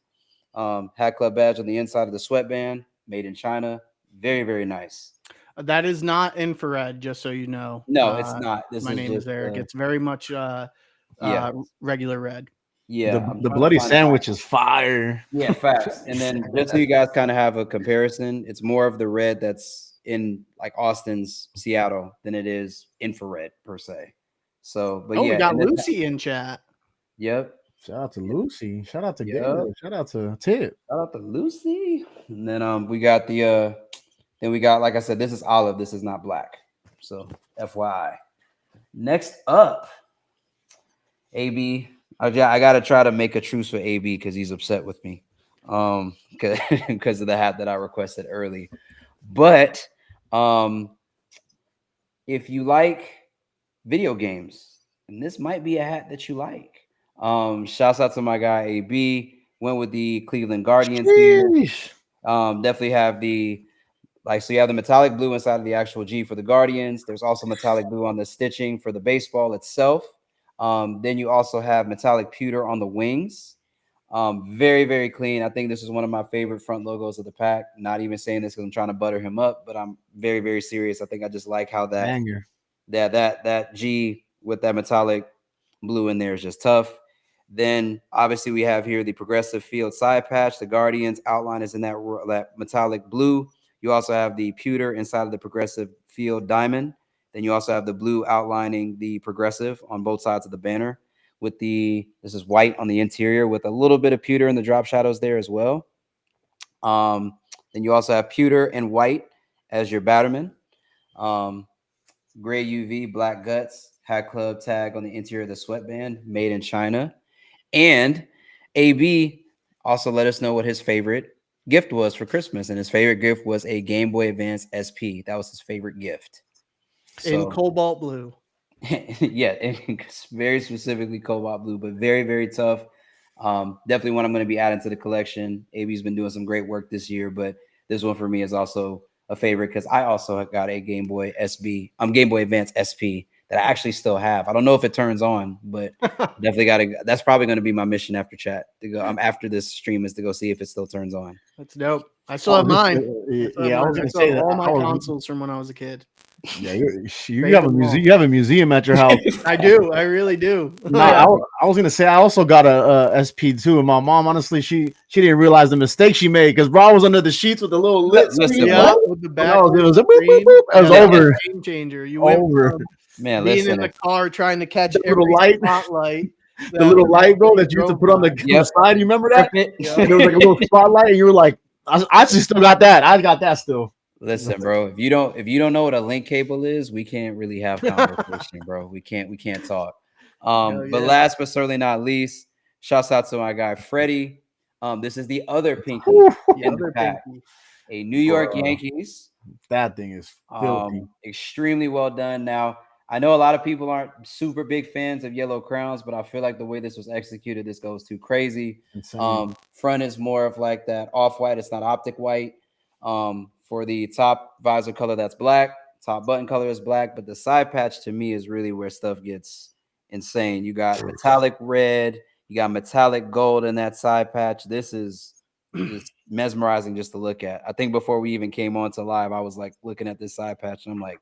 Speaker 2: Hat Club badge on the inside of the sweatband, made in China. Very, very nice.
Speaker 1: That is not infrared, just so you know.
Speaker 2: No, it's not. This
Speaker 1: My
Speaker 2: is
Speaker 1: name is
Speaker 2: just
Speaker 1: Eric. It's very much
Speaker 2: yeah.
Speaker 1: regular red.
Speaker 2: Yeah.
Speaker 3: The bloody sandwich is fire.
Speaker 2: Yeah, facts. And then just so you guys kind of have a comparison, it's more of the red that's in like Austin's Seattle than it is infrared per se. So, but
Speaker 1: Oh,
Speaker 2: yeah,
Speaker 1: we got
Speaker 2: and then-
Speaker 1: Lucy in chat.
Speaker 2: Yep.
Speaker 3: Shout out to Lucy. Shout out to
Speaker 2: Yep.
Speaker 3: Gabriel. Shout out to Tip.
Speaker 2: Shout out to Lucy. And then we got the then we got, like I said, this is olive, this is not black. So FYI. Next up, AB. I gotta try to make a truce with AB because he's upset with me. Because of the hat that I requested early. But if you like video games, and this might be a hat that you like. Shouts out to my guy AB. Went with the Cleveland Guardians here. Definitely have so you have the metallic blue inside of the actual G for the Guardians. There's also metallic blue on the stitching for the baseball itself. Then you also have metallic pewter on the wings. Very, very clean. I think this is one of my favorite front logos of the pack. Not even saying this because I'm trying to butter him up, but I'm very, very serious. I think I just like how that G with that metallic blue in there is just tough. Then obviously we have here the progressive field side patch. The Guardians outline is in that metallic blue. You also have the pewter inside of the progressive field diamond. Then you also have the blue outlining the progressive on both sides of the banner. This is white on the interior with a little bit of pewter in the drop shadows there as well. Then you also have pewter and white as your batterman. Gray UV, black guts, Hat Club tag on the interior of the sweatband, made in China. And AB also let us know what his favorite gift was for Christmas. And his favorite gift was a Game Boy Advance SP. That was his favorite gift.
Speaker 1: In cobalt blue.
Speaker 2: Yeah, very specifically cobalt blue, but very, very tough. Definitely one I'm going to be adding to the collection. AB's been doing some great work this year, but this one for me is also a favorite because I also got a Game Boy Game Boy Advance SP that I actually still have. I don't know if it turns on, but definitely that's probably going to be my mission after chat to go. After this stream is to go see if it still turns on.
Speaker 1: That's dope. I still have mine.
Speaker 3: I was going to say that
Speaker 1: all my consoles from when I was a kid.
Speaker 3: Yeah, you have a museum. You have a museum at your house.
Speaker 1: I do. I really do.
Speaker 3: I was gonna say I also got a SP too, and my mom honestly she didn't realize the mistake she made because bro was under the sheets with the little lips.
Speaker 1: With the back.
Speaker 3: It was over.
Speaker 1: Game changer. You
Speaker 3: over.
Speaker 2: Man,
Speaker 1: being in the car trying to catch
Speaker 3: the
Speaker 1: every
Speaker 3: little light.
Speaker 1: spotlight.
Speaker 3: The little light, bro, that you used to put on the side. You remember that?
Speaker 1: Yeah.
Speaker 3: There was like a little spotlight, and you were like, I actually still got that. I got that still.
Speaker 2: Listen, bro, if you don't know what a link cable is, we can't really have conversation, bro. We can't talk. But last but certainly not least, shouts out to my guy Freddie. This is the other pinky in the pack. A New York Yankees.
Speaker 3: That thing is filthy.
Speaker 2: Extremely well done. Now, I know a lot of people aren't super big fans of yellow crowns, but I feel like the way this was executed, this goes too crazy. Front is more of like that off-white. It's not optic white. For the top visor color, that's black. Top button color is black, but the side patch to me is really where stuff gets insane. You got metallic red, you got metallic gold in that side patch. This is just mesmerizing just to look at. I think before we even came on to live, I was like looking at this side patch and I'm like,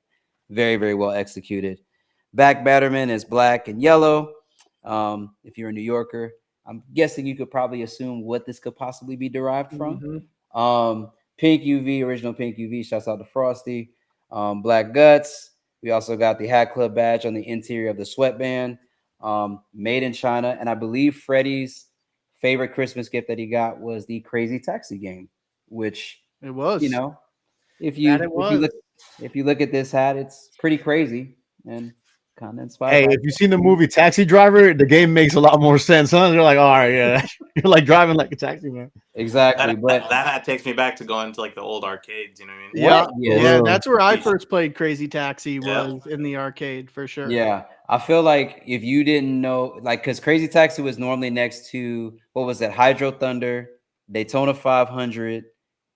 Speaker 2: very, very well executed. Back batterman is black and yellow. If you're a New Yorker, I'm guessing you could probably assume what this could possibly be derived from. Pink UV, original pink UV. Shouts out to Frosty. Black guts. We also got the Hat Club badge on the interior of the sweatband. Made in China. And I believe Freddie's favorite Christmas gift that he got was the Crazy Taxi game, which
Speaker 1: it was.
Speaker 2: You know, if you look at this hat, it's pretty crazy and kind of inspired.
Speaker 3: Hey, if you've seen the movie Taxi Driver, the game makes a lot more sense, huh? You're like, all right, yeah, you're like driving like a taxi, man.
Speaker 2: Exactly,
Speaker 5: that hat takes me back to going to like the old arcades. You know what I mean?
Speaker 1: Yeah, that's where I first played Crazy Taxi was in the arcade for sure.
Speaker 2: Yeah, I feel like if you didn't know, like, because Crazy Taxi was normally next to, what was that? Hydro Thunder, Daytona 500,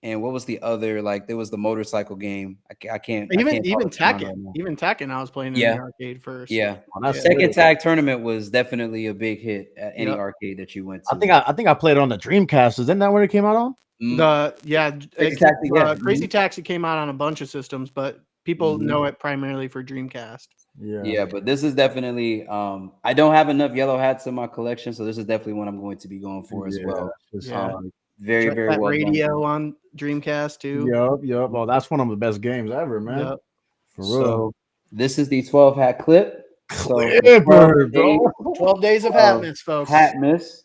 Speaker 2: and what was the other? Like, there was the motorcycle game. I can't.
Speaker 1: Even
Speaker 2: call it to mind
Speaker 1: Tekken,
Speaker 2: right now.
Speaker 1: even Tekken, I was playing in
Speaker 2: Yeah.
Speaker 1: the arcade first.
Speaker 2: Yeah,
Speaker 3: Oh, that's
Speaker 2: Second
Speaker 3: lit.
Speaker 2: Tag Tournament was definitely a big hit at any
Speaker 1: Yep.
Speaker 2: arcade that you went to.
Speaker 3: I think I played it on the Dreamcast. Isn't that where it came out on?
Speaker 1: Crazy Taxi came out on a bunch of systems, but people know it primarily for Dreamcast.
Speaker 2: Yeah, but this is definitely I don't have enough yellow hats in my collection, so this is definitely one I'm going to be going for as well.
Speaker 1: Yeah.
Speaker 2: Very, very
Speaker 1: that
Speaker 2: well
Speaker 1: radio
Speaker 2: done.
Speaker 1: on Dreamcast too.
Speaker 3: Yep. Oh, that's one of the best games ever, man.
Speaker 1: Yep.
Speaker 3: For real.
Speaker 2: So this is the 12 hat clip. So
Speaker 3: Clipper, bro.
Speaker 1: 12 Days of Hatmas, folks.
Speaker 2: Hatmas.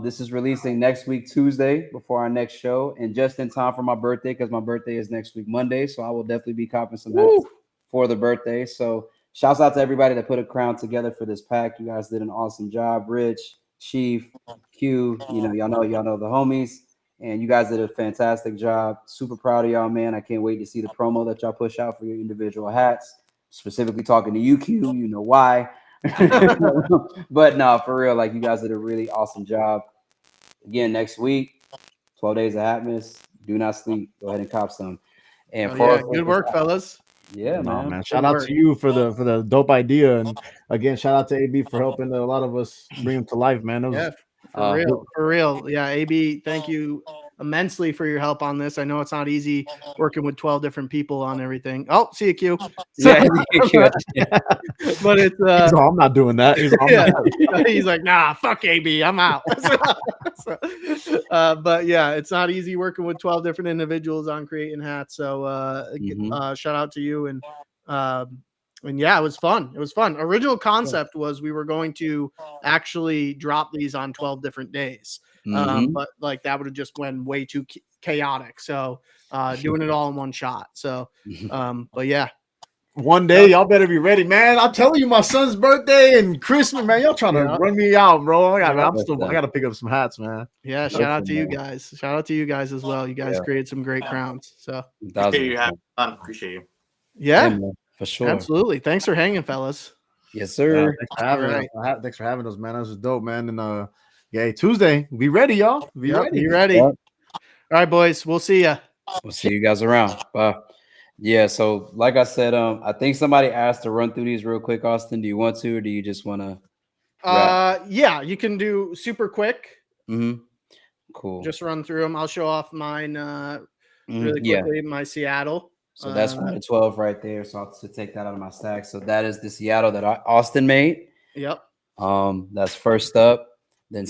Speaker 2: This is releasing next week, Tuesday, before our next show, and just in time for my birthday, because my birthday is next week, Monday. So I will definitely be copping some hats for the birthday. So shouts out to everybody that put a crown together for this pack. You guys did an awesome job. Rich, Chief, Q, y'all know the homies, and you guys did a fantastic job. Super proud of y'all, man. I can't wait to see the promo that y'all push out for your individual hats. Specifically talking to you, Q, you know why. But no, for real, like, you guys did a really awesome job. Again, next week, 12 Days of Hatmas. Do not sleep. Go ahead and cop some. And
Speaker 1: good work, fellas.
Speaker 2: Yeah, man.
Speaker 3: Shout out to you for the dope idea, and again, shout out to AB for helping a lot of us bring them to life, man.
Speaker 1: For real. Yeah, AB, thank you immensely for your help on this. I know it's not easy working with 12 different people on everything. Oh, see you, Q.
Speaker 2: Yeah,
Speaker 1: but it's
Speaker 3: I'm not doing that.
Speaker 1: He's like, nah, fuck AB, I'm out. But yeah, it's not easy working with 12 different individuals on creating hats. So shout out to you, and yeah, it was fun. Original concept was we were going to actually drop these on 12 different days. But like that would have just went way too chaotic. So doing it all in one shot. So but yeah.
Speaker 3: One day, y'all better be ready, man. I'm telling you, my son's birthday and Christmas, man. Y'all trying to run me out, bro. I got to pick up some hats, man.
Speaker 1: Yeah, shout out to you guys. Shout out to you guys as well. You guys created some great crowns. So
Speaker 5: appreciate you having fun. Appreciate you.
Speaker 1: Yeah,
Speaker 2: for sure.
Speaker 1: Absolutely. Thanks for hanging, fellas.
Speaker 2: Yes, sir.
Speaker 3: Thanks for having us, man. That was dope, man. And Tuesday, be ready, y'all. Be ready.
Speaker 1: All right, boys. We'll see ya.
Speaker 2: We'll see you guys around. Bye. Yeah, so like I said, I think somebody asked to run through these real quick. Austin, do you want to, or do you just want to?
Speaker 1: Yeah, you can do super quick.
Speaker 2: Cool.
Speaker 1: Just run through them. I'll show off mine really quickly. My Seattle.
Speaker 2: So that's 1 to 12 right there. So I'll have to take that out of my stack. So that is the Seattle that Austin made.
Speaker 1: Yep.
Speaker 2: That's first up. Then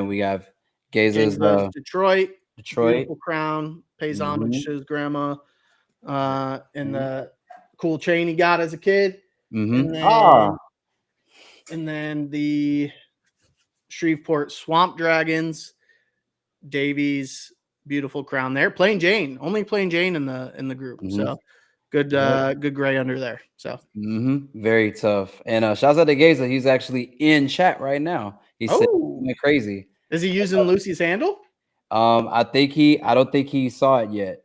Speaker 2: we have Gaza's
Speaker 1: Detroit. Beautiful crown. Pays homage to his grandma. And the cool chain he got as a kid. And then the Shreveport Swamp Dragons, Davies, beautiful crown there. Plain Jane, only Plain Jane in the group. So good gray under there. So
Speaker 2: very tough. And shouts out to Gaza. He's actually in chat right now. He's crazy.
Speaker 1: Is he using Lucy's handle?
Speaker 2: I don't think he saw it yet.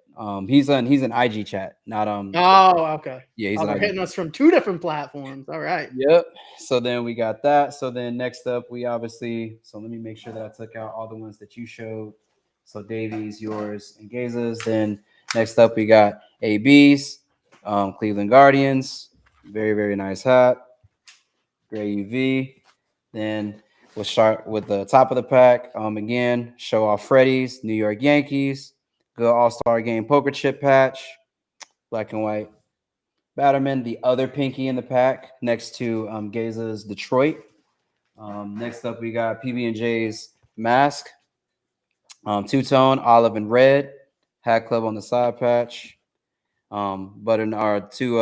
Speaker 2: He's in IG chat, not
Speaker 1: okay.
Speaker 2: Yeah, he's
Speaker 1: hitting us from 2 different platforms. All right.
Speaker 2: Yep. So then we got that. So then next up, we obviously. So let me make sure that I took out all the ones that you showed. So Davies, yours, and Gaza's. Then next up, we got AB's, Cleveland Guardians. Very, very nice hat. Gray UV. Then we'll start with the top of the pack. Again, show off Freddie's, New York Yankees. Good All-Star Game poker chip patch. Black and white. Batterman, the other pinky in the pack, next to Gaza's Detroit. Next up, we got PB&J's mask. Two-tone, olive and red. Hat Club on the side patch. Button are 2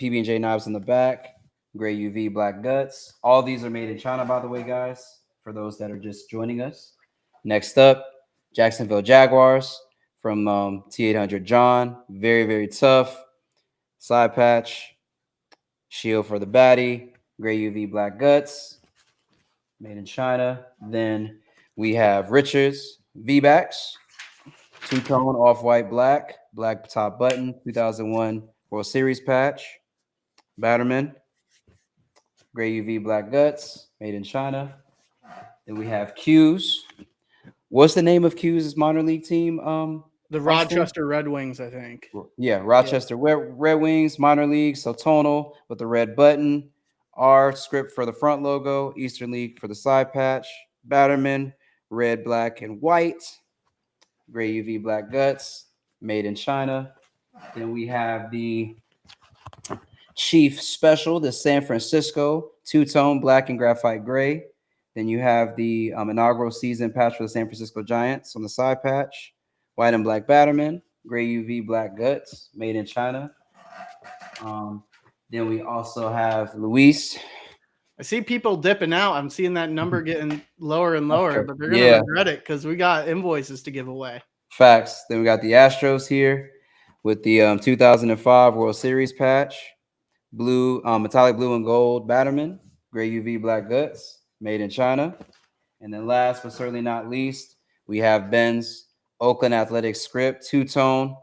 Speaker 2: PB&J knives in the back. Gray UV, black guts. All these are made in China, by the way, guys, for those that are just joining us. Next up, Jacksonville Jaguars from T800 John. Very, very tough. Side patch. Shield for the baddie. Gray UV, black guts. Made in China. Then we have Richards V-backs. Two-tone, off-white, black. Black top button. 2001 World Series patch. Batterman. Gray UV Black Guts, made in China. Then we have Q's. What's the name of Q's minor league team?
Speaker 1: The
Speaker 2: Austin?
Speaker 1: Rochester Red Wings, I think.
Speaker 2: Yeah, Rochester Red Wings, minor league. So tonal with the red button. R script for the front logo. Eastern League for the side patch. Batterman, red, black, and white. Gray UV Black Guts, made in China. Then we have the Chief Special, the San Francisco, two-tone black and graphite gray. Then you have the inaugural season patch for the San Francisco Giants on the side patch. White and black Batterman, gray UV Black Guts, made in China. Then we also have Luis.
Speaker 1: I see people dipping out. I'm seeing that number getting lower and lower, but they're going to regret it because we got invoices to give away.
Speaker 2: Facts. Then we got the Astros here with the 2005 World Series patch. Blue, metallic blue and gold Batterman, gray UV Black Guts, made in China. And then last but certainly not least, we have Ben's Oakland Athletics script, two-tone,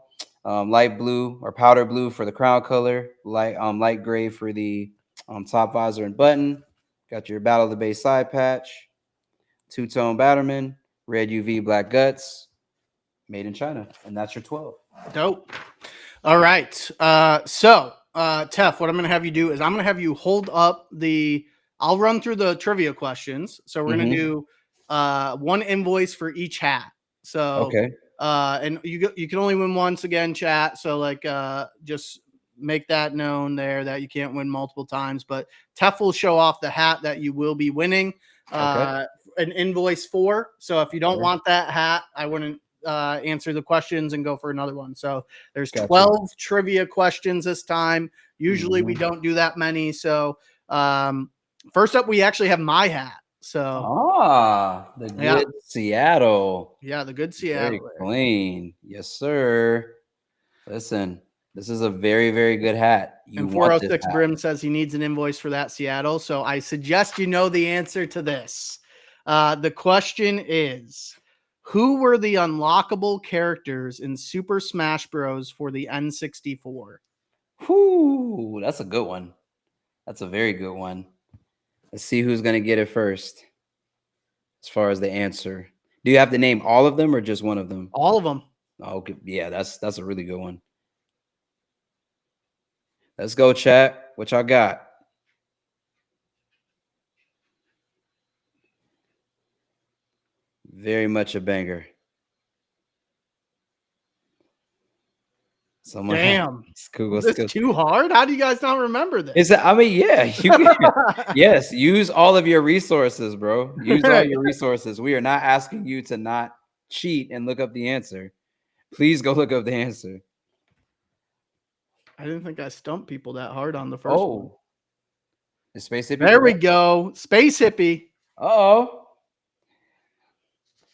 Speaker 2: light blue or powder blue for the crown color, light gray for the top visor and button. Got your Battle of the Bay side patch, two-tone Batterman, red UV Black Guts, made in China. And that's your 12.
Speaker 1: Dope. All right. Tef, what I'm going to have you do is I'm going to have you hold up I'll run through the trivia questions. So we're going to do one invoice for each hat. So,
Speaker 2: okay.
Speaker 1: And you can only win once again, chat. So just make that known there that you can't win multiple times, but Tef will show off the hat that you will be winning an invoice for. So if you don't want that hat, I wouldn't answer the questions and go for another one. So there's 12 trivia questions this time. Usually we don't do that many. So first up, we actually have my hat. So
Speaker 2: the good Seattle.
Speaker 1: Yeah, the good Seattle.
Speaker 2: Very clean. Yes, sir. Listen, this is a very, very good hat.
Speaker 1: And 406 Brim says he needs an invoice for that Seattle. So I suggest you know the answer to this. The question is, who were the unlockable characters in Super Smash Bros. For the N64?
Speaker 2: Whoo, that's a good one. That's a very good one. Let's see who's going to get it first as far as the answer. Do you have to name all of them or just one of them?
Speaker 1: All of them.
Speaker 2: Okay. Yeah, that's a really good one. Let's go, chat. What y'all got? Very much a banger.
Speaker 1: Damn. Is this too hard? How do you guys not remember this?
Speaker 2: Yeah. You can, yes, use all of your resources, bro. Use all your resources. We are not asking you to not cheat and look up the answer. Please go look up the answer.
Speaker 1: I didn't think I stumped people that hard on the first one.
Speaker 2: Is Space Hippie?
Speaker 1: There we go. Space Hippie.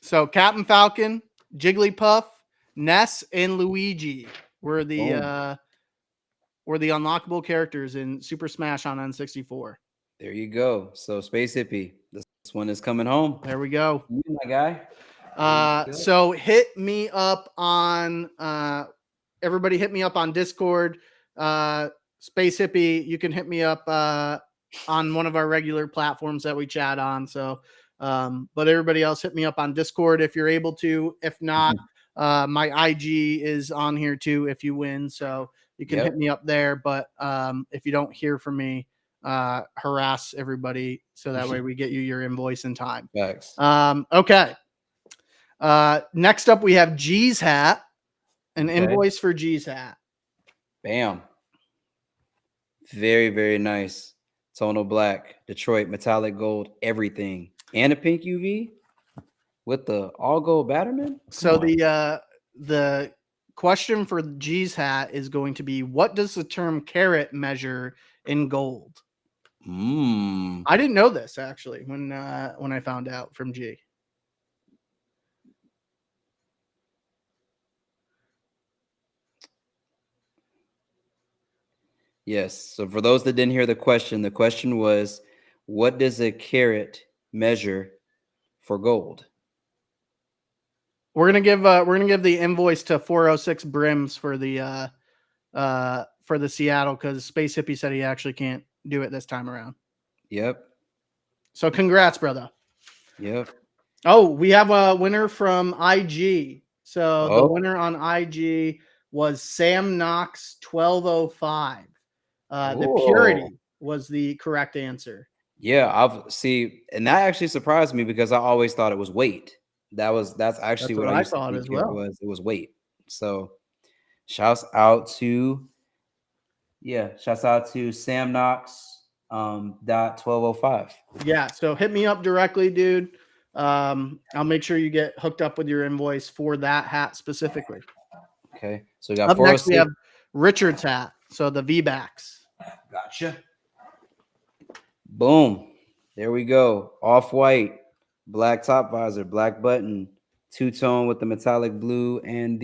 Speaker 1: So Captain Falcon, Jigglypuff, Ness, and Luigi were the unlockable characters in Super Smash on N64.
Speaker 2: There you go. So Space Hippie, this one is coming home.
Speaker 1: There we go.
Speaker 2: You, my guy.
Speaker 1: So hit me up on everybody hit me up on Discord. Space Hippie, you can hit me up on one of our regular platforms that we chat on. So but everybody else hit me up on Discord if you're able to. If not, my IG is on here too if you win. So you can hit me up there. But if you don't hear from me, harass everybody so that way we get you your invoice in time.
Speaker 2: Thanks.
Speaker 1: Okay. Next up, we have G's hat, an invoice for G's hat.
Speaker 2: Bam. Very, very nice. Tonal black, Detroit, metallic gold, everything. And a pink UV with the all gold Batterman.
Speaker 1: So the question for G's hat is going to be, what does the term carat measure in gold? I didn't know this actually when I found out from G.
Speaker 2: Yes. So for those that didn't hear the question was, what does a carat measure for gold?
Speaker 1: We're gonna give the invoice to 406 Brims for the Seattle because Space Hippie said he actually can't do it this time around.
Speaker 2: Yep.
Speaker 1: So congrats, brother.
Speaker 2: Yep.
Speaker 1: Oh, we have a winner from IG. So the
Speaker 2: Oh.
Speaker 1: winner on IG was Sam Knox 1205. The purity was the correct answer.
Speaker 2: Yeah, and that actually surprised me because I always thought it was weight. That's actually what I used
Speaker 1: thought
Speaker 2: to
Speaker 1: as
Speaker 2: think
Speaker 1: well.
Speaker 2: it was weight. So shouts out to Sam Knox dot 1205.
Speaker 1: Yeah, so hit me up directly, dude. I'll make sure you get hooked up with your invoice for that hat specifically.
Speaker 2: Okay, so we got
Speaker 1: Up next, we
Speaker 2: 406.
Speaker 1: have Richard's hat. So the V-backs.
Speaker 2: Gotcha. Boom. There we go. Off-white, black top visor, black button, two-tone with the metallic blue and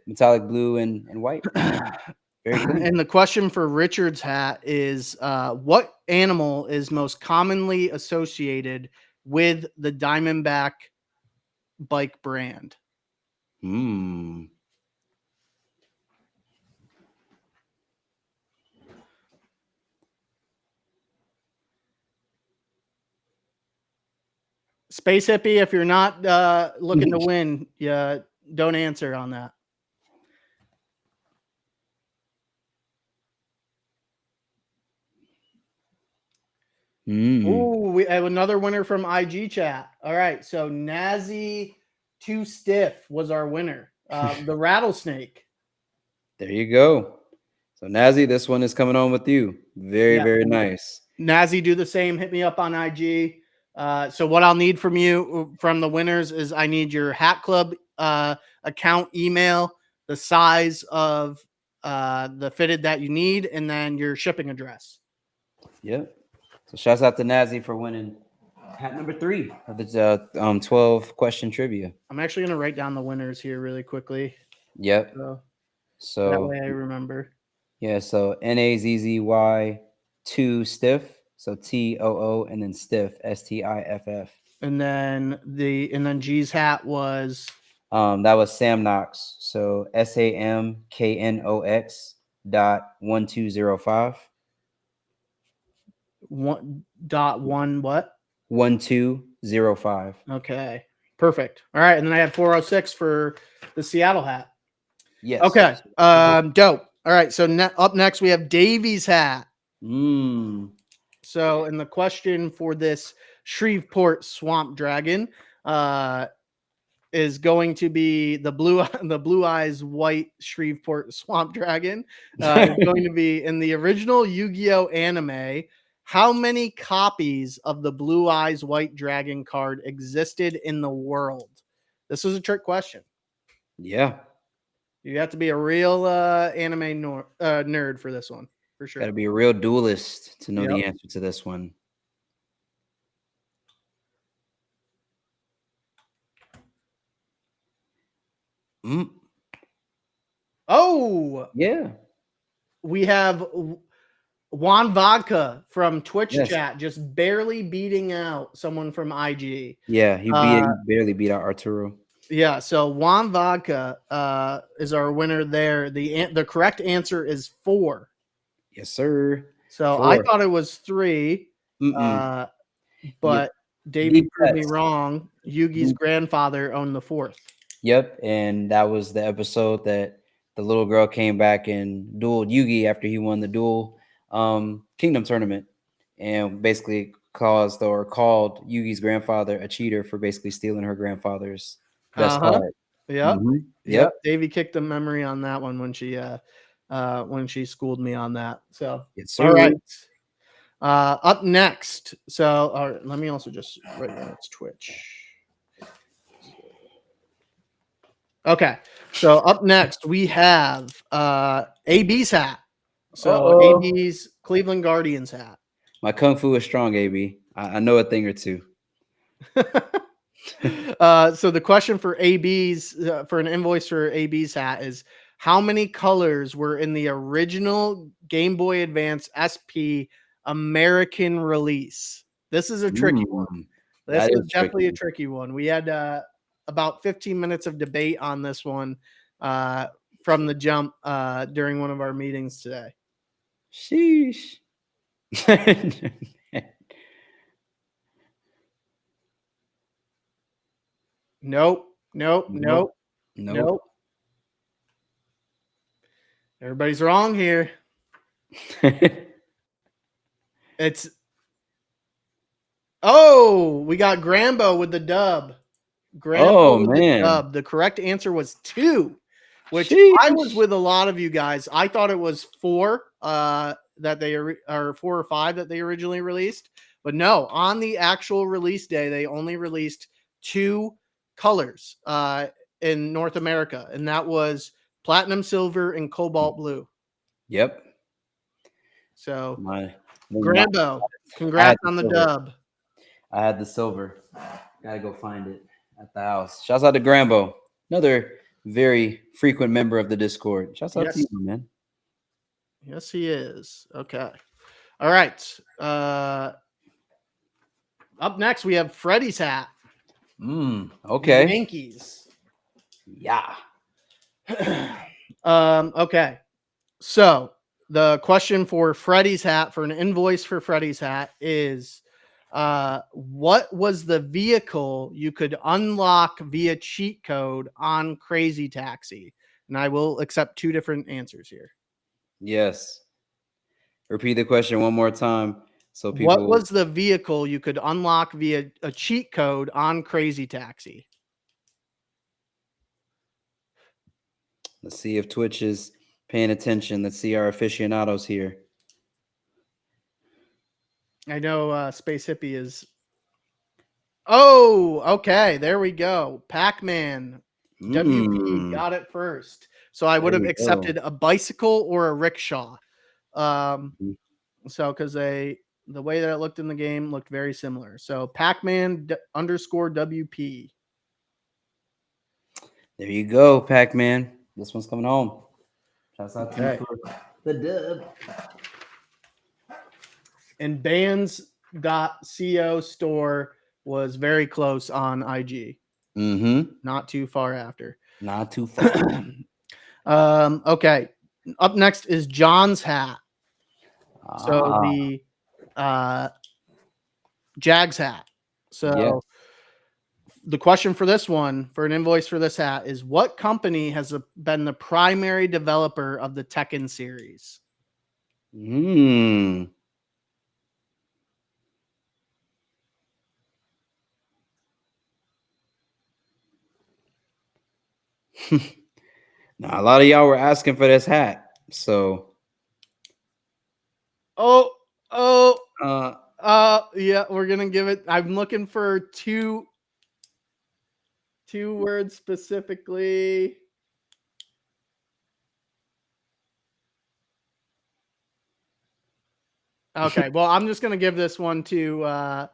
Speaker 2: metallic blue and white. Very clean.
Speaker 1: And the question for Richard's hat is, what animal is most commonly associated with the Diamondback bike brand? Space Hippie, if you're not looking to win, don't answer on that. Ooh, we have another winner from IG chat. All right, so Nazi Too Stiff was our winner. The rattlesnake.
Speaker 2: There you go. So Nazi, this one is coming on with you. Very nice.
Speaker 1: Nazi, do the same. Hit me up on IG. So what I'll need from you, from the winners, is I need your Hat Club account email, the size of the fitted that you need, and then your shipping address.
Speaker 2: Yep. So shouts out to Nazi for winning hat number 3 of the 12 question trivia.
Speaker 1: I'm actually going to write down the winners here really quickly.
Speaker 2: Yep.
Speaker 1: So that way I remember.
Speaker 2: Yeah. So NAZZY 2 stiff. So TOO and then stiff STIFF.
Speaker 1: And then G's hat was
Speaker 2: that was Sam Knox. So SAMKNOX .1205.
Speaker 1: 1.1 what?
Speaker 2: 1205.
Speaker 1: Okay. Perfect. All right. And then I had 406 for the Seattle hat.
Speaker 2: Yes.
Speaker 1: Okay. Dope. All right. So up next we have Davies hat. So, and the question for this Shreveport Swamp Dragon is going to be the blue eyes white Shreveport Swamp Dragon. Is going to be in the original Yu-Gi-Oh anime. How many copies of the blue eyes white dragon card existed in the world? This was a trick question.
Speaker 2: Yeah.
Speaker 1: You have to be a real anime nerd for this one, for sure.
Speaker 2: Got to be a real duelist to know the answer to this one.
Speaker 1: Oh,
Speaker 2: yeah.
Speaker 1: We have Juan Vodka from Twitch chat just barely beating out someone from IG.
Speaker 2: Yeah, he barely beat out Arturo.
Speaker 1: Yeah, so Juan Vodka is our winner there. The correct answer is 4.
Speaker 2: Yes, sir.
Speaker 1: So 4. I thought it was 3, but Davey proved me wrong. Yugi's grandfather owned the 4th.
Speaker 2: Yep, and that was the episode that the little girl came back and dueled Yugi after he won the duel Kingdom tournament, and basically called Yugi's grandfather a cheater for basically stealing her grandfather's best card.
Speaker 1: Yep. Davey kicked a memory on that one when she schooled me on that. So all right. Up next. So let me also just write down its Twitch. Okay. So up next we have AB's hat. So AB's Cleveland Guardians hat.
Speaker 2: My kung fu is strong, AB. I know a thing or two.
Speaker 1: So the question for AB's for an invoice for AB's hat is, how many colors were in the original Game Boy Advance SP American release? This is a tricky one. This is definitely a tricky one. We had about 15 minutes of debate on this one from the jump during one of our meetings today.
Speaker 2: Sheesh.
Speaker 1: Nope. Nope. Nope.
Speaker 2: Nope.
Speaker 1: Nope. Everybody's wrong here. It's we got Grambo with the dub. Grambo with the dub. The correct answer was 2, which I was with a lot of you guys. I thought it was 4 that they or 4 or 5 that they originally released, but no, on the actual release day they only released 2 colors in North America, and that was platinum silver and cobalt blue.
Speaker 2: Yep.
Speaker 1: So Grambo, congrats on the dub.
Speaker 2: I had the silver. Gotta go find it at the house. Shouts out to Grambo, another very frequent member of the Discord. Shouts out to you, man.
Speaker 1: Yes, he is. Okay. All right. Up next, we have Freddie's hat.
Speaker 2: Okay.
Speaker 1: The Yankees.
Speaker 2: Yeah.
Speaker 1: Okay. So the question for Freddie's hat, for an invoice for Freddie's hat, is what was the vehicle you could unlock via cheat code on Crazy Taxi? And I will accept 2 different answers here.
Speaker 2: Yes. Repeat the question one more time. So people.
Speaker 1: What was the vehicle you could unlock via a cheat code on Crazy Taxi?
Speaker 2: Let's see if Twitch is paying attention. Let's see our aficionados here.
Speaker 1: I know Space Hippie is. Oh, okay. There we go. Pac-Man. WP got it first. So I would have accepted a bicycle or a rickshaw. So because the way that it looked in the game looked very similar. So Pac-Man _ WP.
Speaker 2: There you go, Pac-Man. This one's coming home. Shouts out to you for the dub.
Speaker 1: And bands.co store was very close on IG. Not too far after.
Speaker 2: Not too far.
Speaker 1: Okay. Up next is John's hat. So the Jags hat. So the question for this one, for an invoice for this hat, is what company has been the primary developer of the Tekken series?
Speaker 2: Now, a lot of y'all were asking for this hat, so.
Speaker 1: Yeah, we're gonna give it. I'm looking for two words specifically. Okay, well, I'm just gonna give this one to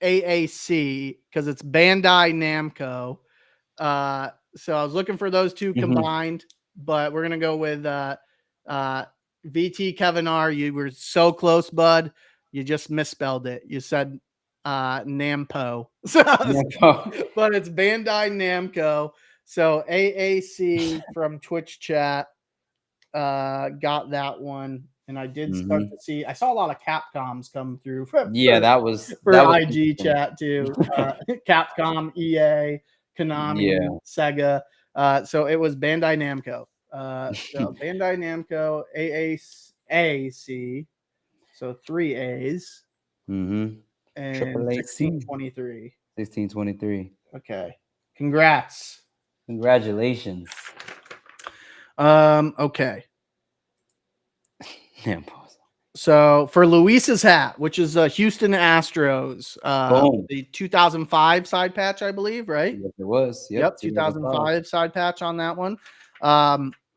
Speaker 1: AAC because it's Bandai Namco. So I was looking for those 2 combined, but we're gonna go with VT Kevin R. You were so close, bud. You just misspelled it. You said Namco. But it's Bandai Namco. So AAC from Twitch chat got that one. And I did start to see, I saw a lot of Capcoms come through.
Speaker 2: That was
Speaker 1: IG chat too. Capcom, EA, Konami, Sega. So it was Bandai Namco. So Bandai Namco, AAC. So 3 A's. And 1623.
Speaker 2: 1623.
Speaker 1: Okay. Congrats.
Speaker 2: Congratulations.
Speaker 1: Okay. So for Luis's hat, which is Houston Astros, the 2005 side patch, I believe, right?
Speaker 2: Yes, it was.
Speaker 1: Yep, 2005 side patch on that one.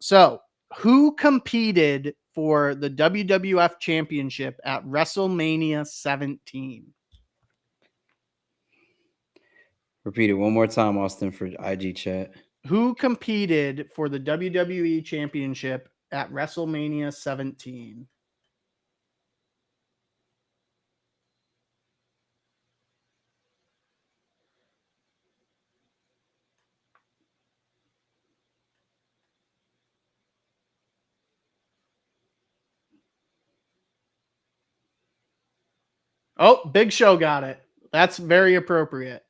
Speaker 1: So who competed for the WWF Championship at WrestleMania 17?
Speaker 2: Repeat it one more time, Austin, for IG chat.
Speaker 1: Who competed for the WWE Championship at WrestleMania 17? Oh, Big Show got it. That's very appropriate.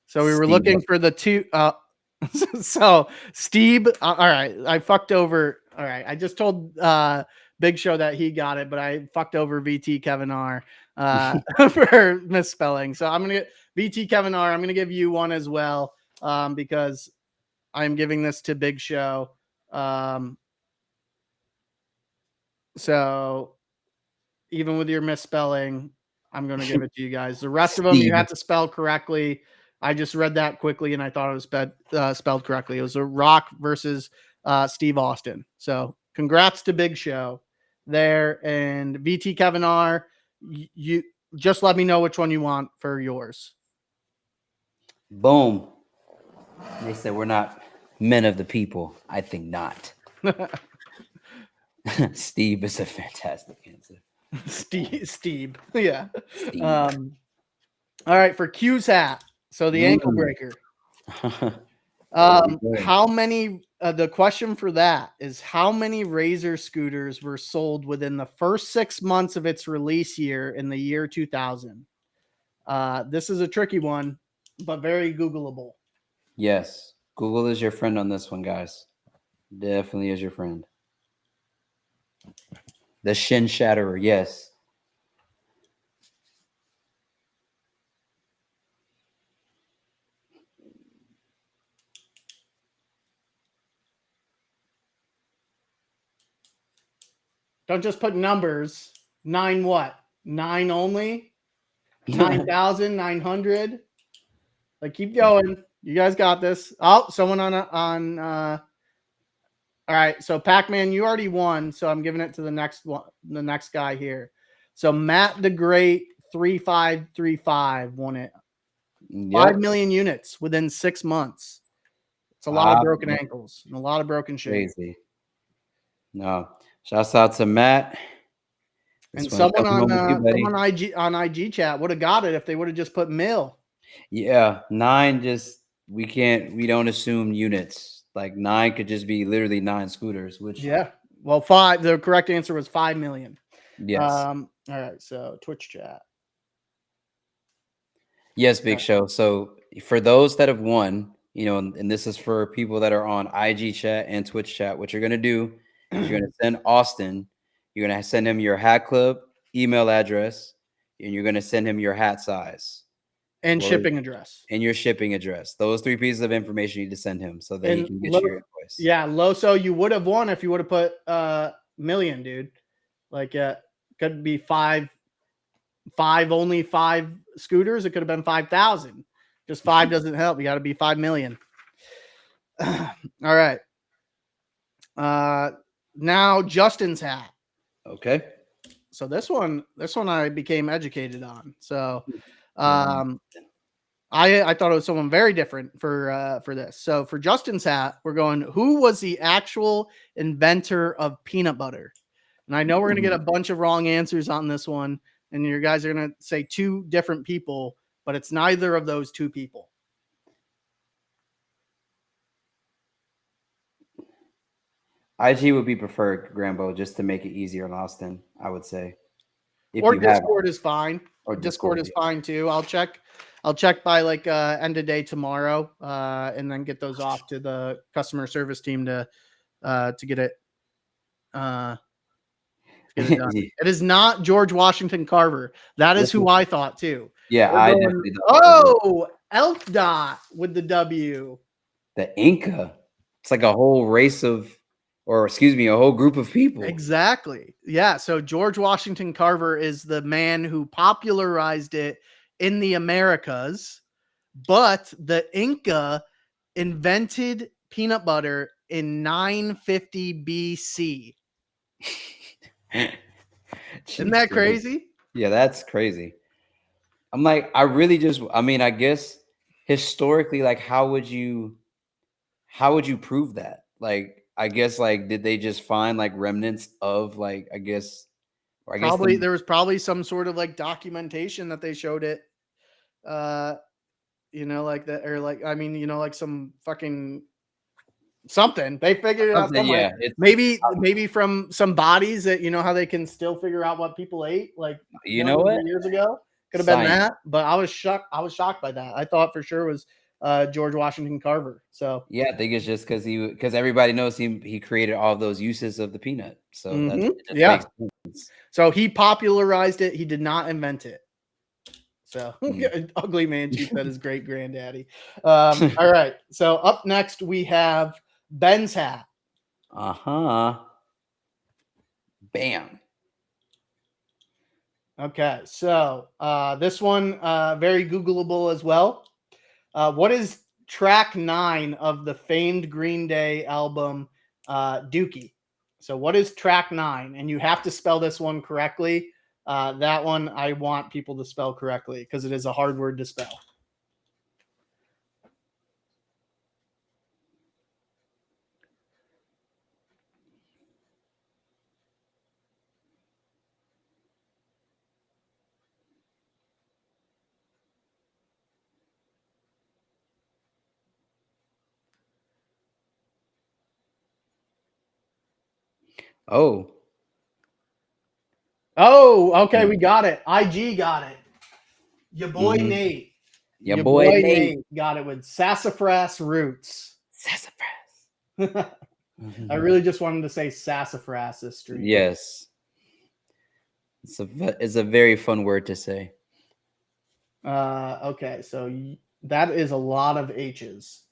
Speaker 1: So we were looking for the two. So Steve, all right, I fucked over. All right, I just told Big Show that he got it, but I fucked over VT Kevin R for misspelling. So I'm gonna get VT Kevin R. I'm gonna give you one as well because I'm giving this to Big Show. So even with your misspelling, I'm going to give it to you guys. The rest of them you had to spell correctly. I just read that quickly and I thought it was spelled correctly. It was a Rock versus Steve Austin. So congrats to Big Show there. And VT Kevin R, you just let me know which one you want for yours.
Speaker 2: Boom. They said we're not men of the people. I think not. Steve is a fantastic answer.
Speaker 1: Steve. Yeah.
Speaker 2: Steve.
Speaker 1: All right, for Q's hat. So the ankle breaker. How many? The question for that is how many Razor scooters were sold within the first 6 months of its release year in the year 2000? This is a tricky one, but very Googleable.
Speaker 2: Yes, Google is your friend on this one, guys. Definitely is your friend. The Shin Shatterer, yes.
Speaker 1: Don't just put numbers. 9 what? 9 only? 9,900? Like, keep going. You guys got this. Oh, someone on all right, so Pac-Man, you already won, so I'm giving it to the next one, the next guy here. So Matt the Great 3535 won it.
Speaker 2: Yep.
Speaker 1: 5 million units within 6 months. It's a lot of broken ankles and a lot of broken shit.
Speaker 2: Crazy. No. Shouts out to Matt.
Speaker 1: And someone on IG chat would have got it if they would have just put mil.
Speaker 2: Yeah, 9 just we don't assume units. Like 9 could just be literally 9 scooters, which
Speaker 1: Well, 5. The correct answer was 5 million.
Speaker 2: Yes.
Speaker 1: All right, so Twitch chat.
Speaker 2: Yes, Big Show. So for those that have won, you know, and this is for people that are on IG chat and Twitch chat, what you're gonna do is you're gonna send Austin, you're gonna send him your hat club email address, and you're gonna send him your hat size
Speaker 1: and shipping address.
Speaker 2: And your shipping address. Those 3 pieces of information you need to send him so that he can get you your invoice.
Speaker 1: Yeah, Loso, you would have won if you would have put million, dude. Like could be 5 only 5 scooters. It could have been 5,000. Just 5 doesn't help. You got to be 5 million. All right. Now Justin's hat.
Speaker 2: Okay.
Speaker 1: So this one I became educated on. So I thought it was someone very different for this. So for Justin's hat, we're going, who was the actual inventor of peanut butter? And I know we're going to get a bunch of wrong answers on this one. And you guys are going to say 2 different people, but it's neither of those 2 people.
Speaker 2: IG would be preferred, Grambo, just to make it easier in Austin, I would say.
Speaker 1: Or Discord is fine. Or Discord is fine too. I'll check by like end of day tomorrow, and then get those off to the customer service team to get it. Get it done. It is not George Washington Carver. That is who I thought too.
Speaker 2: Yeah, I definitely
Speaker 1: Elk Dot with the W.
Speaker 2: The Inca. It's like a whole race of, or excuse me, a whole group of people.
Speaker 1: Exactly. Yeah. So George Washington Carver is the man who popularized it in the Americas, but the Inca invented peanut butter in 950 BC. Isn't that crazy?
Speaker 2: Yeah, that's crazy. I'm like, I mean, I guess historically, like, how would you prove that? Like, I guess, like, did they just find like remnants of like, there
Speaker 1: was probably some sort of like documentation that they showed it, like that, or like, I mean, like some fucking something. They figured it out
Speaker 2: Something,
Speaker 1: some way.
Speaker 2: yeah. It's,
Speaker 1: Maybe from some bodies that, you know, how they can still figure out what people ate like
Speaker 2: you know what?
Speaker 1: years ago. Could have been
Speaker 2: Science.
Speaker 1: that, but I was shocked by that. I thought for sure it was George Washington Carver. So
Speaker 2: Yeah, I think it's just because everybody knows he created all of those uses of the peanut. So that it just makes sense.
Speaker 1: So he popularized it. He did not invent it. So Ugly Man Chief, that is great granddaddy. All right. So up next we have Ben's hat.
Speaker 2: Bam.
Speaker 1: Okay. So this one very Googleable as well. What is track 9 of the famed Green Day album Dookie? So what is track 9? And you have to spell this one correctly. That one I want people to spell correctly because it is a hard word to spell. Oh, okay, we got it. IG got it. Your boy Nate.
Speaker 2: Your boy Nate
Speaker 1: got it with Sassafras Roots.
Speaker 2: Sassafras.
Speaker 1: I really just wanted to say sassafras this stream.
Speaker 2: Yes. It's a very fun word to say.
Speaker 1: Okay, so that is a lot of H's.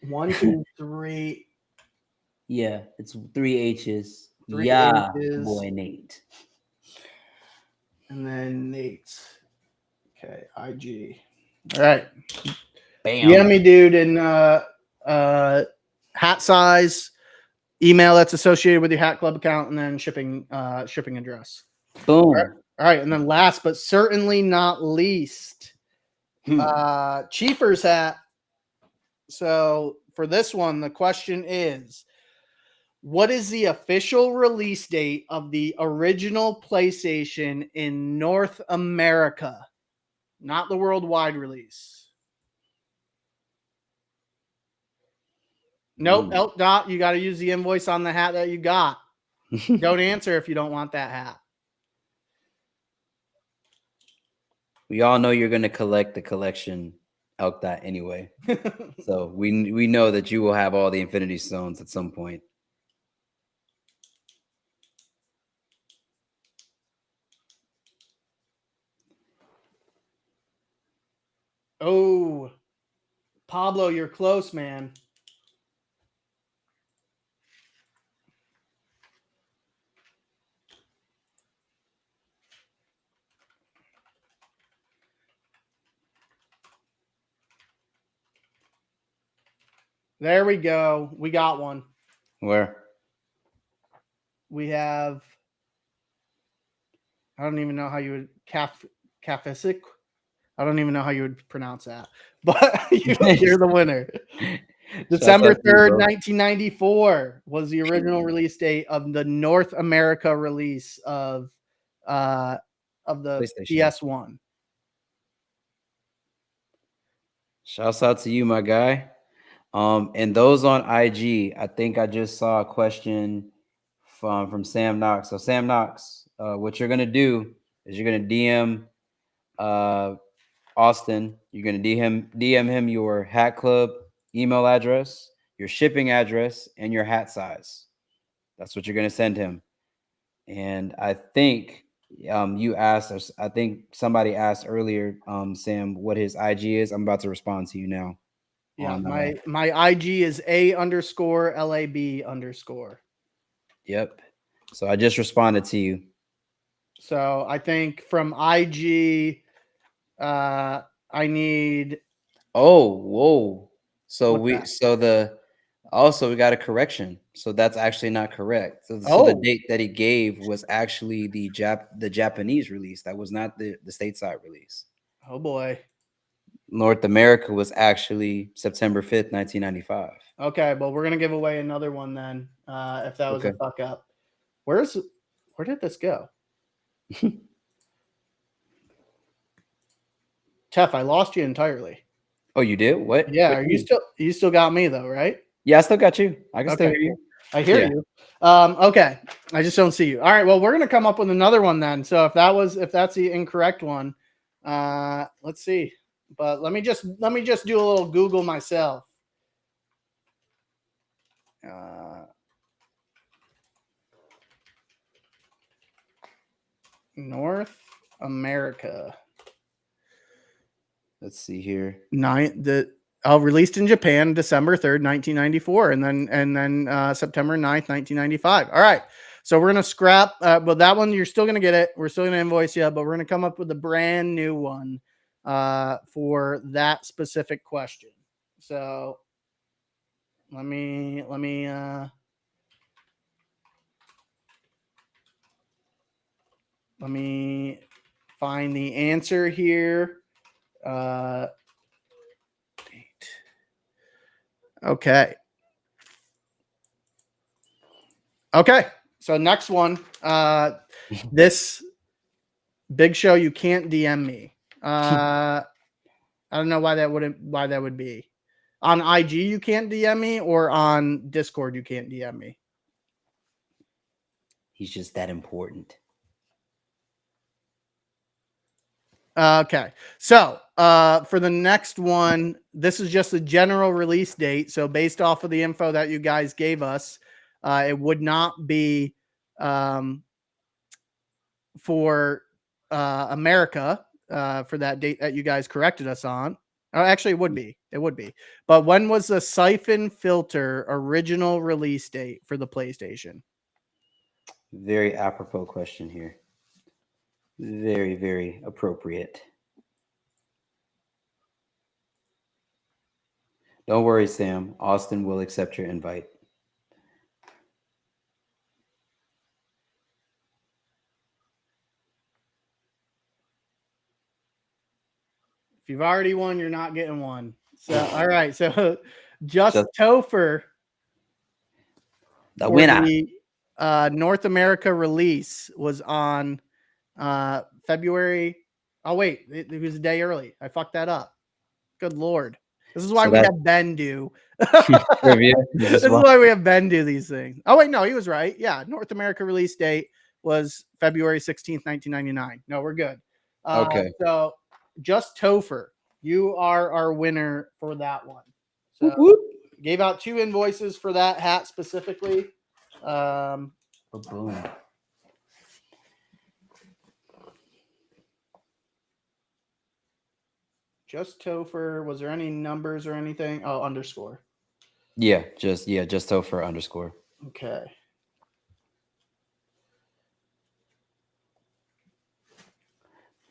Speaker 1: 1, 2, 3.
Speaker 2: Yeah, it's 3 H's.
Speaker 1: 3 H's.
Speaker 2: Boy Nate.
Speaker 1: And then Nate. Okay, IG. All right.
Speaker 2: Bam.
Speaker 1: Yeah, me, dude, and hat size, email that's associated with your Hat Club account, and then shipping address.
Speaker 2: Boom.
Speaker 1: All right, and then last but certainly not least, Chiefers hat. So for this one, the question is, what is the official release date of the original PlayStation in North America? Not the worldwide release. Nope, Elk Dot, you got to use the invoice on the hat that you got. Don't answer if you don't want that hat.
Speaker 2: We all know you're going to collect the collection Elk Dot anyway. So we know that you will have all the Infinity Stones at some point.
Speaker 1: Oh, Pablo, you're close, man. There we go. We got one.
Speaker 2: Where?
Speaker 1: We have, I don't even know how you would, Kafisic. I don't even know how you would pronounce that, but you're the winner. December 3rd, 1994 was the original release date of the North America release of the PS1.
Speaker 2: Shouts out to you, my guy. And those on IG, I think I just saw a question from Sam Knox. So Sam Knox, what you're gonna do is you're gonna DM Austin. You're gonna DM him your Hat Club email address, your shipping address, and your hat size. That's what you're gonna send him. And I think you asked us. I think somebody asked earlier, Sam, what his IG is. I'm about to respond to you now.
Speaker 1: Yeah, my IG is A_LAB_.
Speaker 2: Yep. So I just responded to you.
Speaker 1: So I think from IG, I need.
Speaker 2: Oh, whoa. So we got a correction. So that's actually not correct. So the date that he gave was actually the Japanese release. That was not the stateside release.
Speaker 1: Oh boy.
Speaker 2: North America was actually September 5th, 1995.
Speaker 1: Okay, well, we're gonna give away another one then. If that was a fuck up. Where did this go? Tef, I lost you entirely.
Speaker 2: Oh, you did? What?
Speaker 1: Yeah, you still got me though, right?
Speaker 2: Yeah, I still got you. I can still
Speaker 1: Okay.
Speaker 2: hear you.
Speaker 1: I hear
Speaker 2: Yeah.
Speaker 1: you. Okay. I just don't see you. All right. Well, we're gonna come up with another one then. So if that's the incorrect one, let's see. But let me just do a little Google myself. North America.
Speaker 2: Let's see here.
Speaker 1: Released in Japan December 3rd, 1994, and then September 9th, 1995. All right. So we're gonna scrap, but that one you're still gonna get it. We're still gonna invoice you, but we're gonna come up with a brand new one for that specific question. So let me find the answer here. Okay. Okay. So next one. This Big Show, you can't DM me. I don't know why that would be. On IG you can't DM me, or on Discord you can't DM me.
Speaker 2: He's just that important.
Speaker 1: Okay. So for the next one, this is just a general release date. So based off of the info that you guys gave us, it would not be for America for that date that you guys corrected us on. Oh, actually, it would be. It would be. But when was the Siphon Filter original release date for the PlayStation?
Speaker 2: Very apropos question here. Very, very appropriate. Don't worry, Sam. Austin will accept your invite.
Speaker 1: If you've already won, you're not getting one. So, all right. So, Just Topher,
Speaker 2: the winner.
Speaker 1: The North America release was on February. Oh, wait. It was a day early. I fucked that up. Good Lord. This is why we have Ben do. This is why we have Ben do these things. Oh, wait. No, he was right. Yeah. North America release date was February 16th, 1999. No, we're good.
Speaker 2: Okay.
Speaker 1: So, Just Topher, you are our winner for that one. So,
Speaker 2: whoop, whoop.
Speaker 1: Gave out 2 invoices for that hat specifically.
Speaker 2: Boom.
Speaker 1: Just Topher. Was there any numbers or anything? Oh, underscore.
Speaker 2: Yeah, just Topher underscore.
Speaker 1: Okay.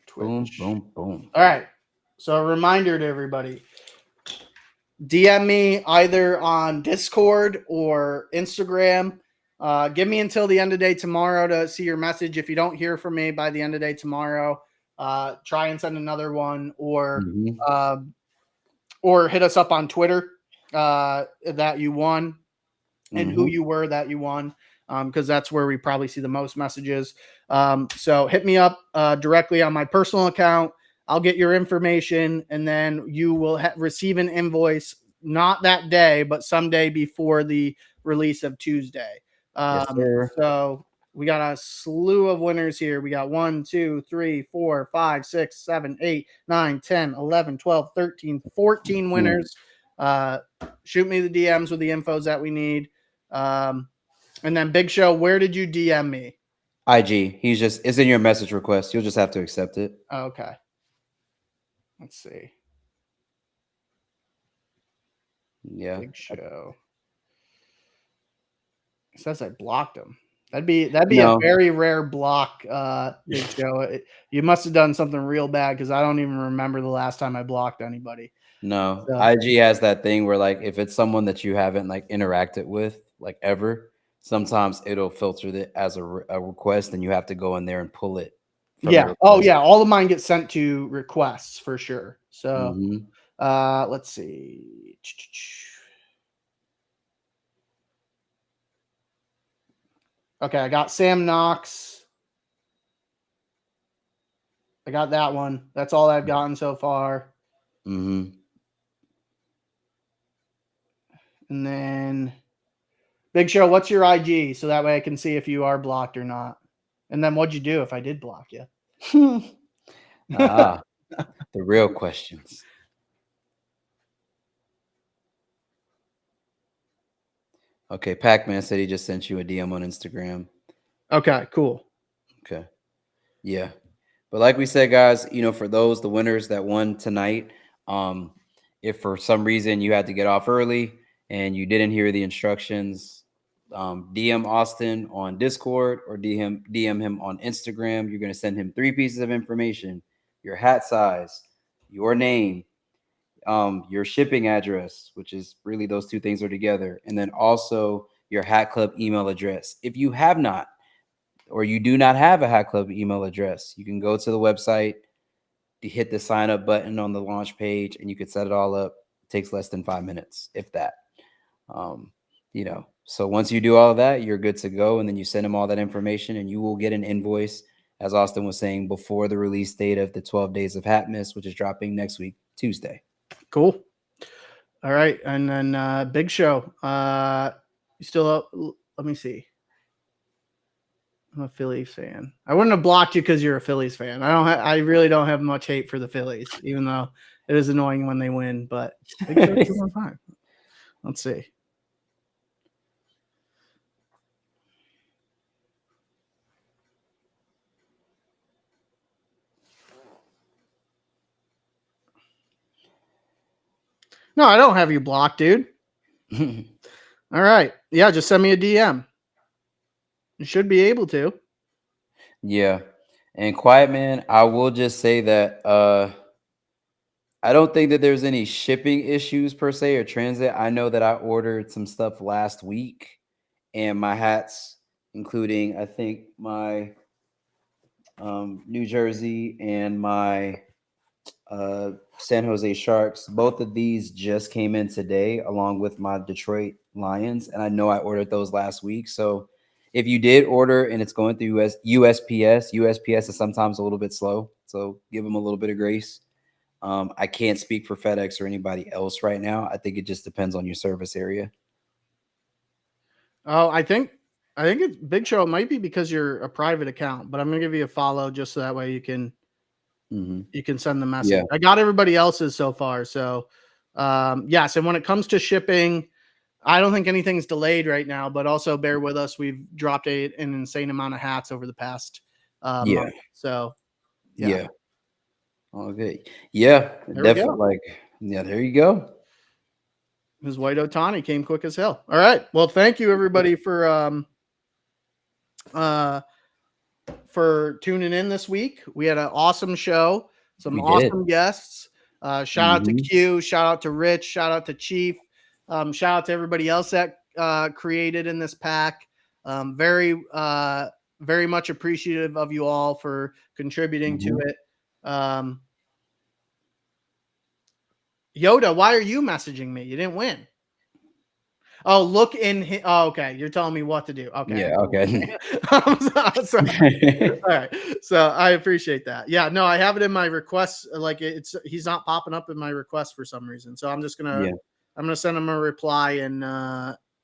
Speaker 1: Twitch.
Speaker 2: Boom, boom, boom.
Speaker 1: All right. So a reminder to everybody. DM me either on Discord or Instagram. Give me until the end of the day tomorrow to see your message. If you don't hear from me by the end of the day tomorrow, try and send another one, or hit us up on Twitter that you won and who you were that you won, because that's where we probably see the most messages. So hit me up directly on my personal account. I'll get your information, and then you will receive an invoice, not that day, but someday before the release of Tuesday.
Speaker 2: Yes, sir.
Speaker 1: So we got a slew of winners here. We got 1, 2, 3, 4, 5, 6, 7, 8, 9, 10, 11, 12, 13, 14 winners. Shoot me the DMs with the infos that we need. And then Big Show, where did you DM me?
Speaker 2: IG. It's in your message request. You'll just have to accept it.
Speaker 1: Okay. Let's see.
Speaker 2: Yeah.
Speaker 1: Big Show. It says I blocked him. That'd be a very rare block, Big Show. You must have done something real bad, because I don't even remember the last time I blocked anybody.
Speaker 2: No, so. IG has that thing where, like, if it's someone that you haven't like interacted with like ever, sometimes it'll filter it as a request, and you have to go in there and pull it.
Speaker 1: Yeah. Oh yeah. All of mine get sent to requests for sure. So let's see. Okay, I got Sam Knox. I got that one. That's all I've gotten so far. And And then Big Show, what's your IG? So that way I can see if you are blocked or not. And then what'd you do if I did block you?
Speaker 2: The real questions. Okay, Pac-Man said he just sent you a DM on Instagram.
Speaker 1: Okay, cool.
Speaker 2: Okay. Yeah. But like we said, guys, for those, the winners that won tonight, if for some reason you had to get off early and you didn't hear the instructions, DM Austin on Discord or DM him on Instagram. You're going to send him 3 pieces of information: your hat size, your name, your shipping address, which is really those 2 things are together, and then also your Hat Club email address. If you have not, or you do not have a Hat Club email address, you can go to the website, hit the sign up button on the launch page, and you can set it all up. It takes less than 5 minutes, if that. So once you do all of that, you're good to go. And then you send them all that information and you will get an invoice, as Austin was saying, before the release date of the 12 Days of Hatmas, which is dropping next week, Tuesday.
Speaker 1: Cool. All right. And then Big Show, you still up? Let me see. I'm a Phillies fan. I wouldn't have blocked you because you're a Phillies fan. I really don't have much hate for the Phillies, even though it is annoying when they win, but Big Show's doing fine. Let's see. No, I don't have you blocked, dude. All right. Yeah, just send me a DM. You should be able to.
Speaker 2: Yeah. And Quiet Man, I will just say that I don't think that there's any shipping issues per se or transit. I know that I ordered some stuff last week and my hats, including I think my New Jersey and my San Jose Sharks. Both of these just came in today, along with my Detroit Lions, and I know I ordered those last week. So if you did order and it's going through USPS is sometimes a little bit slow, so give them a little bit of grace. I can't speak for FedEx or anybody else right now. I think it just depends on your service area.
Speaker 1: Oh, I think it's Big Show. It might be because you're a private account, but I'm gonna give you a follow just so that way you can send the message.
Speaker 2: Yeah.
Speaker 1: I got everybody else's so far. So yes, and when it comes to shipping, I don't think anything's delayed right now, but also bear with us. We've dropped an insane amount of hats over the past month. So
Speaker 2: yeah. Okay. Yeah, definitely. There you go.
Speaker 1: His White Otani came quick as hell. All right. Well, thank you everybody for tuning in this week. We had an awesome show, some awesome guests. Shout out to Q, shout out to Rich, shout out to Chief, shout out to everybody else that created in this pack. Very much appreciative of you all for contributing to it. Yoda, why are you messaging me? You didn't win. Oh, look in. Oh, okay. You're telling me what to do. Okay.
Speaker 2: Yeah. Okay.
Speaker 1: I'm sorry. All right. So I appreciate that. Yeah. No, I have it in my requests. Like he's not popping up in my request for some reason. So I'm just gonna I'm gonna send him a reply and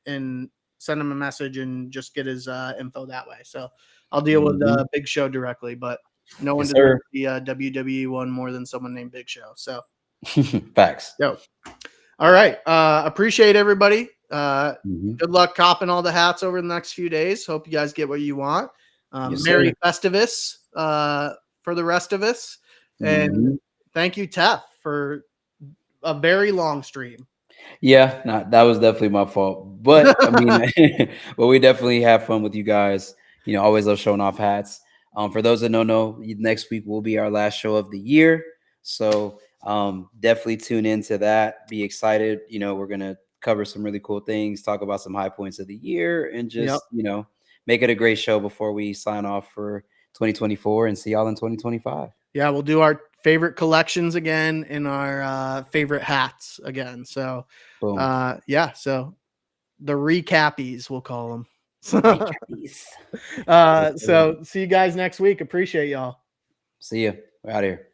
Speaker 1: send him a message and just get his info that way. So I'll deal with Big Show directly, but no one deserves the WWE one more than someone named Big Show. So
Speaker 2: facts.
Speaker 1: Yo. All right. Appreciate everybody. Good luck copping all the hats over the next few days. Hope you guys get what you want. Merry Festivus for the rest of us. And thank you, Tef, for a very long stream.
Speaker 2: Yeah, that was definitely my fault. But I mean, but we definitely have fun with you guys. Always love showing off hats. For those that don't know, next week will be our last show of the year. So definitely tune into that. Be excited. We're gonna cover some really cool things, talk about some high points of the year, and just make it a great show before we sign off for 2024 and see y'all in 2025.
Speaker 1: Yeah, we'll do our favorite collections again and our favorite hats again. So so the recappies, we'll call them. So see you guys next week. Appreciate y'all.
Speaker 2: See you. We're out of here.